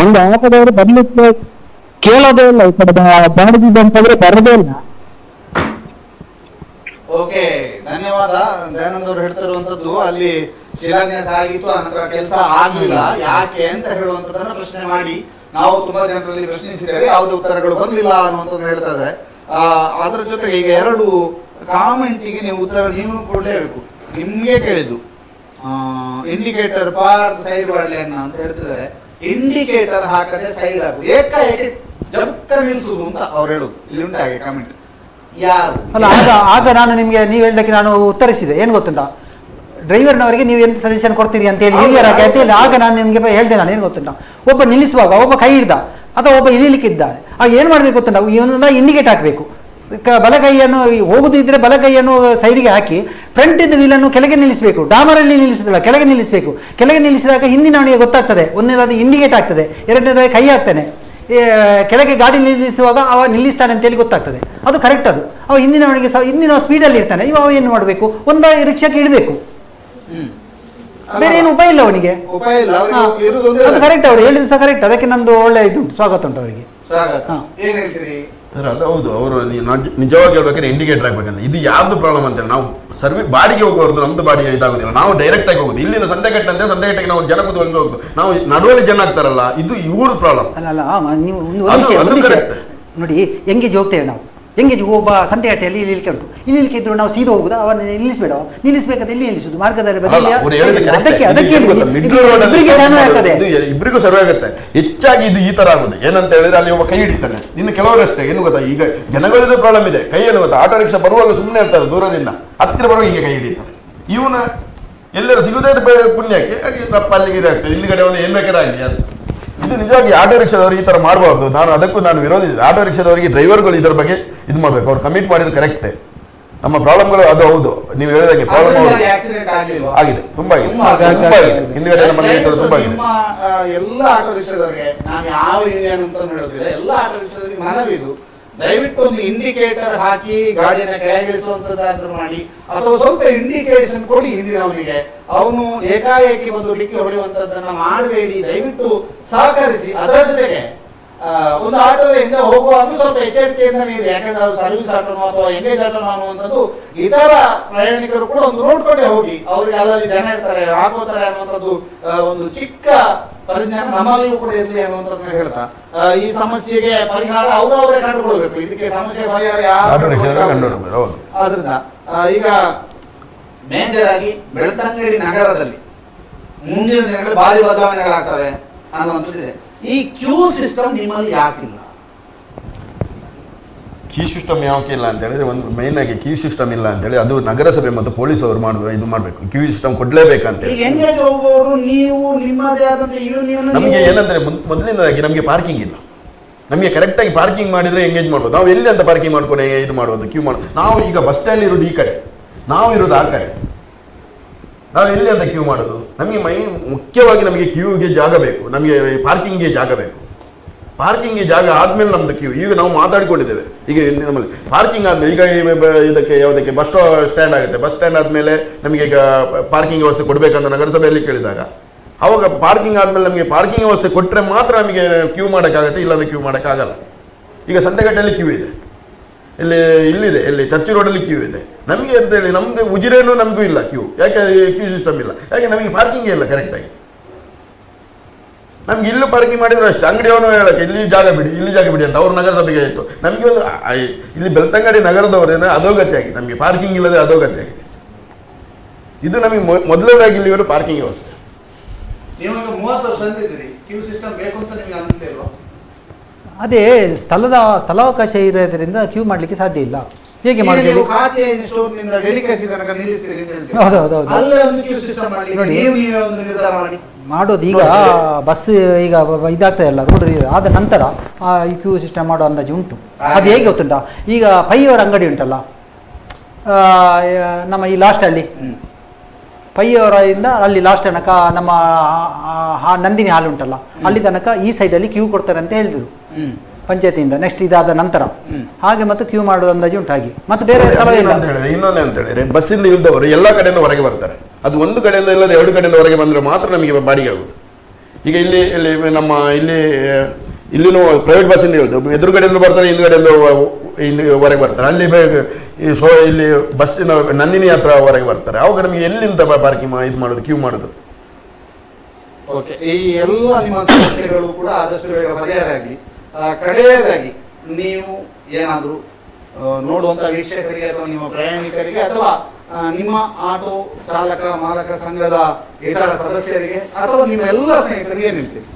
ಒಂದು ಆಟದವರು ಬರ್ಲಿಕ್ಕೆ ಕೇಳೋದೇ ಇಲ್ಲ, ಈ ಕಡೆ ಬಾಡಿಗೆ ಅಂತಂದ್ರೆ ಬರೋದೇ ಇಲ್ಲ. ಓಕೆ, ಧನ್ಯವಾದ. ದಯಾನಂದ್ ಅವರು ಹೇಳ್ತಿರುವಂತದ್ದು ಅಲ್ಲಿ ಶಿಲಾನ್ಯಾಸ ಆಗಿತ್ತು, ಅನಂತರ ಕೆಲಸ ಆಗ್ಲಿಲ್ಲ, ಯಾಕೆ ಅಂತ ಹೇಳುವಂತದನ್ನ ಪ್ರಶ್ನೆ ಮಾಡಿ ನಾವು ತುಂಬಾ ಜನರಲ್ಲಿ ಪ್ರಶ್ನಿಸಿದ್ದೇವೆ, ಯಾವುದೇ ಉತ್ತರಗಳು ಬರಲಿಲ್ಲ ಅನ್ನುವಂಥದ್ದು ಹೇಳ್ತಾ ಇದ್ದಾರೆ. ಅದರ ಜೊತೆಗೆ ಈಗ 2 ಕಾಮೆಂಟಿಗೆ ನೀವು ಉತ್ತರ ನೀವು ಕೊಡಲೇಬೇಕು. ನಿಮ್ಗೆ ಕೇಳಿದ್ದು ಇಂಡಿಕೇಟರ್ ಪಾರ್ ಸೈಡ್ ಮಾಡಲಿ ಅಂತ ಹೇಳ್ತಿದ್ದಾರೆ. ಇಂಡಿಕೇಟರ್ ಹಾಕದೆ ಸೈಡ್ ಹಾಕುದು, ಏಕಾಏಕಿ ಜಪ್ತ ನಿಲ್ಸುದು ಅಂತ ಅವ್ರು ಹೇಳುದು. ಇಲ್ಲಿ ಉಂಟು ಹಾಗೆ ಕಾಮೆಂಟ್. ಯಾರು ಅಲ್ಲ, ಆಗ ನಾನು ನಿಮಗೆ ನೀವು ಹೇಳಿದಕ್ಕೆ ನಾನು ಉತ್ತರಿಸಿದೆ. ಏನು ಗೊತ್ತುಂಟಾ, ಡ್ರೈವರ್ನವರಿಗೆ ನೀವು ಎಂತ ಸಜೆಷನ್ ಕೊಡ್ತೀರಿ ಅಂತ ಹೇಳಿ ಹಿರಿಯರಾಗಿ ಅಂತ ಹೇಳಿ ಆಗ ನಾನು ನಿಮಗೆ ಹೇಳಿದೆ. ನಾನು ಏನು ಗೊತ್ತುಂಟಾ, ಒಬ್ಬ ನಿಲ್ಲಿಸುವಾಗ ಒಬ್ಬ ಕೈ ಹಿಡ್ದ ಅಥವಾ ಒಬ್ಬ ಇಳಿಲಿಕ್ಕಿದ್ದಾನೆ, ಆಗ ಏನು ಮಾಡಬೇಕು ಗೊತ್ತುಂಟಾ, ಒಂದೊಂದ ಇಂಡಿಕೇಟ್ ಹಾಕಬೇಕು. ಬಲಗೈಯನ್ನು ಹೋಗುದಿದ್ರೆ ಬಲಗೈಯನ್ನು ಸೈಡಿಗೆ ಹಾಕಿ ಫ್ರಂಟಿಂದ ವೀಲನ್ನು ಕೆಳಗೆ ನಿಲ್ಲಿಸಬೇಕು. ಡಾಮರಲ್ಲಿ ನಿಲ್ಲಿಸುತ್ತಿಲ್ಲ, ಕೆಳಗೆ ನಿಲ್ಲಿಸಬೇಕು. ಕೆಳಗೆ ನಿಲ್ಲಿಸಿದಾಗ ಹಿಂದಿನವನಿಗೆ ಗೊತ್ತಾಗ್ತದೆ, ಒಂದನೇದಾದ ಇಂಡಿಕೇಟ್ ಆಗ್ತದೆ, ಎರಡನೇದಾಗಿ ಕೈ ಹಾಕ್ತಾನೆ, ಕೆಳಗೆ ಗಾಡಿ ನಿಲ್ಲಿಸುವಾಗ ಅವ ನಿಲ್ಲಿಸ್ತಾನೆ ಅಂತೇಳಿ ಗೊತ್ತಾಗ್ತದೆ. ಅದು ಕರೆಕ್ಟ್. ಅದು ಅವ ಹಿಂದಿನವನಿಗೆ ಹಿಂದಿನ ಸ್ಪೀಡಲ್ಲಿ ಇರ್ತಾನೆ, ಇವ ಅವ ಏನು ಮಾಡಬೇಕು, ಒಂದು ರಿಕ್ಷಾಕ್ಕೆ ಇಡಬೇಕು, ಬೇರೆ ಏನು ಉಪಾಯ ಇಲ್ಲ ಅವನಿಗೆ. ಅದು ಕರೆಕ್ಟ್, ಅವ್ರು ಹೇಳಿದ್ರು ಸಹ ಕರೆಕ್ಟ್. ಅದಕ್ಕೆ ನಂದು ಒಳ್ಳೆ ಇದು ಸ್ವಾಗತ ಉಂಟು ಅವರಿಗೆ. ಸರ್ ಅದು ಹೌದು, ಅವರು ನಿಜವಾಗಿ ಹೇಳ್ಬೇಕಾದ್ರೆ ಇಂಡಿಕೇಟರ್ ಆಗ್ಬೇಕಂತ. ಇದು ಯಾವ್ದು ಪ್ರಾಬ್ಲಮ್ ಅಂತೇಳಿ ನಾವು ಸರ್ವಿಸ್ ಬಾಡಿಗೆ ಹೋಗೋರ್ದು ನಮ್ದು ಬಾಡಿಗೆ ಇದಾಗೋದಿಲ್ಲ, ನಾವು ಡೈರೆಕ್ಟ್ ಆಗಿ ಹೋಗುದು. ಇಲ್ಲಿಂದ ಸಂತೆಕಟ್ಟೆ ಅಂದ್ರೆ ಸಂತೆಕಟ್ಟೆಗೆ ನಾವು ಜನ ಕೂತ್ಕೊಂಡು ಹೋಗುದು, ನಾವು ನಡುವಲ್ಲಿ ಜನ ಆಗ್ತಾರಲ್ಲ, ಇದು ಇವ್ರ ಪ್ರಾಬ್ಲಮ್. ಅಲ್ಲ, ನೀವು ನೋಡಿ, ಎಂಗೇಜ್ ಹೋಗ್ತೇವೆ ನಾವು, ಎಂಗೇಜ್ ಒಬ್ಬ ಸಂತೆಕಟ್ಟೆಯಲ್ಲಿ ಇಲ್ಲಿಲಿಕ್ಕೆ ಉಂಟು, ಇಲ್ಲಿಲಿಕ್ಕೆ ಇದ್ರು ನಾವು ಸೀದಾ ಹೋಗುದಾ, ಅವನ್ನ ನಿಲ್ಲಿಸಬೇಡ, ನಿಲ್ಲಿಸಬೇಕಾದ್ರೆ ಎಲ್ಲಿ ನಿಲ್ಲಿಸುದು, ಮಾರ್ಗದಲ್ಲಿ ಇಬ್ಬರಿಗೂ ಸರ್ವೆ ಆಗುತ್ತೆ. ಹೆಚ್ಚಾಗಿ ಇದು ಈ ತರ ಆಗುದು ಏನಂತ ಹೇಳಿದ್ರೆ, ಅಲ್ಲಿ ಒಬ್ಬ ಕೈ ಹಿಡಿತಾನೆ. ಇನ್ನು ಕೆಲವರಷ್ಟೇ ಏನು ಗೊತ್ತಾ, ಈಗ ಜನಗಳದ್ದು ಪ್ರಾಬ್ಲಮ್ ಇದೆ. ಕೈ ಏನು ಗೊತ್ತಾ, ಆಟೋ ರಿಕ್ಷಾ ಬರುವಾಗ ಸುಮ್ಮನೆ ಇರ್ತಾರೆ, ದೂರದಿಂದ ಹತ್ತಿರ ಬರುವಾಗ ಹೀಗೆ ಕೈ ಹಿಡಿತಾರೆ. ಇವನ ಎಲ್ಲರೂ ಸಿಗುದೇ ಪುಣ್ಯಕ್ಕೆ ಹಾಗೆ ರಪ್ಪ ಅಲ್ಲಿಗೆ ಇದಾಗ್ತದೆ, ಹಿಂದ್ಗಡೆ ಅವನು ಏನ್ ಬೇಕಾದ್ರೆ ಆಗಲಿ ಅಂತ. ಇದು ನಿಜವಾಗಿ ಆಟೋ ರಿಕ್ಷಾದವರು ಈ ತರ ಮಾಡಬಾರ್ದು. ನಾನು ಅದಕ್ಕೂ ನಾನು ವಿರೋಧಿಸಿದೆ. ಆಟೋ ರಿಕ್ಷಾದವರಿಗೆ ಡ್ರೈವರ್ಗಳು ಇದರ ಬಗ್ಗೆ ಇದು ಮಾಡ್ಬೇಕು, ಅವ್ರು ಕಮಿಟ್ ಮಾಡಿದ್ರು ಕರೆಕ್ಟೇ. ನಮ್ಮ ಪ್ರಾಬ್ಲಮ್ಗಳು ಅದು ಹೌದು, ನೀವು ಹೇಳಿದಂಗೆ ಪ್ರಾಬ್ಲಮ್ ಆಕ್ಸಿಡೆಂಟ್ ಆಗಲಿಲ್ಲ ಆಗಿದೆ, ತುಂಬಾ ಆಗಿದೆ, ಹಿಂದ್ಗಡೆ ತುಂಬಾ ಆಗಿದೆ. ನಿಮ್ಮ ಎಲ್ಲ ಆಟೋ ರಿಕ್ಷಾದವರಿಗೆ ನಾನು ಯಾವ ಯೂನಿಯನ್ ಅಂತ ಹೇಳೋದಿಲ್ಲ, ಎಲ್ಲ ಆಟೋ ರಿಕ್ಷಾದವರಿಗೆ ಮನವಿದು, ದಯವಿಟ್ಟು ಒಂದು ಇಂಡಿಕೇಟರ್ ಹಾಕಿ ಗಾಡಿಯನ್ನು ಕೆಳಗಿಳಿಸುವಂತದ್ದಾದ್ರೂ ಮಾಡಿ, ಅಥವಾ ಸ್ವಲ್ಪ ಇಂಡಿಕೇಶನ್ ಕೊಡಿ ಹಿಂದಿನವನಿಗೆ. ಅವನು ಏಕಾಏಕಿ ಒಂದು ಡಿಕ್ಕಿ ಹೊಡೆಯುವಂತದ್ದನ್ನ ಮಾಡಬೇಡಿ, ದಯವಿಟ್ಟು ಸಹಕರಿಸಿ. ಅದರ ಜೊತೆಗೆ ಒಂದು ಆಟೋದಿಂದ ಹೋಗುವಾಗ ಸ್ವಲ್ಪ ಎಚ್ಚರಿಕೆಯಿಂದ ಇದೆ, ಯಾಕಂದ್ರೆ ಅವರು ಸರ್ವಿಸ್ ಆಟೋನೋ ಅಥವಾ ಎಂಗೇಜ್ ಆಟೋನೋ ಅನ್ನುವಂಥದ್ದು ಇತರ ಪ್ರಯಾಣಿಕರು ಕೂಡ ಒಂದು ನೋಡ್ಕೊಂಡೇ ಹೋಗಿ, ಅವ್ರಿಗೆ ಅಲ್ಲಲ್ಲಿ ಜನ ಇರ್ತಾರೆ ಹಾಕೋತಾರೆ ಅನ್ನುವಂಥದ್ದು ಒಂದು ಚಿಕ್ಕ ಪರಿಜ್ಞಾನ ನಮ್ಮಲ್ಲಿಯೂ ಕೂಡ ಇರಲಿ ಅನ್ನುವಂಥದ್ದನ್ನ ಹೇಳ್ತಾ ಈ ಸಮಸ್ಯೆಗೆ ಪರಿಹಾರ ಅವರವರೇ ಕಂಡುಕೊಳ್ಬೇಕು. ಇದಕ್ಕೆ ಸಮಸ್ಯೆ ಪರಿಹಾರ ಯಾರು? ಆದ್ರಿಂದ ಈಗ ಮೇಜರ್ ಆಗಿ ಬೆಳ್ತಂಗಡಿ ನಗರದಲ್ಲಿ ಮುಂದಿನ ದಿನಗಳಲ್ಲಿ ಭಾರಿ ಬದಲಾವಣೆಗಳಾಗ್ತವೆ ಅನ್ನುವಂಥದ್ದಿದೆ. ಈ ಕ್ಯೂ ಸಿಸ್ಟಮ್ ನಿಮ್ಮಲ್ಲಿ ಯಾಕಿಲ್ಲ? ಕ್ಯೂ ಸಿಸ್ಟಮ್ ಯಾಕೆ ಇಲ್ಲ ಅಂತ ಹೇಳಿದ್ರೆ, ಒಂದು ಮೈನ್ ಆಗಿ ಕ್ಯೂ ಸಿಸ್ಟಮ್ ಇಲ್ಲ ಅಂತ ಹೇಳಿ ಅದು ನಗರಸಭೆ ಮತ್ತು ಪೊಲೀಸ್ ಅವರು ಇದು ಮಾಡಬೇಕು. ಕ್ಯೂ ಸಿಸ್ಟಮ್ ಕೊಡ್ಲೇಬೇಕಂತ ಹೇಳಿ ಎಂಗೇಜ್ ಹೋಗುವವರು ನೀವು ನಿಮ್ಮದೇ ಆದಂತ ಯೂನಿಯನ್. ನಮಗೆ ಏನಂದ್ರೆ ಮೊದಲಿನದಾಗಿ ನಮಗೆ ಪಾರ್ಕಿಂಗ್ ಇಲ್ಲ. ನಮಗೆ ಕರೆಕ್ಟಾಗಿ ಪಾರ್ಕಿಂಗ್ ಮಾಡಿದ್ರೆ ಎಂಗೇಜ್ ಮಾಡ್ಬೋದು. ನಾವು ಎಲ್ಲಿ ಅಂತ ಪಾರ್ಕಿಂಗ್ ಮಾಡ್ಕೊಂಡು ಇದು ಮಾಡೋದು, ಕ್ಯೂ ಮಾಡೋದು. ನಾವು ಈಗ ಬಸ್ ಸ್ಟ್ಯಾಂಡ್ ಇರೋದು ಈ ಕಡೆ, ನಾವು ಇರೋದು ಆ ಕಡೆ, ನಾವು ಎಲ್ಲಿ ಅಂತ ಕ್ಯೂ ಮಾಡೋದು? ನಮಗೆ ಮುಖ್ಯವಾಗಿ ನಮಗೆ ಕ್ಯೂಗೆ ಜಾಗ ಬೇಕು, ನಮಗೆ ಪಾರ್ಕಿಂಗ್ಗೆ ಜಾಗ ಬೇಕು. ಪಾರ್ಕಿಂಗ್ಗೆ ಜಾಗ ಆದಮೇಲೆ ನಮ್ಮದು ಕ್ಯೂ. ಈಗ ನಾವು ಮಾತಾಡಿಕೊಂಡಿದ್ದೇವೆ, ಈಗ ನಮ್ಮಲ್ಲಿ ಪಾರ್ಕಿಂಗ್ ಆದಮೇಲೆ ಈಗ ಇದಕ್ಕೆ ಯಾವುದಕ್ಕೆ ಬಸ್ ಸ್ಟ್ಯಾಂಡ್ ಆಗುತ್ತೆ, ಬಸ್ ಸ್ಟ್ಯಾಂಡ್ ಆದಮೇಲೆ ನಮಗೆ ಈಗ ಪಾರ್ಕಿಂಗ್ ವ್ಯವಸ್ಥೆ ಕೊಡಬೇಕಂತ ನಗರಸಭೆಯಲ್ಲಿ ಕೇಳಿದಾಗ, ಅವಾಗ ಪಾರ್ಕಿಂಗ್ ಆದಮೇಲೆ ನಮಗೆ ಪಾರ್ಕಿಂಗ್ ವ್ಯವಸ್ಥೆ ಕೊಟ್ಟರೆ ಮಾತ್ರ ನಮಗೆ ಕ್ಯೂ ಮಾಡೋಕ್ಕಾಗತ್ತೆ, ಇಲ್ಲಾಂದರೆ ಕ್ಯೂ ಮಾಡೋಕ್ಕಾಗಲ್ಲ. ಈಗ ಸಂತೆಗಟ್ಟೆಯಲ್ಲಿ ಕ್ಯೂ ಇದೆ, ಇಲ್ಲಿದೆ, ಇಲ್ಲಿ ಚರ್ಚಿ ರೋಡಲ್ಲಿ ಕ್ಯೂ ಇದೆ. ನಮಗೆ ಅಂತೇಳಿ ನಮಗೆ ಉಜಿರೇನು ನಮಗೂ ಇಲ್ಲ ಕ್ಯೂ. ಯಾಕೆ ಕ್ಯೂ ಸಿಸ್ಟಮ್ ಇಲ್ಲ? ಯಾಕೆ ನಮಗೆ ಪಾರ್ಕಿಂಗೇ ಇಲ್ಲ ಕರೆಕ್ಟಾಗಿ. ನಮ್ಗೆ ಇಲ್ಲೂ ಪಾರ್ಕಿಂಗ್ ಮಾಡಿದ್ರು ಅಷ್ಟೇ, ಅಂಗಡಿಯವನು ಹೇಳಕ್ಕೆ ಇಲ್ಲಿ ಜಾಗ ಬಿಡಿ, ಇಲ್ಲಿ ಜಾಗ ಬಿಡಿ ಅಂತ ಅವ್ರು ನಗರಸಭೆಗೆ ಆಯಿತು. ನಮಗೆ ಒಂದು ಇಲ್ಲಿ ಬೆಳ್ತಂಗಡಿ ನಗರದವರೇನೋ ಅಧೋಗತಿ ಆಗಿದೆ, ನಮಗೆ ಪಾರ್ಕಿಂಗ್ ಇಲ್ಲದೆ ಅಧೋಗತಿ ಆಗಿದೆ. ಇದು ನಮಗೆ ಮೊದಲನೇದಾಗಿ ಇಲ್ಲಿವರು ಪಾರ್ಕಿಂಗ್ ವ್ಯವಸ್ಥೆ. ನೀವು 30 ವರ್ಷ ಅಂದಿದ್ದೀರಿ, ಕ್ಯೂ ಸಿಸ್ಟಮ್ ಬೇಕು ಅಂತ ನಿಮಗೆ ಅನಿಸ್ಲಿಲ್ವಾ? ಅದೇ ಸ್ಥಳಾವಕಾಶ ಇರೋದ್ರಿಂದ ಕ್ಯೂ ಮಾಡಲಿಕ್ಕೆ ಸಾಧ್ಯ ಇಲ್ಲ. ಹೇಗೆ ಮಾಡ್ತೀವಿ? ಮಾಡೋದು ಈಗ ಬಸ್ ಈಗ ಇದಾಗ್ತದೆ ಅಲ್ಲ, ರೋಡ್ ಆದ ನಂತರ ಈ ಕ್ಯೂ ಸಿಸ್ಟಮ್ ಮಾಡೋ ಅಂದಾಜು ಉಂಟು. ಅದು ಹೇಗೆ ಗೊತ್ತುಂಟ, ಈಗ ಪೈಯವರ ಅಂಗಡಿ ಉಂಟಲ್ಲ ನಮ್ಮ ಈ ಲಾಸ್ಟಲ್ಲಿ, ಪೈಯವರಿಂದ ಅಲ್ಲಿ ಲಾಸ್ಟ್ ತನಕ ನಮ್ಮ ನಂದಿನಿ ಹಾಲು ಉಂಟಲ್ಲ ಅಲ್ಲಿ ತನಕ ಈ ಸೈಡಲ್ಲಿ ಕ್ಯೂ ಕೊಡ್ತಾರೆ ಅಂತ ಹೇಳಿದ್ರು ಪಂಚಾಯತಿಯಿಂದ. ನೆಕ್ಸ್ಟ್ ಇದಾದ ನಂತರ ಹಾಗೆ ಮತ್ತೆ ಕ್ಯೂ ಮಾಡೋದು ಅಂದಾಜು ಉಂಟು. ಹಾಗೆ ಮತ್ತೆ ಬೇರೆ ಇನ್ನೊಂದೇ ಅಂತ ಹೇಳಿದ್ರೆ, ಬಸ್ಸಿಂದ ಇಲ್ದವರು ಎಲ್ಲ ಕಡೆಯಿಂದ ಹೊರಗೆ ಬರ್ತಾರೆ. ಅದು ಒಂದು ಕಡೆಯಿಂದ ಇಲ್ಲದೆ 2 ಕಡೆಯಿಂದ ಹೊರಗೆ ಬಂದರೆ ಮಾತ್ರ ನಮಗೆ ಬಾಡಿಗೆ ಆಗುದು. ಈಗ ಇಲ್ಲಿ ನಮ್ಮ ಇಲ್ಲಿನೂ ಪ್ರೈವೇಟ್ ಬಸ್ಸಿಂದ ಇಳಿದು ಎದುರುಗಡೆಯಿಂದ ಬರ್ತಾರೆ, ಹಿಂದುಗಡೆಯಿಂದ ಹೊರಗೆ ಬರ್ತಾರೆ. ಅಲ್ಲಿ ಇಲ್ಲಿ ಬಸ್ಸಿನ ನಂದಿನಿ ಹತ್ರ ಹೊರಗೆ ಬರ್ತಾರೆ. ಅವಾಗ ನಮಗೆ ಎಲ್ಲಿಂದ ಪಾರ್ಕಿಂಗ್ ಇದು ಮಾಡೋದು, ಕ್ಯೂ ಮಾಡೋದು. ಓಕೆ, ಈ ಎಲ್ಲ ನಿಮ್ಮ ಸಮಸ್ಯೆಗಳು ಕೂಡ ಆದಷ್ಟು ಬೇಗ ಪರಿಹಾರ ಆಗಲಿ. ಕಡೆಯದಾಗಿ ನೀವು ಏನಾದರೂ ನೋಡುವಂಥ ವೀಕ್ಷಕರಿಗೆ ಅಥವಾ ನಿಮ್ಮ ಪ್ರಯಾಣಿಕರಿಗೆ ಅಥವಾ ನಿಮ್ಮ ಆಟೋ ಚಾಲಕ ಮಾಲಕ ಸಂಘದ ಇತರ ಸದಸ್ಯರಿಗೆ ಅಥವಾ ನಿಮ್ಮ ಎಲ್ಲ ಸ್ನೇಹಿತರಿಗೆ ಏನು ಹೇಳ್ತೀರಿ?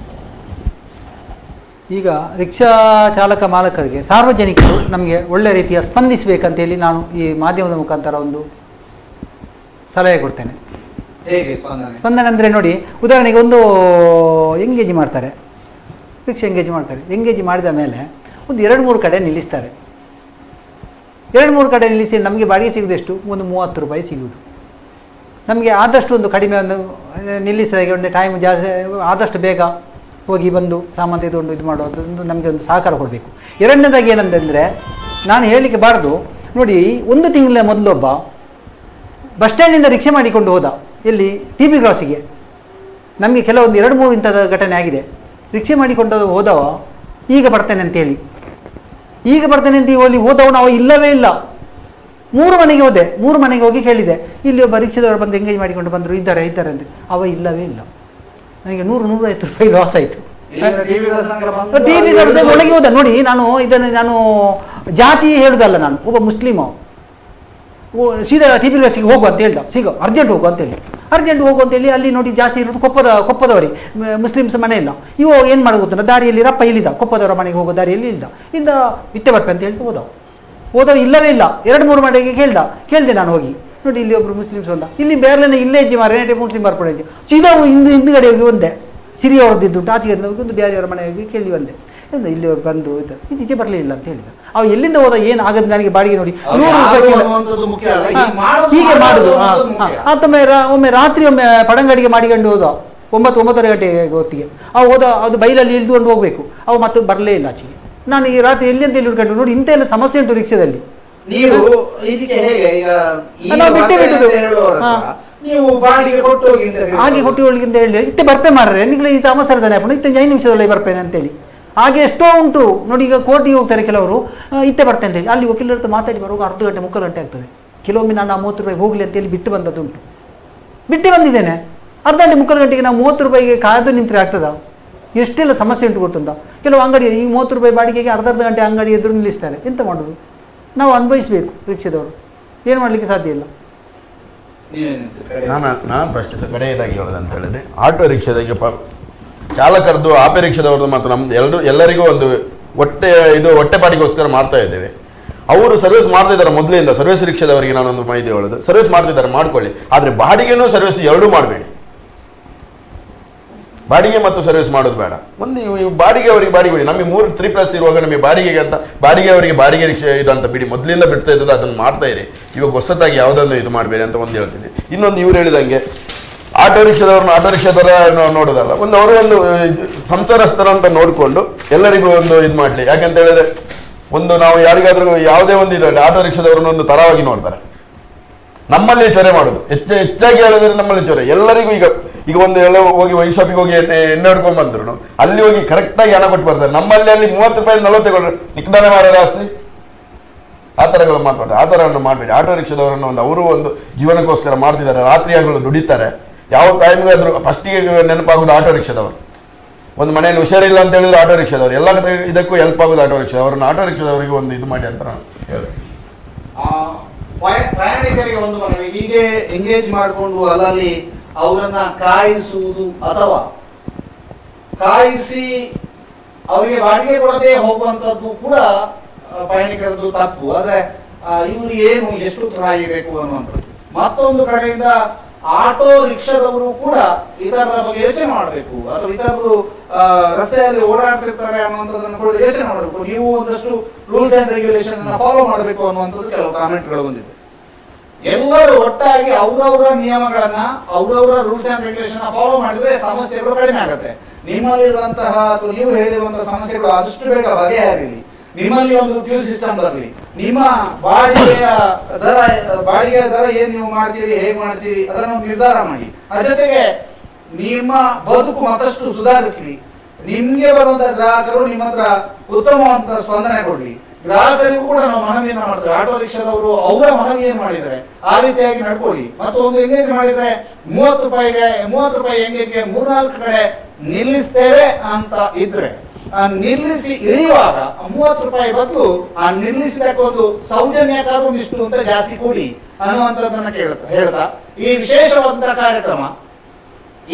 ಈಗ ರಿಕ್ಷಾ ಚಾಲಕ ಮಾಲಕರಿಗೆ ಸಾರ್ವಜನಿಕರು ನಮಗೆ ಒಳ್ಳೆ ರೀತಿಯ ಸ್ಪಂದಿಸಬೇಕಂತೇಳಿ ನಾನು ಈ ಮಾಧ್ಯಮದ ಮುಖಾಂತರ ಒಂದು ಸಲಹೆ ಕೊಡ್ತೇನೆ. ಹೇಗೆ ಸ್ಪಂದನೆ ಅಂದರೆ ನೋಡಿ, ಉದಾಹರಣೆಗೆ ಒಂದು ಎಂಗೇಜ್ ಮಾಡ್ತಾರೆ, ರಿಕ್ಷಾ ಎಂಗೇಜ್ ಮಾಡ್ತಾರೆ. ಎಂಗೇಜ್ ಮಾಡಿದ ಮೇಲೆ ಒಂದು 2-3 ಕಡೆ ನಿಲ್ಲಿಸ್ತಾರೆ. 2-3 ಕಡೆ ನಿಲ್ಲಿಸಿ ನಮಗೆ ಬಾಡಿಗೆ ಸಿಗೋದೆಷ್ಟು? ಒಂದು 30 ರೂಪಾಯಿ ಸಿಗುವುದು. ನಮಗೆ ಆದಷ್ಟು ಒಂದು ಕಡಿಮೆ ಒಂದು ನಿಲ್ಲಿಸಿದಾಗೆ ಒಂದು ಟೈಮ್ ಜಾಸ್ತಿ, ಆದಷ್ಟು ಬೇಗ ಹೋಗಿ ಬಂದು ಸಾಮಾನು ತೆಗೆದುಕೊಂಡು ಇದು ಮಾಡೋದು ನಮಗೆ ಒಂದು ಸಹಕಾರ ಕೊಡಬೇಕು. ಎರಡನೇದಾಗಿ ಏನಂತಂದರೆ, ನಾನು ಹೇಳಲಿಕ್ಕೆ ಬಾರ್ದು ನೋಡಿ, 1 ತಿಂಗಳ ಮೊದಲೊಬ್ಬ ಬಸ್ ಸ್ಟ್ಯಾಂಡಿಂದ ರಿಕ್ಷೆ ಮಾಡಿಕೊಂಡು ಹೋದ ಎಲ್ಲಿ TB ಕ್ರಾಸಿಗೆ. ನಮಗೆ ಕೆಲವೊಂದು 2-3 ಇಂಥದ್ದು ಘಟನೆ ಆಗಿದೆ. ರಿಕ್ಷೆ ಮಾಡಿಕೊಂಡು ಹೋದವ ಈಗ ಬರ್ತೇನೆ ಅಂತೇಳಿ, ಈಗ ಬರ್ತೇನೆ ಅಂತ ಹೇಳಿ ಹೋದವ ನಾವು ಇಲ್ಲವೇ ಇಲ್ಲ. 3 ಮನೆಗೆ ಹೋದೆ, 3 ಮನೆಗೆ ಹೋಗಿ ಕೇಳಿದೆ, ಇಲ್ಲಿ ಒಬ್ಬ ರಿಕ್ಷಾದವರು ಬಂದು ಎಂಗೇಜ್ ಮಾಡಿಕೊಂಡು ಬಂದರು, ಇದ್ದಾರೆ ಅಂತ. ಅವ ಇಲ್ಲವೇ ಇಲ್ಲ. ನನಗೆ 100-150 ರೂಪಾಯಿ ಲಾಸ್ ಆಯಿತು. TB ಒಳಗೆ ಹೋದ ನೋಡಿ. ನಾನು ಜಾತಿ ಹೇಳುದಲ್ಲ, ನಾನು ಒಬ್ಬ ಮುಸ್ಲಿಮು. ಸೀದಾ TB ಕ್ರಾಸಿಗೆ ಹೋಗು ಅಂತ ಹೇಳ್ದ, ಅರ್ಜೆಂಟ್ ಹೋಗು ಅಂತೇಳಿ. ಅರ್ಜೆಂಟ್ ಹೋಗು ಅಂತೇಳಿ ಅಲ್ಲಿ ನೋಡಿ ಜಾಸ್ತಿ ಇರೋದು ಕೊಪ್ಪದವರೇ, ಮುಸ್ಲಿಮ್ಸ್ ಮನೆ ಇಲ್ಲ. ಇವು ಏನು ಮಾಡೋದು ಗೊತ್ತಿಲ್ಲ, ದಾರಿಯಲ್ಲಿ ರಪ್ಪ ಇಲ್ಲಿದ್ದ, ಕೊಪ್ಪದವರ ಮನೆಗೆ ಹೋಗೋ ದಾರಿಯಲ್ಲಿ ಇಲ್ಲಿದ್ದ ಇತ್ತೆ ಬರ್ಪೆ ಅಂತ ಹೇಳ್ತು ಹೋದವ ಇಲ್ಲವೇ ಇಲ್ಲ. 2-3 ಮನೆಗೆ ಕೇಳಿದೆ ನಾನು ಹೋಗಿ. ನೋಡಿ ಇಲ್ಲಿ ಒಬ್ಬರು ಮುಸ್ಲಿಮ್ಸ್ ಬಂದ, ಇಲ್ಲಿ ಬೇರೆ ಇಲ್ಲೇ ಹೆಜ್ಜೆ ಮಾರೇನೆ ಮುಸ್ಲಿಂ ಬರ್ಪಡೆ ಸೀದಾ ಹಿಂದುಗಡೆ ಹೋಗಿ ಒಂದೆ ಸಿರಿಯವರದ್ದಿದ್ದುಂಟು, ಆಚೆಗೆ ಹೋಗಿ ಒಂದು ಬೇರೆಯವರ ಮನೆಗೆ ಹೋಗಿ ಕೇಳಿ ಬಂದೆ. ಎಂದು ಇಲ್ಲಿ ಬಂದು ಇದಕ್ಕೆ ಬರಲಿಲ್ಲ ಅಂತ ಹೇಳಿದ. ಅವ ಎಲ್ಲಿಂದ ಹೋದ, ಏನು ಆಗದು ನನಗೆ ಬಾಡಿಗೆ ನೋಡಿ 100 ರೂಪಾಯಿ ಹೀಗೆ ಮಾಡುದು. ಒಮ್ಮೆ ರಾತ್ರಿ ಒಮ್ಮೆ ಪಡಂಗಡಿಗೆ ಮಾಡಿಕೊಂಡು ಹೋದ 9-9:30 ಗಂಟೆ ಹೊತ್ತಿಗೆ ಅವು ಹೋದ. ಅದು ಬೈಲಲ್ಲಿ ಇಳಿದುಕೊಂಡು ಹೋಗ್ಬೇಕು, ಅವು ಮತ್ತೆ ಬರಲೇ ಇಲ್ಲ ಆಚೆಗೆ. ನಾನು ಈ ರಾತ್ರಿ ಎಲ್ಲಿ ಅಂತ ಹಿಡ್ಕೊಂಡು ನೋಡಿ ಇಂಥ ಎಲ್ಲ ಸಮಸ್ಯೆ ಉಂಟು ರಿಕ್ಷಾದಲ್ಲಿ. ನೀವು ಇದಕ್ಕೆ ಹೇಗೆ ಈಗ ನಾವು ಬಿಟ್ಟೇ ಬಿಟ್ಟುದು ನೀವು ಬಾಡಿಗೆ ಕೊಟ್ಟು ಹೋಗಿ ಹಾಗೆ ಕೊಟ್ಟು ಹೋಗಿ ಅಂತ ಹೇಳಿ ಇತ್ತೆ ಬರ್ಪೆ ಮಾರ್ರೆ ನಿಮಗೆ ಈ ಸಮಸ್ಯೆ ಇದ್ದಾನೆ ಅಪ್ಪ ಇತ್ತೆ 5 ನಿಮಿಷದಲ್ಲಿ ಬರ್ತೇನೆ ಅಂತೇಳಿ. ಹಾಗೆ ಎಷ್ಟೋ ಉಂಟು ನೋಡಿ. ಈಗ ಕೋರ್ಟಿಗೆ ಹೋಗ್ತಾರೆ ಕೆಲವರು, ಇತ್ತೆ ಬರ್ತೇನೆ ಅಂತೇಳಿ ಅಲ್ಲಿ ವಕೀಲರ ಹತ್ರ ಮಾತಾಡಿ ಬರುವಾಗ ಅರ್ಧ ಗಂಟೆ 3/4 ಗಂಟೆ ಆಗ್ತದೆ. ಕೆಲವೊಮ್ಮೆ ನಾನು 30 ರೂಪಾಯಿ ಹೋಗಲಿ ಅಂತೇಳಿ ಬಿಟ್ಟು ಬಂದದ್ದುಂಟು. ಬಿಟ್ಟು ಬಂದಿದ್ದೇನೆ ಅರ್ಧ ಗಂಟೆ 3/4 ಗಂಟೆಗೆ ನಾವು 30 ರೂಪಾಯಿಗೆ ಕಾದು ನಿಂತರೆ ಆಗ್ತದ? ಎಷ್ಟೆಲ್ಲ ಸಮಸ್ಯೆ ಉಂಟು ಗೊತ್ತುಂಟ. ಕೆಲವು ಅಂಗಡಿ ಈ 30 ರೂಪಾಯಿ ಬಾಡಿಗೆಗೆ ಅರ್ಧ ಗಂಟೆ ಅಂಗಡಿ ಎದುರು ನಿಲ್ಲಿಸ್ತಾರೆ. ಎಂತ ಮಾಡೋದು? ನಾವು ಅನುಭವಿಸಬೇಕು. ರಿಕ್ಷಾದವರು ಏನು ಮಾಡಲಿಕ್ಕೆ ಸಾಧ್ಯ ಇಲ್ಲ. ನಾನು ಫಸ್ಟ್ ಕಡೆಯದಾಗಿ ಹೇಳೋದಂತ ಹೇಳಿದ್ರೆ, ಆಟೋ ರಿಕ್ಷಾದಾಗೆ ಚಾಲಕರದ್ದು ಆಪೆ ರಿಕ್ಷಾದವ್ರದ್ದು ಮತ್ತು ನಮ್ದು ಎಲ್ಲರಿಗೂ ಒಂದು ಹೊಟ್ಟೆಪಾಟಿಗೋಸ್ಕರ ಮಾಡ್ತಾ ಇದ್ದೇವೆ. ಅವರು ಸರ್ವಿಸ್ ಮಾಡ್ತಿದ್ದಾರೆ ಮೊದಲಿಂದ. ಸರ್ವಿಸ್ ರಿಕ್ಷಾದವರಿಗೆ ನಾನೊಂದು ಮಾಹಿತಿ ಹೇಳೋದು, ಸರ್ವಿಸ್ ಮಾಡ್ತಿದ್ದಾರೆ ಮಾಡ್ಕೊಳ್ಳಿ, ಆದರೆ ಬಾಡಿಗೆನೂ ಸರ್ವಿಸ್ ಎರಡೂ ಮಾಡಬೇಡಿ. ಬಾಡಿಗೆ ಮತ್ತು ಸರ್ವಿಸ್ ಮಾಡೋದು ಬೇಡ. ಒಂದು ಬಾಡಿಗೆ ಅವರಿಗೆ ಬಾಡಿಗೆ ನಮಗೆ 3+ ಇರುವಾಗ ನಮಗೆ ಬಾಡಿಗೆಗೆ ಅಂತ ಬಾಡಿಗೆ ಅವರಿಗೆ ಬಾಡಿಗೆ ರಿಕ್ಷಾ ಇದಂತ ಬಿಡಿ, ಮೊದಲಿಂದ ಬಿಡ್ತಾ ಇದ್ದದ್ದು ಅದನ್ನು ಮಾಡ್ತಾ ಇರಿ. ಇವಾಗ ಹೊಸತಾಗಿ ಯಾವುದನ್ನು ಇದು ಮಾಡಬೇಡಿ ಅಂತ ಒಂದು ಹೇಳ್ತೀನಿ. ಇನ್ನೊಂದು ಇವ್ರು ಹೇಳಿದಂಗೆ ಆಟೋ ರಿಕ್ಷಾದವರ ನೋಡೋದಲ್ಲ, ಅವರು ಒಂದು ಸಂಸಾರಸ್ಥರ ಅಂತ ನೋಡಿಕೊಂಡು ಎಲ್ಲರಿಗೂ ಒಂದು ಇದು ಮಾಡಲಿ. ಯಾಕಂತ ಹೇಳಿದ್ರೆ ನಾವು ಯಾರಿಗಾದ್ರೂ ಯಾವುದೇ ಒಂದು ಇದರಲ್ಲಿ ಆಟೋ ರಿಕ್ಷಾದವ್ರನ್ನ ಒಂದು ತರವಾಗಿ ನೋಡ್ತಾರೆ. ನಮ್ಮಲ್ಲಿ ಚೊರೆ ಮಾಡೋದು ಹೆಚ್ಚಾಗಿ ಹೇಳಿದ್ರೆ ನಮ್ಮಲ್ಲಿ ಚೊರೆ ಎಲ್ಲರಿಗೂ. ಈಗ ಒಂದು ಎಲ್ಲ ಹೋಗಿ ವೈನ್ ಶಾಪಿಗೆ ಹೋಗಿ ಎಣ್ಣೆ ಹೊಡ್ಕೊಂಡ್ ಬಂದ್ರು ಅಲ್ಲಿ ಹೋಗಿ ಕರೆಕ್ಟಾಗಿ ಹಣ ಕೊಟ್ಟು ಬರ್ತಾರೆ. ನಮ್ಮಲ್ಲಿ ಅಲ್ಲಿ 30 ರೂಪಾಯಿ 40 ತಗೊಳ್ಳಿ, ನಿಕ್ದಾನೆ ಮಾರ ಜಾಸ್ತಿ ಆ ಥರಗಳು ಮಾಡ್ಬಾರ್ದು. ಆ ಥರವನ್ನು ಮಾಡಬೇಡಿ. ಆಟೋ ರಿಕ್ಷಾದವರನ್ನು ಅವರು ಒಂದು ಜೀವನಕ್ಕೋಸ್ಕರ ಮಾಡ್ತಿದ್ದಾರೆ, ರಾತ್ರಿ ಆಗಲು ದುಡಿತಾರೆ. ಯಾವ ಟೈಮ್ಗಾದ್ರೂ ಫಸ್ಟಿಗೆ ನೆನಪಾಗೋದು ಆಟೋ ರಿಕ್ಷಾದವರು. ಒಂದು ಮನೆಯಲ್ಲಿ ಹುಷಾರಿಲ್ಲ ಅಂತ ಹೇಳಿದ್ರೆ ಆಟೋ ರಿಕ್ಷಾದವರು, ಎಲ್ಲ ಇದಕ್ಕೂ ಹೆಲ್ಪ್ ಆಗೋದು ಆಟೋ ರಿಕ್ಷಾ. ಅವ್ರನ್ನ ಆಟೋ ರಿಕ್ಷಾದವರಿಗೆ ಒಂದು ಇದು ಮಾಡಿ ಅಂತ ನಾನು ಹೇಳ್ತೀನಿ. ಪ್ರಯಾಣಿಕರಿಗೆ ಒಂದು ಮನವಿ, ಹೀಗೆ ಎಂಗೇಜ್ ಮಾಡಿಕೊಂಡು ಅಲ್ಲಲ್ಲಿ ಅವರನ್ನ ಕಾಯಿಸುವುದು ಅಥವಾ ಕಾಯಿಸಿ ಅವರಿಗೆ ಬಾಡಿಗೆ ಕೊಡದೆ ಹೋಗುವಂತದ್ದು ಕೂಡ ಪ್ರಯಾಣಿಕರದ್ದು ತಪ್ಪು. ಆದ್ರೆ ಇವರು ಏನು ಎಷ್ಟು ಕಾಯಬೇಕು ಅನ್ನುವಂಥದ್ದು. ಮತ್ತೊಂದು ಕಡೆಯಿಂದ ಆಟೋ ರಿಕ್ಷಾದವರು ಕೂಡ ಇತರರ ಬಗ್ಗೆ ಯೋಚನೆ ಮಾಡಬೇಕು, ಅಥವಾ ಇತರರು ರಸ್ತೆಯಲ್ಲಿ ಓಡಾಡ್ತಿರ್ತಾರೆ ಅನ್ನುವಂಥದ್ದನ್ನು ಕೂಡ ಯೋಚನೆ ಮಾಡಬೇಕು. ನೀವು ಒಂದಷ್ಟು ರೂಲ್ಸ್ ಅಂಡ್ ರೆಗ್ಯುಲೇಷನ್ ಅನ್ನ ಫಾಲೋ ಮಾಡಬೇಕು ಅನ್ನುವಂಥದ್ದು ಕೆಲವು ಕಾಮೆಂಟ್ಗಳು ಬಂದಿದೆ. ಎಲ್ಲರೂ ಒಟ್ಟಾಗಿ ಅವರವರ ನಿಯಮಗಳನ್ನ ಅವರವರ ರೂಲ್ಸ್ ಅಂಡ್ ರೆಗ್ಯುಲೇಷನ್ ಫಾಲೋ ಮಾಡಿದ್ರೆ ಸಮಸ್ಯೆಗಳು ಕಡಿಮೆ ಆಗುತ್ತೆ. ನಿಮ್ಮಲ್ಲಿರುವಂತಹ ಅಥವಾ ನೀವು ಹೇಳಿರುವಂತಹ ಸಮಸ್ಯೆಗಳು ಆದಷ್ಟು ಬೇಗ ಬಗೆಹರಿಲಿ. ನಿಮ್ಮಲ್ಲಿ ಒಂದು ಕ್ಯೂ ಸಿಸ್ಟಮ್ ಬರಲಿ. ನಿಮ್ಮ ಬಾಡಿಗೆಯ ದರ ಏನ್ ನೀವು ಮಾಡ್ತೀರಿ, ಹೇಗೆ ಮಾಡ್ತೀರಿ ಅದನ್ನು ನಿರ್ಧಾರ ಮಾಡಿ. ಅದ್ರ ಜೊತೆಗೆ ನಿಮ್ಮ ಬದುಕು ಮತ್ತಷ್ಟು ಸುಧಾರಿಸಲಿ. ನಿಮ್ಗೆ ಬರುವಂತಹ ಗ್ರಾಹಕರು ನಿಮ್ಮ ಹತ್ರ ಉತ್ತಮವಾದ ಸ್ಪಂದನೆ ಕೊಡ್ಲಿ. ಗ್ರಾಹಕರಿಗೂ ಕೂಡ ನಾವು ಮನವಿಯನ್ನ ಮಾಡ್ತೇವೆ. ಆಟೋ ರಿಕ್ಷಾದವರು ಅವರ ಮನವಿ ಏನ್ ಮಾಡಿದ್ದಾರೆ ಆ ರೀತಿಯಾಗಿ ನಡ್ಕೊಳ್ಳಿ. ಮತ್ತು ಒಂದು ಎಂಗೇಜ್ ಮಾಡಿದ್ರೆ 30 ರೂಪಾಯಿ ಎಂಗೇಜ್ಗೆ 3-4 ಕಡೆ ನಿಲ್ಲಿಸ್ತೇವೆ ಅಂತ ಇದ್ರೆ ನಿಲ್ಲಿಸಿ ಇಳಿಯುವಾಗ 30 ರೂಪಾಯಿ ಬದಲು ಆ ನಿಲ್ಲಿಸಿದಕ್ಕೊಂದು ಸೌಜನ್ಯಕ್ಕಾದ್ರೂ ಇಷ್ಟು ಅಂತ ಜಾಸ್ತಿ ಕೊಡಿ ಅನ್ನುವಂಥದ್ದನ್ನ ಹೇಳ್ತಾ ಈ ವಿಶೇಷವಾದಂತಹ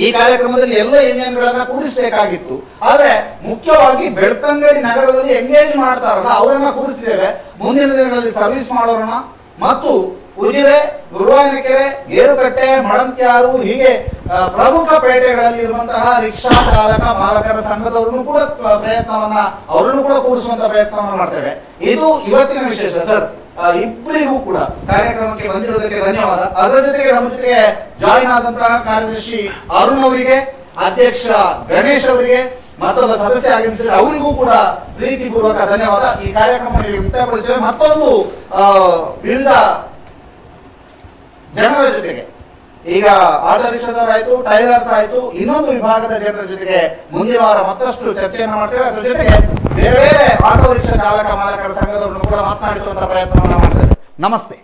ಈ ಕಾರ್ಯಕ್ರಮದಲ್ಲಿ ಎಲ್ಲ ಯೂನಿಯನ್ಗಳನ್ನ ಕೂರಿಸಬೇಕಾಗಿತ್ತು. ಆದ್ರೆ ಮುಖ್ಯವಾಗಿ ಬೆಳ್ತಂಗಡಿ ನಗರದಲ್ಲಿ ಎಂಗೇಜ್ ಮಾಡ್ತಾರಲ್ಲ ಅವರನ್ನ ಕೂರಿಸಿದ್ದೇವೆ. ಮುಂದಿನ ದಿನಗಳಲ್ಲಿ ಸರ್ವಿಸ್ ಮಾಡೋರನ್ನ ಮತ್ತು ಉಜಿರೆ, ಗುರುವಾಯನಕೆರೆ, ಗೇರುಕಟ್ಟೆ, ಮಳಂತ್ಯಾರು ಹೀಗೆ ಪ್ರಮುಖ ಪೇಟೆಗಳಲ್ಲಿ ಇರುವಂತಹ ರಿಕ್ಷಾ ಚಾಲಕ ಮಾಲಕರ ಸಂಘದವರನ್ನು ಕೂಡ ಅವರನ್ನು ಕೂಡ ಕೂರಿಸುವಂತಹ ಪ್ರಯತ್ನವನ್ನು ಮಾಡ್ತೇವೆ. ಇದು ಇವತ್ತಿನ ವಿಶೇಷ. ಸರ್, ಇಬ್ಬರಿಗೂ ಕೂಡ ಕಾರ್ಯಕ್ರಮಕ್ಕೆ ಬಂದಿರೋದಕ್ಕೆ ಧನ್ಯವಾದ. ಅದರ ಜೊತೆಗೆ ನಮ್ಮ ಜೊತೆಗೆ ಜಾಯಿನ್ ಆದಂತಹ ಕಾರ್ಯದರ್ಶಿ ಅರುಣ್ ಅವರಿಗೆ, ಅಧ್ಯಕ್ಷ ಗಣೇಶ್ ಅವರಿಗೆ, ಮತ್ತೊಬ್ಬ ಸದಸ್ಯ ಆಗಿರ್ತಾರೆ ಅವರಿಗೂ ಕೂಡ ಪ್ರೀತಿಪೂರ್ವಕ ಧನ್ಯವಾದ. ಈ ಕಾರ್ಯಕ್ರಮ ಮುಕ್ತಾಯಗೊಳಿಸುವೆ. ಮತ್ತೊಂದು ವಿವಿಧ ಜನರ ಜೊತೆಗೆ, ಈಗ ಆಟೋ ರಿಕ್ಷಾದವರಾಯ್ತು, ಟೈಲರ್ಸ್ ಆಯ್ತು, ಇನ್ನೊಂದು ವಿಭಾಗದ ಜನರ ಜೊತೆಗೆ ಮುಂದಿನ ವಾರ ಮತ್ತಷ್ಟು ಚರ್ಚೆಯನ್ನು ಮಾಡ್ತೇವೆ. ಅದರ ಜೊತೆಗೆ ಬೇರೆ ಬೇರೆ ಆಟೋ ರಿಕ್ಷಾ ಚಾಲಕ ಮಾಲಕರ ಸಂಘದವರನ್ನು ಕೂಡ ಮಾತನಾಡಿಸುವಂತಹ ಪ್ರಯತ್ನವನ್ನು ಮಾಡ್ತೇವೆ. ನಮಸ್ತೆ.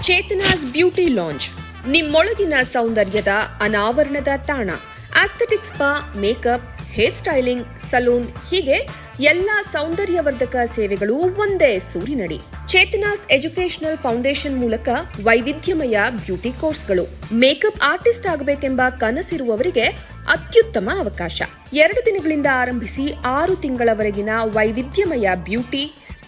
ಚೇತನಾಸ್ ಬ್ಯೂಟಿ ಲಾಂಜ್, ನಿಮ್ಮೊಳಗಿನ ಸೌಂದರ್ಯದ ಅನಾವರಣದ ತಾಣ. Aesthetic spa, makeup, hair styling, salon ಹೀಗೆ ಎಲ್ಲ ಸೌಂದರ್ಯವರ್ಧಕ ಸೇವೆಗಳು ಒಂದೇ ಸೂರಿನಡಿ. ಚೇತನಾಸ್ ಎಜುಕೇಶನಲ್ ಫೌಂಡೇಶನ್ ಮೂಲಕ ವೈವಿಧ್ಯಮಯ ಬ್ಯೂಟಿ ಕೋರ್ಸ್ಗಳು. ಮೇಕಪ್ ಆರ್ಟಿಸ್ಟ್ ಆಗಬೇಕೆಂಬ ಕನಸಿರುವವರಿಗೆ ಅತ್ಯುತ್ತಮ ಅವಕಾಶ. 2 ದಿನಗಳಿಂದ ಆರಂಭಿಸಿ 6 ತಿಂಗಳವರೆಗಿನ ವೈವಿಧ್ಯಮಯ ಬ್ಯೂಟಿ,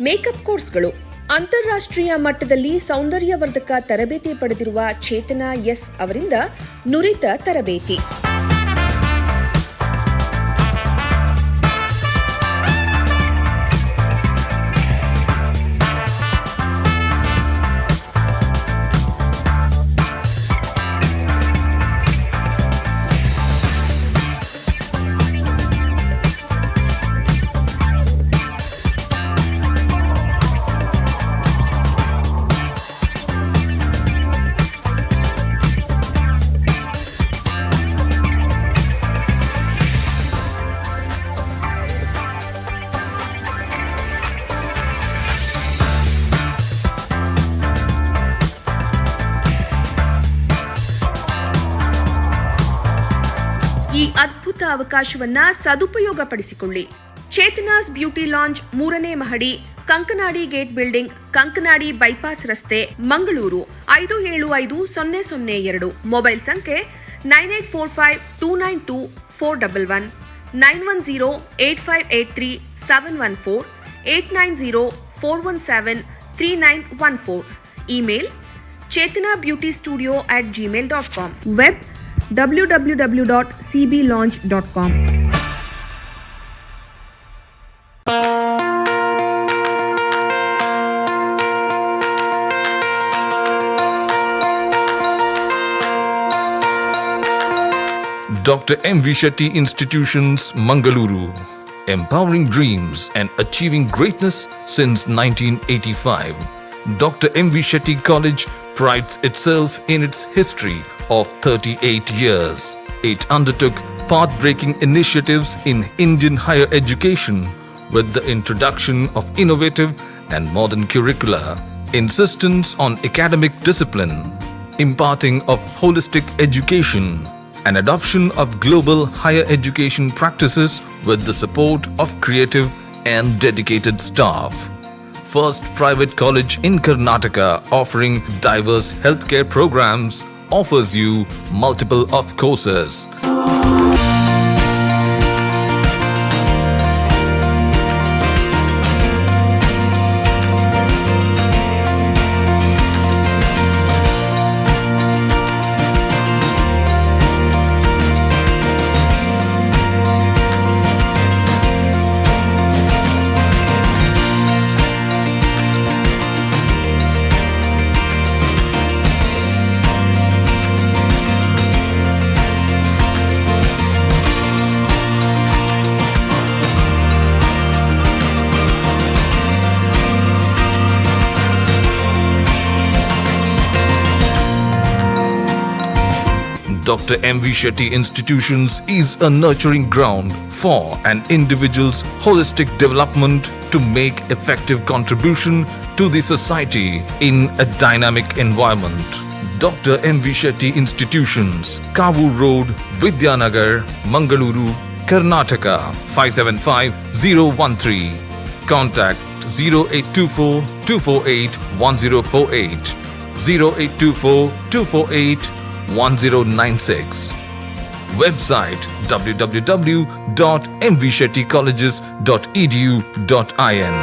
ಮೇಕಪ್ ಕೋರ್ಸ್ಗಳು. ಅಂತಾರಾಷ್ಟ್ರೀಯ ಮಟ್ಟದಲ್ಲಿ ಸೌಂದರ್ಯವರ್ಧಕ ತರಬೇತಿ ಪಡೆದಿರುವ ಚೇತನಾ ಎಸ್ ಅವರಿಂದ ನುರಿತ ತರಬೇತಿ. ಈ ಅದ್ಭುತ ಅವಕಾಶವನ್ನ ಸದುಪಯೋಗಪಡಿಸಿಕೊಳ್ಳಿ. ಚೇತನಾಸ್ ಬ್ಯೂಟಿ ಲಾಂಜ್ 3ನೇ ಮಹಡಿ, Kankanadi gate building, Kankanadi bypass ರಸ್ತೆ, ಮಂಗಳೂರು 575002. ಮೊಬೈಲ್ ಸಂಖ್ಯೆ 9845292411, 9108583714, 8904173914. Email chetanabeautystudio@gmail.com. Web www.cblaunch.com. Dr. M.V. Shetty Institutions, Mangaluru. Empowering dreams and achieving greatness since 1985. Dr. M.V. Shetty College prides itself in its history of 38 years. It undertook path-breaking initiatives in Indian higher education with the introduction of innovative and modern curricula, insistence on academic discipline, imparting of holistic education, and adoption of global higher education practices with the support of creative and dedicated staff. First private college in Karnataka offering diverse healthcare programs, offers you multiple of courses. Dr. M.V. Shetty Institutions is a nurturing ground for an individual's holistic development to make effective contribution to the society in a dynamic environment. Dr. M.V. Shetty Institutions, Kavu Road, Vidyanagar, Mangaluru, Karnataka 575013. Contact 0824 248 1048, 0824 248 1096. Website www.mvshettycolleges.edu.in.